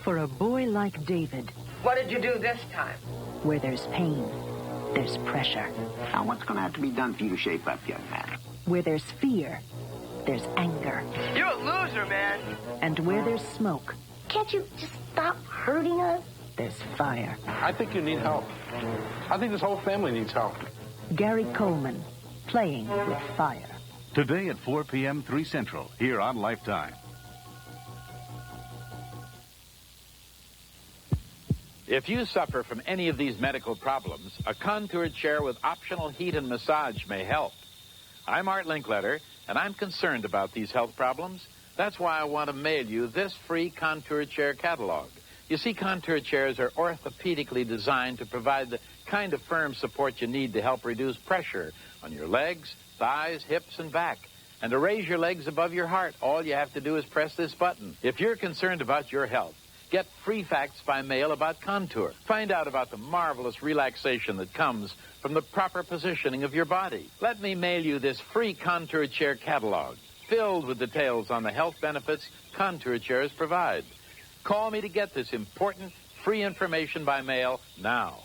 Speaker 20: For a boy like David,
Speaker 4: What did you do this time?
Speaker 20: where there's pain, there's pressure.
Speaker 6: Now, what's going to have to be done for you to shape up, young man?
Speaker 20: Where there's fear, there's anger.
Speaker 4: You're a loser, man.
Speaker 20: And where there's smoke,
Speaker 19: Can't you just stop hurting us?
Speaker 20: there's fire.
Speaker 2: I think you need help. I think this whole family needs help.
Speaker 20: Gary Coleman, playing with fire.
Speaker 8: Today at 4 p.m., 3 Central, here on Lifetime.
Speaker 13: If you suffer from any of these medical problems, a contoured chair with optional heat and massage may help. I'm Art Linkletter, and I'm concerned about these health problems. That's why I want to mail you this free contoured chair catalog. You see, contoured chairs are orthopedically designed to provide the kind of firm support you need to help reduce pressure on your legs, thighs, hips, and back. And to raise your legs above your heart, all you have to do is press this button. If you're concerned about your health, get free facts by mail about Contour. Find out about the marvelous relaxation that comes from the proper positioning of your body. Let me mail you this free Contour chair catalog, filled with details on the health benefits Contour chairs provide. Call me to get this important free information by mail now.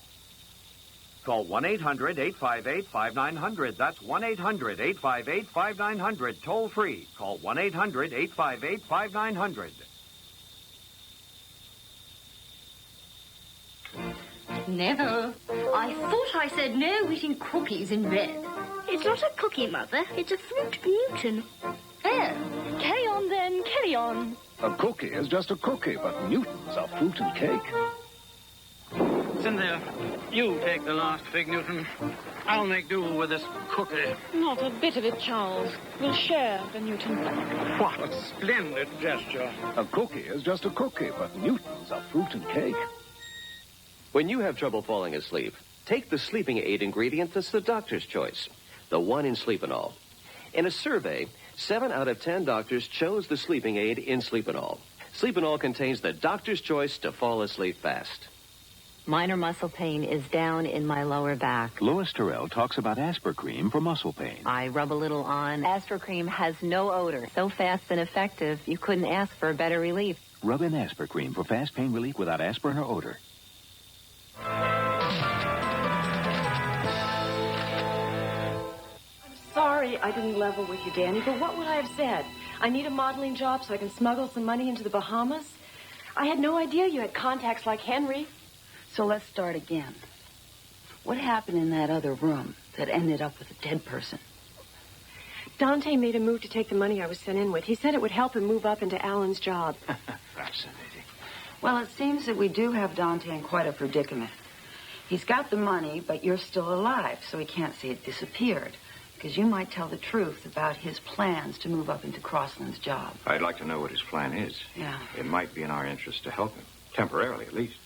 Speaker 22: Call 1-800-858-5900. That's 1-800-858-5900. Toll free. Call 1-800-858-5900.
Speaker 19: Never. I thought I said no eating cookies in bed. It's not a cookie, Mother. It's a fruit Newton. Oh. Carry on, then. Carry on.
Speaker 14: A cookie is just a cookie, but Newtons are fruit and cake.
Speaker 24: Cynthia, you take the last fig, Newton. I'll make do with this cookie.
Speaker 23: Not a bit of it, Charles. We'll share the Newton.
Speaker 24: What a splendid gesture.
Speaker 14: A cookie is just a cookie, but Newtons are fruit and cake.
Speaker 27: When you have trouble falling asleep, take the sleeping aid ingredient that's the doctor's choice, the one in Sleepinol. In a survey, 7 out of 10 doctors chose the sleeping aid in Sleepinol. Sleepinol contains the doctor's choice to fall asleep fast.
Speaker 28: Minor muscle pain is down in my lower back.
Speaker 8: Lois Terrell talks about Aspercream for muscle pain.
Speaker 28: I rub a little on. Aspercream has no odor. So fast and effective, you couldn't ask for a better relief.
Speaker 8: Rub in Aspercream for fast pain relief without aspirin or odor.
Speaker 23: Sorry I didn't level with you, Danny, but what would I have said? I need a modeling job so I can smuggle some money into the Bahamas? I had no idea you had contacts like Henry.
Speaker 17: So let's start again. What happened in that other room that ended up with a dead person?
Speaker 23: Dante made a move to take the money I was sent in with. He said it would help him move up into Alan's job.
Speaker 3: Fascinating.
Speaker 17: Well, it seems that we do have Dante in quite a predicament. He's got the money, but you're still alive, so he can't say it disappeared. Because you might tell the truth about his plans to move up into Crossland's job.
Speaker 18: I'd like to know what his plan is.
Speaker 17: Yeah.
Speaker 18: It might be in our interest to help him. Temporarily, at least.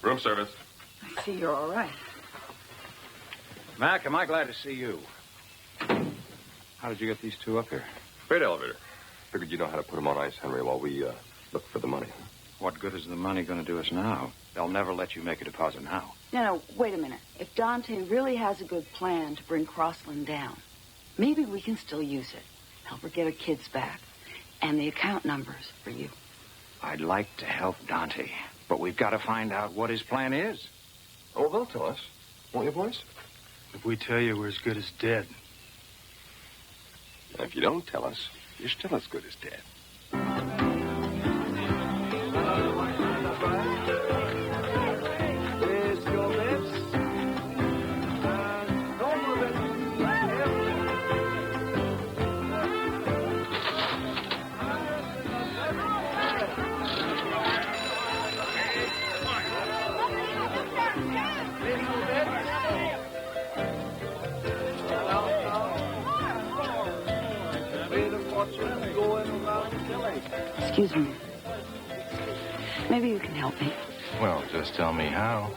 Speaker 11: Room service.
Speaker 17: I see you're all right.
Speaker 18: Mac, am I glad to see you? How did you get these two up here?
Speaker 11: Freight elevator. Figured you know how to put them on ice, Henry, while we look for the money.
Speaker 18: What good is the money going to do us now? They'll never let you make a deposit now.
Speaker 17: No, wait a minute. If Dante really has a good plan to bring Crossland down, maybe we can still use it. Help her get her kids back. And the account numbers for you.
Speaker 18: I'd like to help Dante, but we've got to find out what his plan is.
Speaker 11: Oh, they'll tell us. Won't you, boys?
Speaker 5: If we tell you, we're as good as dead.
Speaker 11: And if you don't tell us, you're still as good as dead.
Speaker 17: Excuse me. Maybe you can help me.
Speaker 18: Well, just tell me how.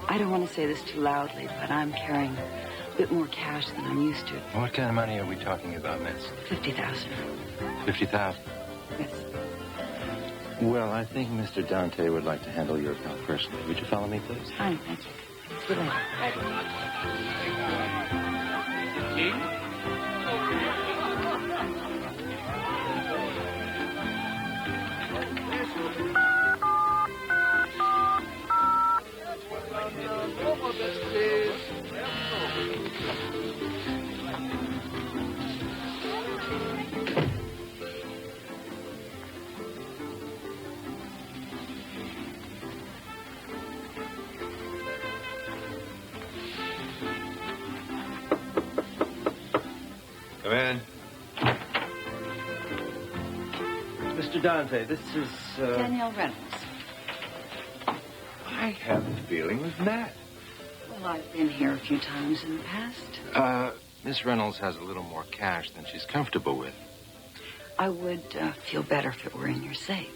Speaker 17: I don't want to say this too loudly, but I'm carrying a bit more cash than I'm used to.
Speaker 18: What kind of money are we talking about, miss?
Speaker 17: 50,000.
Speaker 18: 50,000?
Speaker 17: Yes.
Speaker 18: Well, I think Mr. Dante would like to handle your account personally. Would you follow me, please?
Speaker 17: Fine, thank you. Good luck.
Speaker 11: Come in.
Speaker 3: Mr. Dante, this is,
Speaker 17: Danielle Reynolds.
Speaker 3: I have a feeling with Matt.
Speaker 17: Well, I've been here a few times in the past.
Speaker 18: Miss Reynolds has a little more cash than she's comfortable with.
Speaker 17: I would feel better if it were in your safe.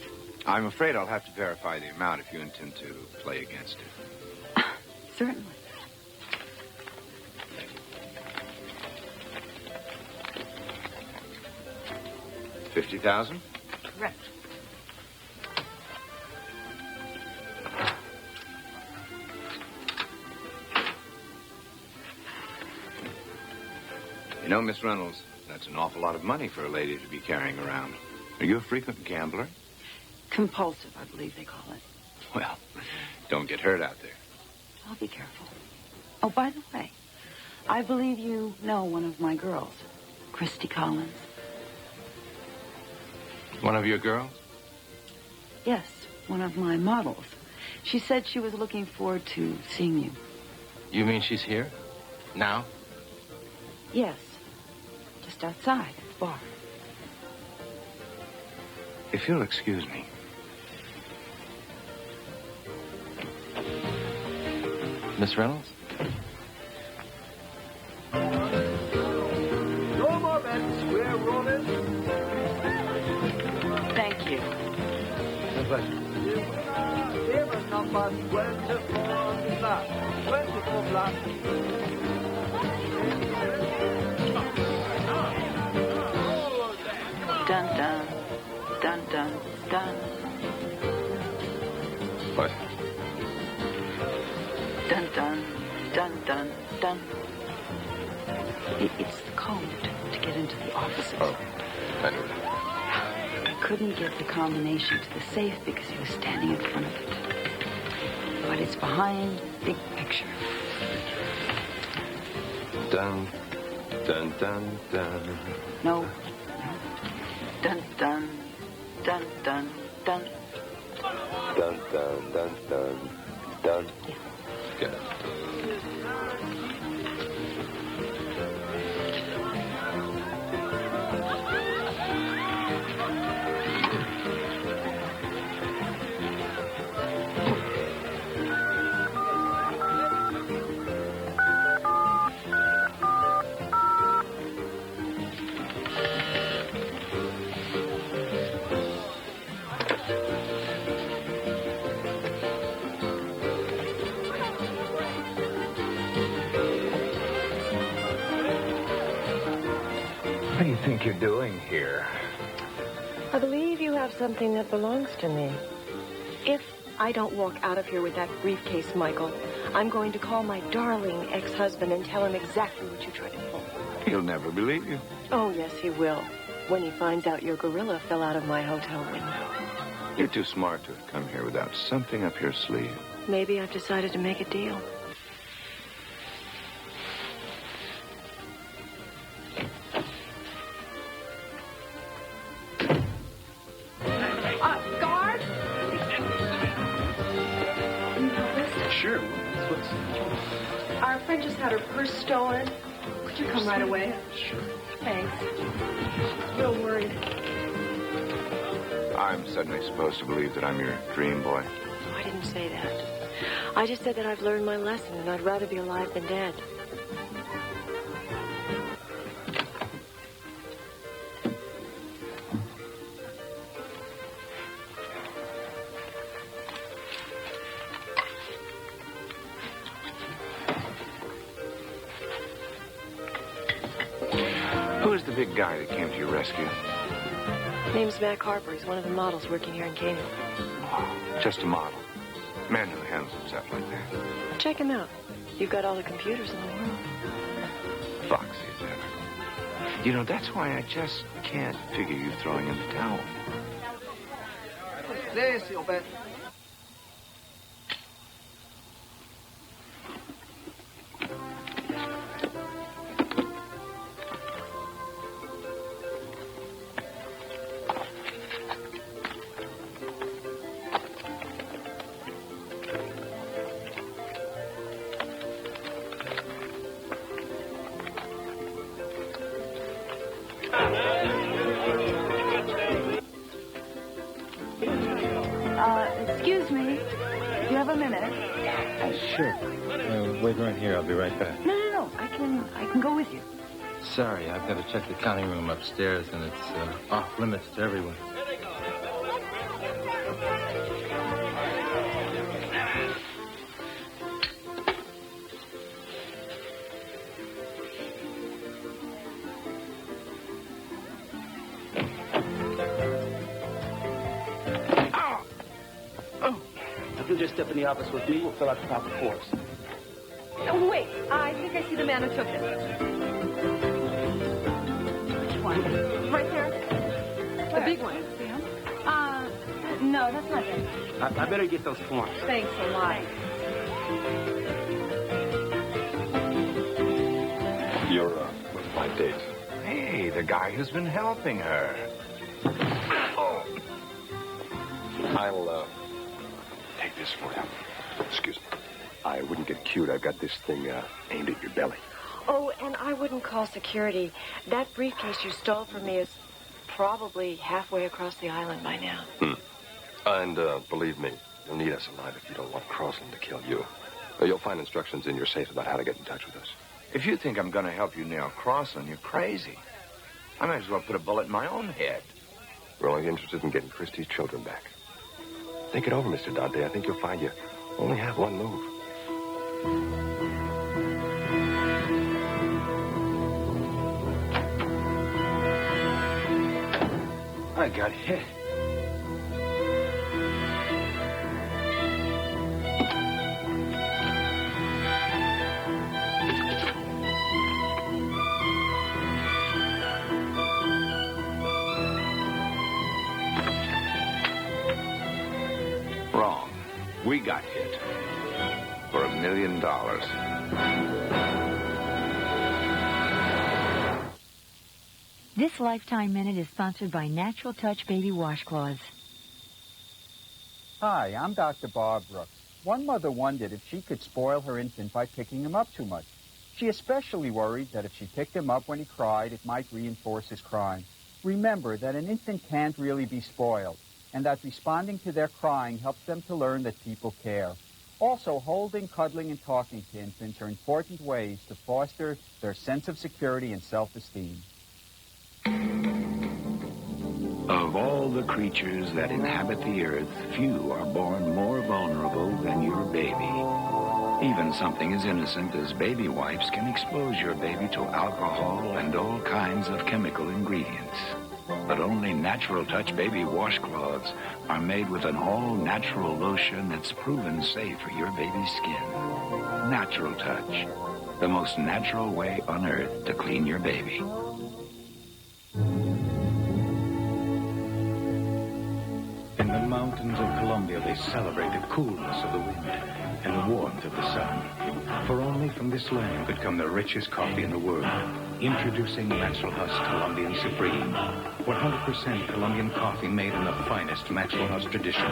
Speaker 3: I'm afraid I'll have to verify the amount if you intend to play against it.
Speaker 17: Certainly.
Speaker 3: $50,000?
Speaker 17: Correct.
Speaker 3: You know, Miss Reynolds, that's an awful lot of money for a lady to be carrying around. Are you a frequent gambler?
Speaker 17: Compulsive, I believe they call it.
Speaker 3: Well, don't get hurt out there.
Speaker 17: I'll be careful. Oh, by the way, I believe you know one of my girls, Christy Collins.
Speaker 18: One of your girls?
Speaker 17: Yes, one of my models. She said she was looking forward to seeing you.
Speaker 18: You mean she's here? Now?
Speaker 17: Yes. Just outside at the bar.
Speaker 3: If you'll excuse me.
Speaker 18: Miss Reynolds?
Speaker 7: No more bets. We're rolling.
Speaker 17: Thank you.
Speaker 18: My pleasure.
Speaker 7: Table number 24 black. 24 black.
Speaker 17: Dun dun. Dun dun dun.
Speaker 11: What?
Speaker 17: Dun dun. Dun dun dun. It's the code to get into the offices.
Speaker 11: Oh, I knew that.
Speaker 17: I couldn't get the combination to the safe because he was standing in front of it. But it's behind big picture.
Speaker 11: Dun, dun, dun, dun.
Speaker 17: No. Dun dun. Dun dun dun.
Speaker 11: Dun, dun, dun, dun, dun.
Speaker 17: Yeah.
Speaker 11: Get it.
Speaker 14: What do you think you're doing here?
Speaker 23: I believe you have something that belongs to me. If I don't walk out of here with that briefcase, Michael, I'm going to call my darling ex-husband and tell him exactly what you tried to pull.
Speaker 3: He'll never believe you.
Speaker 23: Oh, yes, he will. When he finds out your gorilla fell out of my hotel window.
Speaker 3: You're too smart to have come here without something up your sleeve.
Speaker 23: Maybe I've decided to make a deal. Guard?
Speaker 5: Sure.
Speaker 23: Our friend just had her purse stolen. Could you come right away?
Speaker 5: Sure.
Speaker 23: Thanks. Real worried.
Speaker 3: I'm suddenly supposed to believe that I'm your dream boy.
Speaker 23: I didn't say that. I just said that I've learned my lesson and I'd rather be alive than dead.
Speaker 3: Who's the big guy that came to your rescue?
Speaker 23: Name's Mac Harper. He's one of the models working here in Canaan.
Speaker 3: Oh, just a model. Man who handles himself like that.
Speaker 23: Check him out. You've got all the computers in the world.
Speaker 3: Foxy as ever. You know, that's why I just can't figure you throwing in the towel.
Speaker 7: There, Silver.
Speaker 17: Excuse me. Do you have a minute?
Speaker 5: Sure. Wait right here. I'll be right back.
Speaker 17: No. I can go with you.
Speaker 5: Sorry, I've got to check the counting room upstairs, and it's off limits to everyone.
Speaker 24: You'll just step in the office with me. We'll fill out the proper forms.
Speaker 23: Oh, wait. I think I see the man who took it. Which one? Right there. The big one. See him? No, that's not it.
Speaker 24: I better get those forms.
Speaker 23: Thanks a lot.
Speaker 11: You're with my date.
Speaker 3: Hey, the guy who's been helping her. Oh.
Speaker 11: I'll take this for you. Excuse me. I wouldn't get cute. I've got this thing aimed at your belly.
Speaker 23: Oh, and I wouldn't call security. That briefcase you stole from me is probably halfway across the island by now.
Speaker 11: And believe me, you'll need us alive if you don't want Crossland to kill you. You'll find instructions in your safe about how to get in touch with us.
Speaker 3: If you think I'm going to help you nail Crossland, you're crazy. I might as well put a bullet in my own head.
Speaker 11: We're only interested in getting Christie's children back. Think it over, Mr. Dante. I think you'll find you only have one move.
Speaker 5: I got hit.
Speaker 3: Wrong. We got hit. For $1 million.
Speaker 9: This Lifetime Minute is sponsored by Natural Touch Baby Washcloths.
Speaker 10: Hi, I'm Dr. Bob Brooks. One mother wondered if she could spoil her infant by picking him up too much. She especially worried that if she picked him up when he cried, it might reinforce his crying. Remember that an infant can't really be spoiled, and that responding to their crying helps them to learn that people care. Also, holding, cuddling, and talking to infants are important ways to foster their sense of security and self-esteem.
Speaker 14: Of all the creatures that inhabit the earth, few are born more vulnerable than your baby.
Speaker 3: Even something as innocent as baby wipes can expose your baby to alcohol and all kinds of chemical ingredients. But only Natural Touch baby washcloths are made with an all-natural lotion that's proven safe for your baby's skin. Natural Touch, the most natural way on earth to clean your baby.
Speaker 1: In the mountains of Colombia, they celebrate the coolness of the wind and the warmth of the sun. For only from this land could come the richest coffee in the world. Introducing Maxwell House Colombian Supreme. 100% Colombian coffee made in the finest Maxwell House tradition,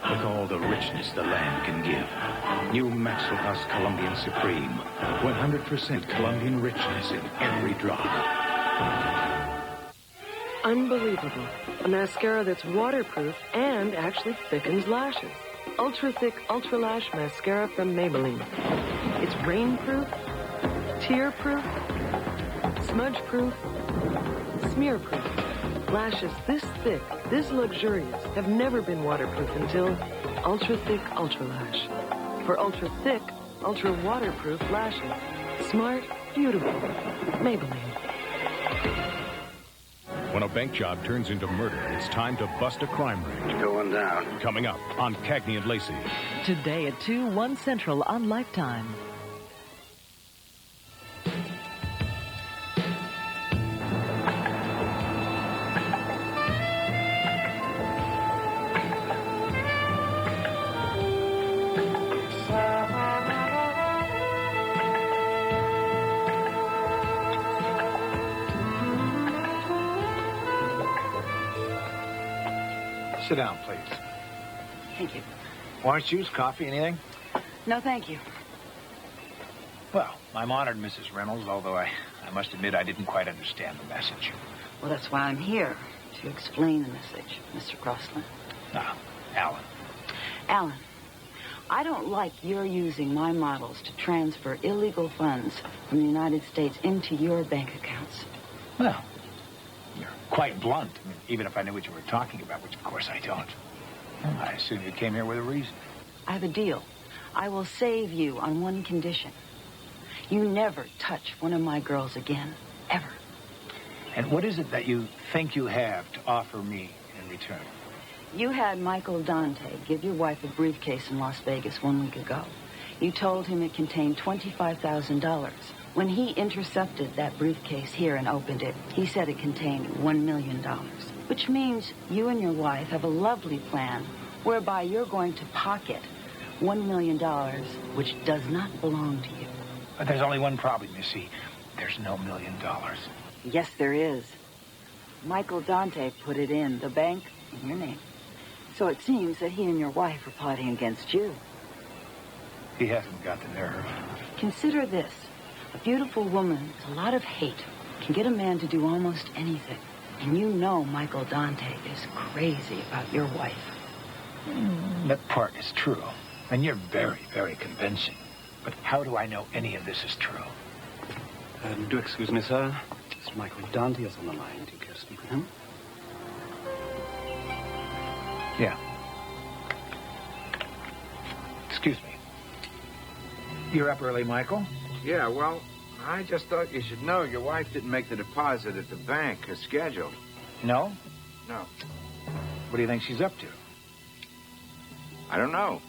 Speaker 1: with all the richness the land can give. New Maxwell House Colombian Supreme. 100% Colombian richness in every drop.
Speaker 23: Unbelievable. A mascara that's waterproof and actually thickens lashes. Ultra Thick Ultra Lash Mascara from Maybelline. It's rainproof, tear-proof, smudge-proof, smear-proof. Lashes this thick, this luxurious, have never been waterproof until Ultra Thick Ultra Lash. For ultra thick, ultra waterproof lashes. Smart, beautiful. Maybelline.
Speaker 6: When a bank job turns into murder, it's time to bust a crime ring.
Speaker 24: Going down.
Speaker 6: Coming up on Cagney and Lacey.
Speaker 20: Today at 2, 1 Central on Lifetime.
Speaker 12: Sit down, please.
Speaker 23: Thank you.
Speaker 12: Orange juice, coffee, anything?
Speaker 23: No, thank you.
Speaker 12: Well, I'm honored, Mrs. Reynolds, although I must admit I didn't quite understand the message.
Speaker 17: Well, that's why I'm here, to explain the message, Mr. Crossland.
Speaker 12: Alan.
Speaker 17: Alan, I don't like your using my models to transfer illegal funds from the United States into your bank accounts.
Speaker 12: Well, you're quite blunt, even if I knew what you were talking about, which of course I don't. Well, I assume you came here with a reason.
Speaker 17: I have a deal. I will save you on one condition. You never touch one of my girls again, ever.
Speaker 12: And what is it that you think you have to offer me in return?
Speaker 17: You had Michael Dante give your wife a briefcase in Las Vegas 1 week ago. You told him it contained $25,000. When he intercepted that briefcase here and opened it, he said it contained $1 million, which means you and your wife have a lovely plan whereby you're going to pocket $1 million, which does not belong to you.
Speaker 12: But there's only one problem, you see. There's no $1 million.
Speaker 17: Yes, there is. Michael Dante put it in the bank in your name. So it seems that he and your wife are plotting against you.
Speaker 12: He hasn't got the nerve.
Speaker 17: Consider this. A beautiful woman with a lot of hate can get a man to do almost anything. And you know Michael Dante is crazy about your wife.
Speaker 12: That part is true. And you're very, very convincing. But how do I know any of this is true?
Speaker 15: Do excuse me, sir. Mr. Michael Dante is on the line. Do you care to speak with him?
Speaker 12: Yeah. Excuse me. You're up early, Michael?
Speaker 3: Yeah, well, I just thought you should know your wife didn't make the deposit at the bank as scheduled.
Speaker 12: No?
Speaker 3: No.
Speaker 12: What do you think she's up to?
Speaker 3: I don't know.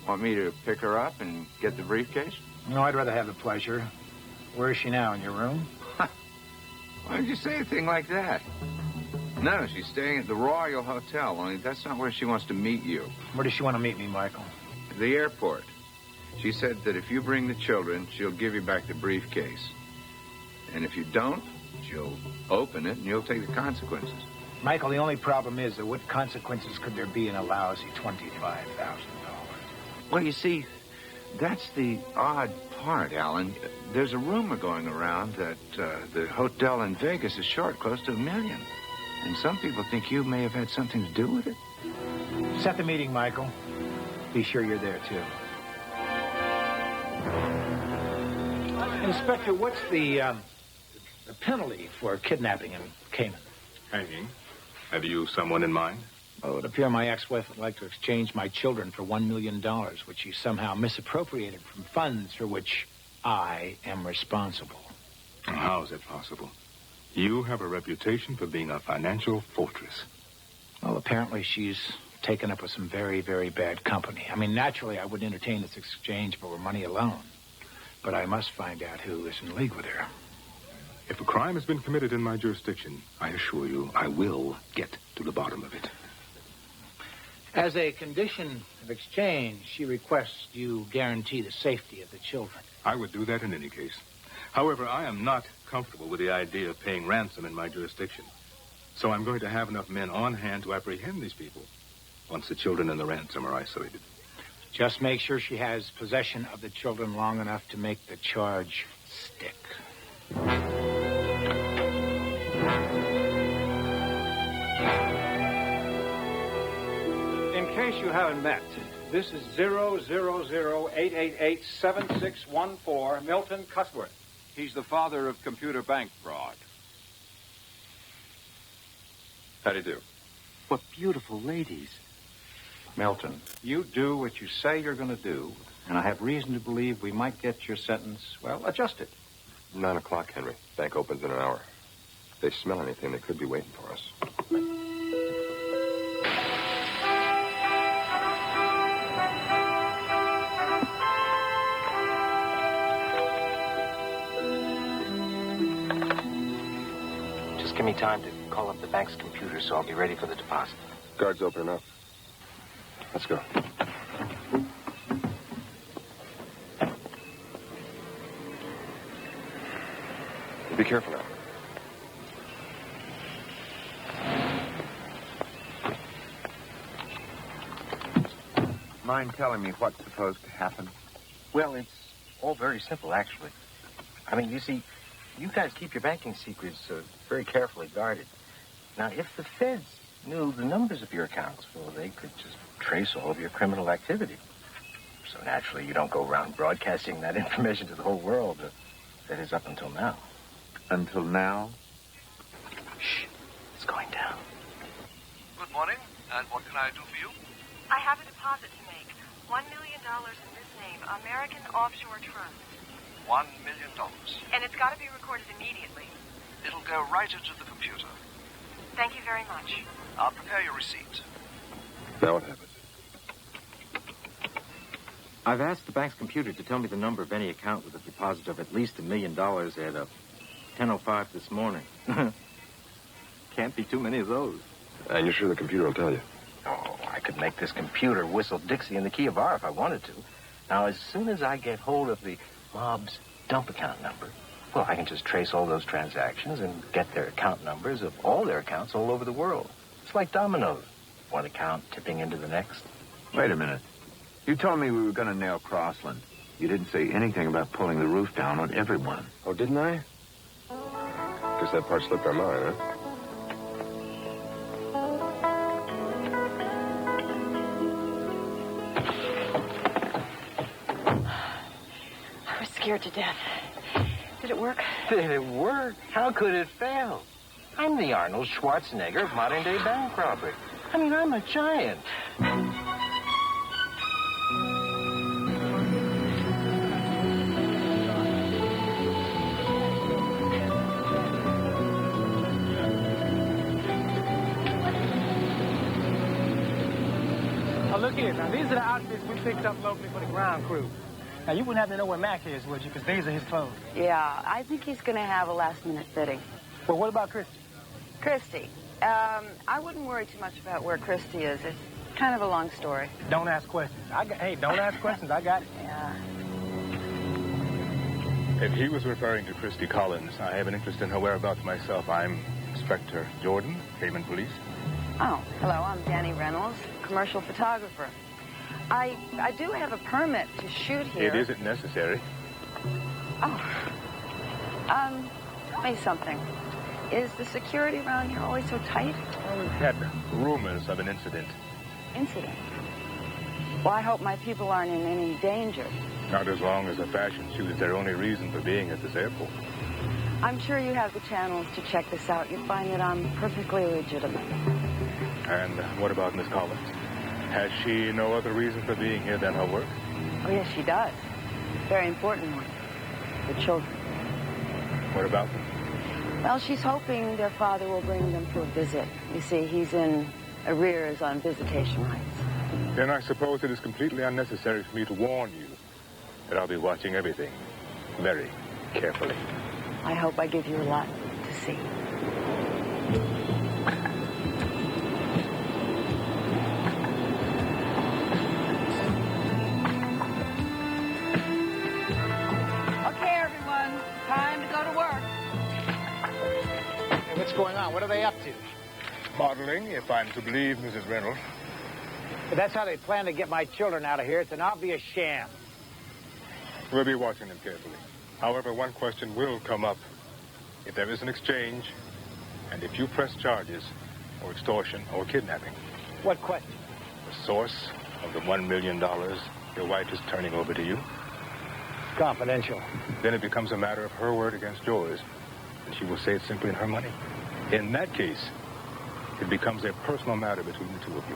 Speaker 3: Want me to pick her up and get the briefcase?
Speaker 12: No, I'd rather have the pleasure. Where is she now, in your room?
Speaker 3: Why did you say a thing like that? No, she's staying at the Royal Hotel, only that's not where she wants to meet you.
Speaker 12: Where does she want to meet me, Michael?
Speaker 3: The airport. She said that if you bring the children, she'll give you back the briefcase. And if you don't, she'll open it and you'll take the consequences.
Speaker 12: Michael, the only problem is that what consequences could there be in a lousy $25,000?
Speaker 3: Well, you see, that's the odd part, Alan. There's a rumor going around that the hotel in Vegas is short close to $1 million. And some people think you may have had something to do with it.
Speaker 12: Set the meeting, Michael. Be sure you're there, too. Inspector, what's the penalty for kidnapping in Cayman?
Speaker 16: Hanging. Have you someone in mind?
Speaker 12: Well, it would appear my ex-wife would like to exchange my children for $1 million, which she somehow misappropriated from funds for which I am responsible.
Speaker 1: How is it possible? You have a reputation for being a financial fortress.
Speaker 12: Well, apparently she's taken up with some very, very bad company. I mean, naturally, I wouldn't entertain this exchange for money alone. But I must find out who is in league with her.
Speaker 1: If a crime has been committed in my jurisdiction, I assure you, I will get to the bottom of it.
Speaker 12: As a condition of exchange, she requests you guarantee the safety of the children.
Speaker 1: I would do that in any case. However, I am not comfortable with the idea of paying ransom in my jurisdiction. So I'm going to have enough men on hand to apprehend these people once the children and the ransom are isolated.
Speaker 12: Just make sure she has possession of the children long enough to make the charge stick.
Speaker 2: In case you haven't met, this is 000-888-7614, Milton Custworth. He's the father of computer bank fraud.
Speaker 11: How do you do?
Speaker 2: What beautiful ladies. Milton, you do what you say you're going to do, and I have reason to believe we might get your sentence, well, adjusted.
Speaker 11: 9 o'clock, Henry. Bank opens in an hour. If they smell anything, they could be waiting for us.
Speaker 4: Just give me time to call up the bank's computer so I'll be ready for the deposit.
Speaker 11: Guard's opening up. Let's go. Be careful now.
Speaker 14: Mind telling me what's supposed to happen?
Speaker 4: Well, it's all very simple, actually. I mean, you see, you guys keep your banking secrets very carefully guarded. Now, if the feds knew the numbers of your accounts, well, they could just trace all of your criminal activity. So naturally, you don't go around broadcasting that information to the whole world. That is up until now.
Speaker 14: Until now?
Speaker 4: Shh. It's going down.
Speaker 13: Good morning. And what can I do for you?
Speaker 23: I have a deposit to make. $1 million in this name, American Offshore Trust.
Speaker 13: $1 million.
Speaker 23: And it's got to be recorded immediately.
Speaker 13: It'll go right into the computer.
Speaker 23: Thank you very much.
Speaker 13: I'll prepare your receipt.
Speaker 11: Now what happens?
Speaker 4: I've asked the bank's computer to tell me the number of any account with a deposit of at least $1 million at 10:05 this morning. Can't be too many of those.
Speaker 11: And you're sure the computer will tell you?
Speaker 4: Oh, I could make this computer whistle Dixie in the key of R if I wanted to. Now, as soon as I get hold of the mob's dump account number, well, I can just trace all those transactions and get their account numbers of all their accounts all over the world. It's like dominoes. One account tipping into the next.
Speaker 14: Wait a minute. You told me we were going to nail Crossland. You didn't say anything about pulling the roof down on everyone.
Speaker 11: Oh, didn't I? Guess that part slipped our mind, huh?
Speaker 23: I was scared to death. Did it work?
Speaker 4: Did it work? How could it fail? I'm the Arnold Schwarzenegger of modern-day bank robbery. I mean, I'm a giant.
Speaker 16: Now, look here. Now, these are the outfits we picked up locally for the ground crew. Now, you wouldn't have to know where Mac is, would you? Because these are his clothes.
Speaker 17: Yeah, I think he's going to have a last-minute fitting.
Speaker 16: Well, what about Christy?
Speaker 17: Christy. I wouldn't worry too much about where Christy is. It's kind of a long story.
Speaker 16: Don't ask questions. Hey, don't ask questions. I got it.
Speaker 17: Yeah.
Speaker 1: If he was referring to Christy Collins, I have an interest in her whereabouts myself. I'm Inspector Jordan, Cayman Police.
Speaker 17: Oh, hello. I'm Danny Reynolds, commercial photographer. I do have a permit to shoot here.
Speaker 1: It isn't necessary.
Speaker 17: Oh. Tell me something. Is the security around here always so tight?
Speaker 1: Well, we've had rumors of an incident.
Speaker 17: Incident? Well, I hope my people aren't in any danger.
Speaker 1: Not as long as a fashion shoot is their only reason for being at this airport.
Speaker 17: I'm sure you have the channels to check this out. You'll find that I'm perfectly legitimate.
Speaker 8: And what about Miss Collins? Has she no other reason for being here than her work?
Speaker 17: Oh, yes, she does. Very important one. The children.
Speaker 8: What about them?
Speaker 17: Well, she's hoping their father will bring them for a visit. You see, he's in arrears on visitation rights.
Speaker 8: Then I suppose it is completely unnecessary for me to warn you that I'll be watching everything very carefully.
Speaker 17: I hope I give you a lot to see.
Speaker 16: Okay, everyone. Time to go to work.
Speaker 12: Hey, what's going on? What are they up to?
Speaker 8: Modeling, if I'm to believe Mrs. Reynolds.
Speaker 12: If that's how they plan to get my children out of here, it's an obvious sham.
Speaker 8: We'll be watching them carefully. However, one question will come up. If there is an exchange, and if you press charges for extortion or kidnapping.
Speaker 12: What question?
Speaker 8: The source of the $1 million your wife is turning over to you.
Speaker 12: It's confidential.
Speaker 8: Then it becomes a matter of her word against yours, and she will say it's simply her money. In that case, it becomes a personal matter between the two of you.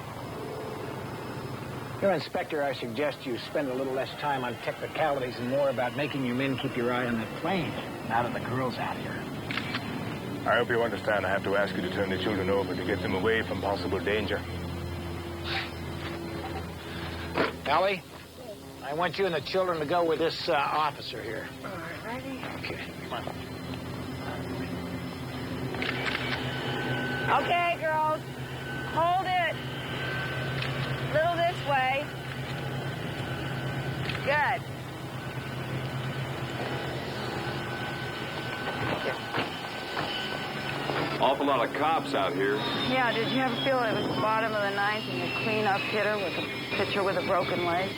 Speaker 12: Your Inspector, I suggest you spend a little less time on technicalities and more about making you men keep your eye on that plane now that the girl's out here.
Speaker 8: I hope you understand I have to ask you to turn the children over to get them away from possible danger.
Speaker 12: Allie, I want you and the children to go with this officer here.
Speaker 17: All right, ready?
Speaker 12: Okay, come on.
Speaker 17: Okay, girls. Hold it. Little this way. Good.
Speaker 11: Awful lot of cops out here.
Speaker 17: Yeah, did you ever feel it was the bottom of the ninth and the cleanup hitter with a pitcher with a broken leg?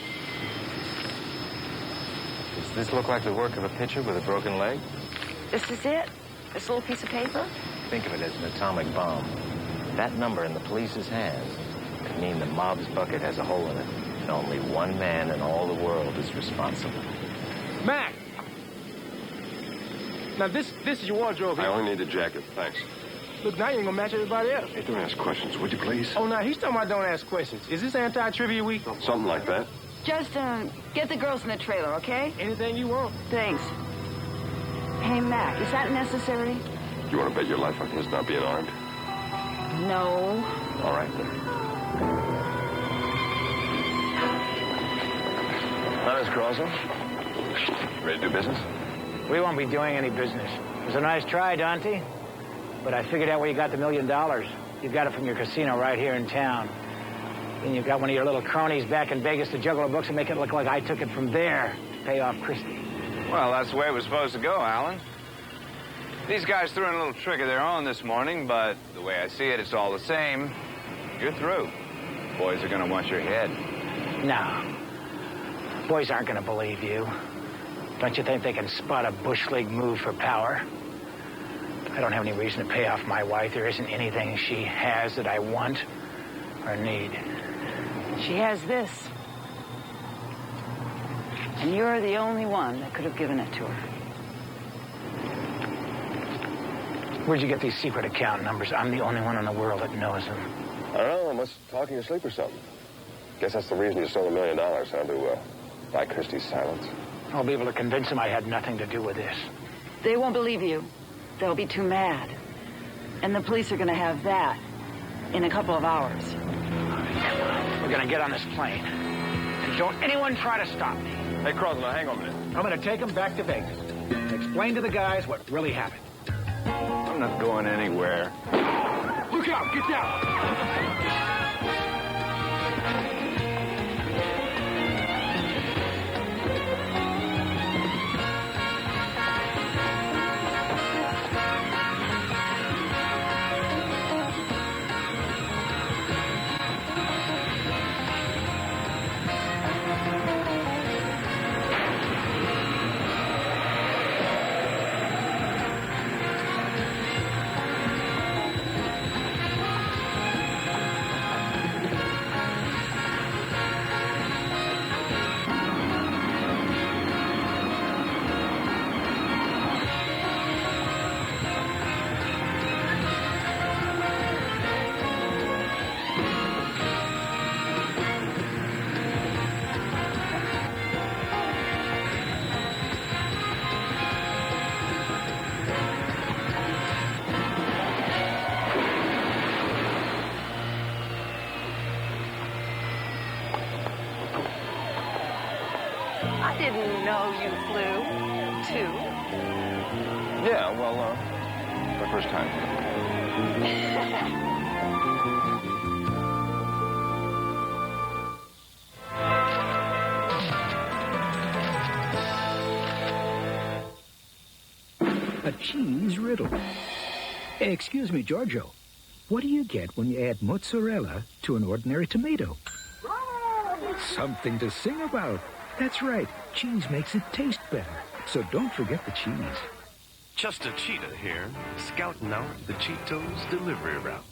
Speaker 4: Does this look like the work of a pitcher with a broken leg?
Speaker 17: This is it? This little piece of paper?
Speaker 4: Think of it as an atomic bomb. That number in the police's hands could mean the mob's bucket has a hole in it, and only one man in all the world is responsible.
Speaker 16: Mac! Now, this is your wardrobe here.
Speaker 11: I only need a jacket, thanks.
Speaker 16: Look, now you ain't gonna match everybody else.
Speaker 11: Hey, don't ask questions, would you, please?
Speaker 16: Oh, now, he's talking about don't ask questions. Is this anti-trivia week?
Speaker 11: Something like that.
Speaker 17: Just, get the girls in the trailer, okay?
Speaker 16: Anything you want.
Speaker 17: Thanks. Hey, Mac, is that necessary?
Speaker 11: You want to bet your life on his not being armed?
Speaker 17: No.
Speaker 11: All right, then. Hi, Miss Crossan. Ready to do business?
Speaker 12: We won't be doing any business. It was a nice try, Dante. But I figured out where you got the $1 million. You got it from your casino right here in town. Then you got one of your little cronies back in Vegas to juggle the books and make it look like I took it from there to pay off Christie.
Speaker 19: Well, that's the way it was supposed to go, Alan. These guys threw in a little trick of their own this morning, but the way I see it, it's all the same. You're through. Boys are going to want your head.
Speaker 12: No. Boys aren't going to believe you. Don't you think they can spot a Bush League move for power? I don't have any reason to pay off my wife. There isn't anything she has that I want or need.
Speaker 17: She has this. And you're the only one that could have given it to her.
Speaker 12: Where'd you get these secret account numbers? I'm the only one in the world that knows them.
Speaker 11: I don't know. I must talk in your sleep or something. Guess that's the reason you stole $1 million, huh? To buy Christie's silence.
Speaker 12: I'll be able to convince them I had nothing to do with this.
Speaker 17: They won't believe you. They'll be too mad. And the police are going to have that in a couple of hours.
Speaker 12: We're going to get on this plane. And don't anyone try to stop me.
Speaker 11: Hey, Crossan, now hang on a minute.
Speaker 12: I'm going to take them back to Vegas and explain to the guys what really happened.
Speaker 19: I'm not going anywhere.
Speaker 16: Look out! Get down!
Speaker 20: didn't know you flew, too.
Speaker 11: Yeah, well, my first time.
Speaker 7: A cheese riddle. Excuse me, Giorgio. What do you get when you add mozzarella to an ordinary tomato? Something to sing about. That's right. Cheese makes it taste better. So don't forget the cheese.
Speaker 18: Just a cheetah here, scouting out the Cheetos delivery route.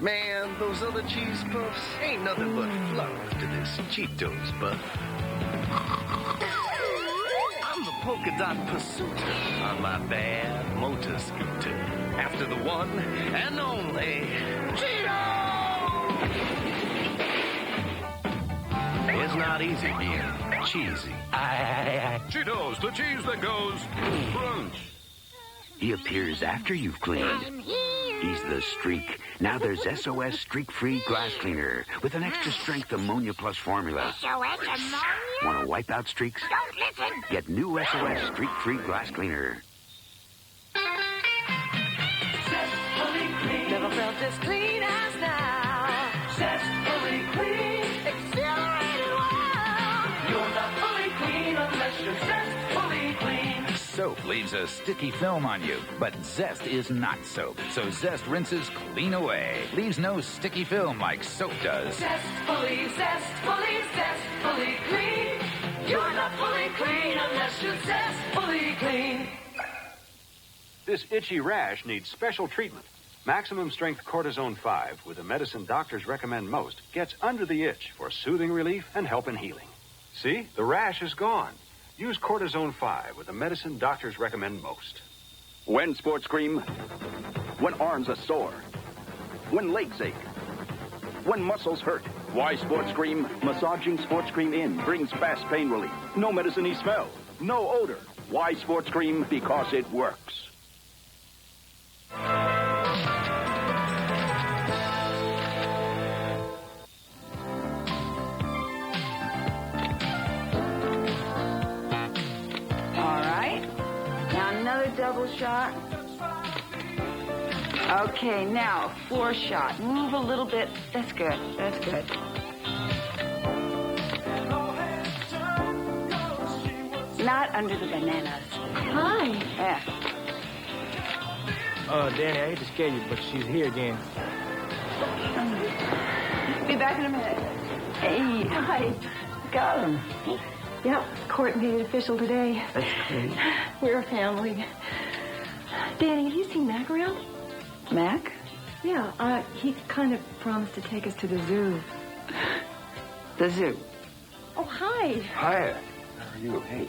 Speaker 18: Man, those other cheese puffs ain't nothing but fluff to this Cheetos puff. I'm the polka dot pursuiter on my bad motor scooter. After the one and only Cheeto! It's not easy being cheesy.
Speaker 6: Cheetos, the cheese that goes crunch.
Speaker 21: He appears after you've cleaned. He's the Streak. Now there's SOS Streak-Free Glass Cleaner with an extra strength ammonia plus formula.
Speaker 22: SOS ammonia?
Speaker 21: Want to wipe out streaks?
Speaker 22: Don't listen.
Speaker 21: Get new SOS Streak-Free Glass Cleaner.
Speaker 22: Never felt this clean as now. Zestfully clean. Exhilarated wow. You're not fully clean unless you're zestfully clean.
Speaker 3: Soap leaves a sticky film on you, but Zest is not soap. So Zest rinses clean away. Leaves no sticky film like soap does.
Speaker 22: Zestfully clean. You're not fully clean unless you're zestfully clean.
Speaker 2: This itchy rash needs special treatment. Maximum strength cortisone 5, with the medicine doctors recommend most, gets under the itch for soothing relief and help in healing. See, the rash is gone. Use cortisone 5 with the medicine doctors recommend most.
Speaker 25: When sports cream, when arms are sore, when legs ache, when muscles hurt. Why sports cream? Massaging sports cream in brings fast pain relief. No medicine-y smell, no odor. Why sports cream? Because it works.
Speaker 17: Double shot. Okay, now, 4 shot. Move a little bit. That's good. That's good. Not under the bananas.
Speaker 23: Hi.
Speaker 17: Yeah.
Speaker 16: Danny, I hate to scare you, but she's here again.
Speaker 17: Be back in a minute. Hey.
Speaker 23: Hi.
Speaker 17: Got him.
Speaker 23: Yep, court made it official today.
Speaker 17: That's great.
Speaker 23: We're a family. Danny, have you seen Mac around?
Speaker 17: Mac?
Speaker 23: Yeah, he kind of promised to take us to the zoo.
Speaker 17: The zoo?
Speaker 23: Oh, hi.
Speaker 11: Hi. How are you? Hey.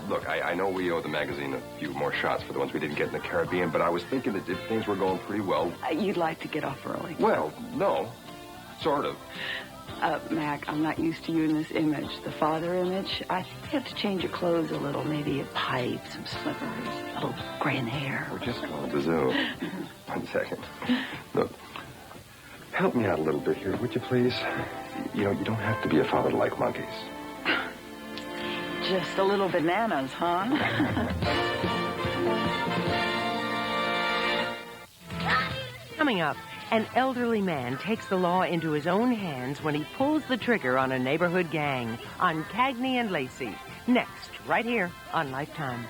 Speaker 11: Look, I know we owe the magazine a few more shots for the ones we didn't get in the Caribbean, but I was thinking that if things were going pretty well...
Speaker 17: You'd like to get off early.
Speaker 11: Well, no. Sort of.
Speaker 17: Mac, I'm not used to you in this image, the father image. I think you have to change your clothes a little. Maybe a pipe, some slippers, a little gray in hair.
Speaker 11: We're just going to the zoo. 1 second. Look, help me out a little bit here, would you please? You know, you don't have to be a father to like monkeys.
Speaker 17: Just a little bananas, huh?
Speaker 20: Coming up, an elderly man takes the law into his own hands when he pulls the trigger on a neighborhood gang on Cagney and Lacey. Next, right here on Lifetime.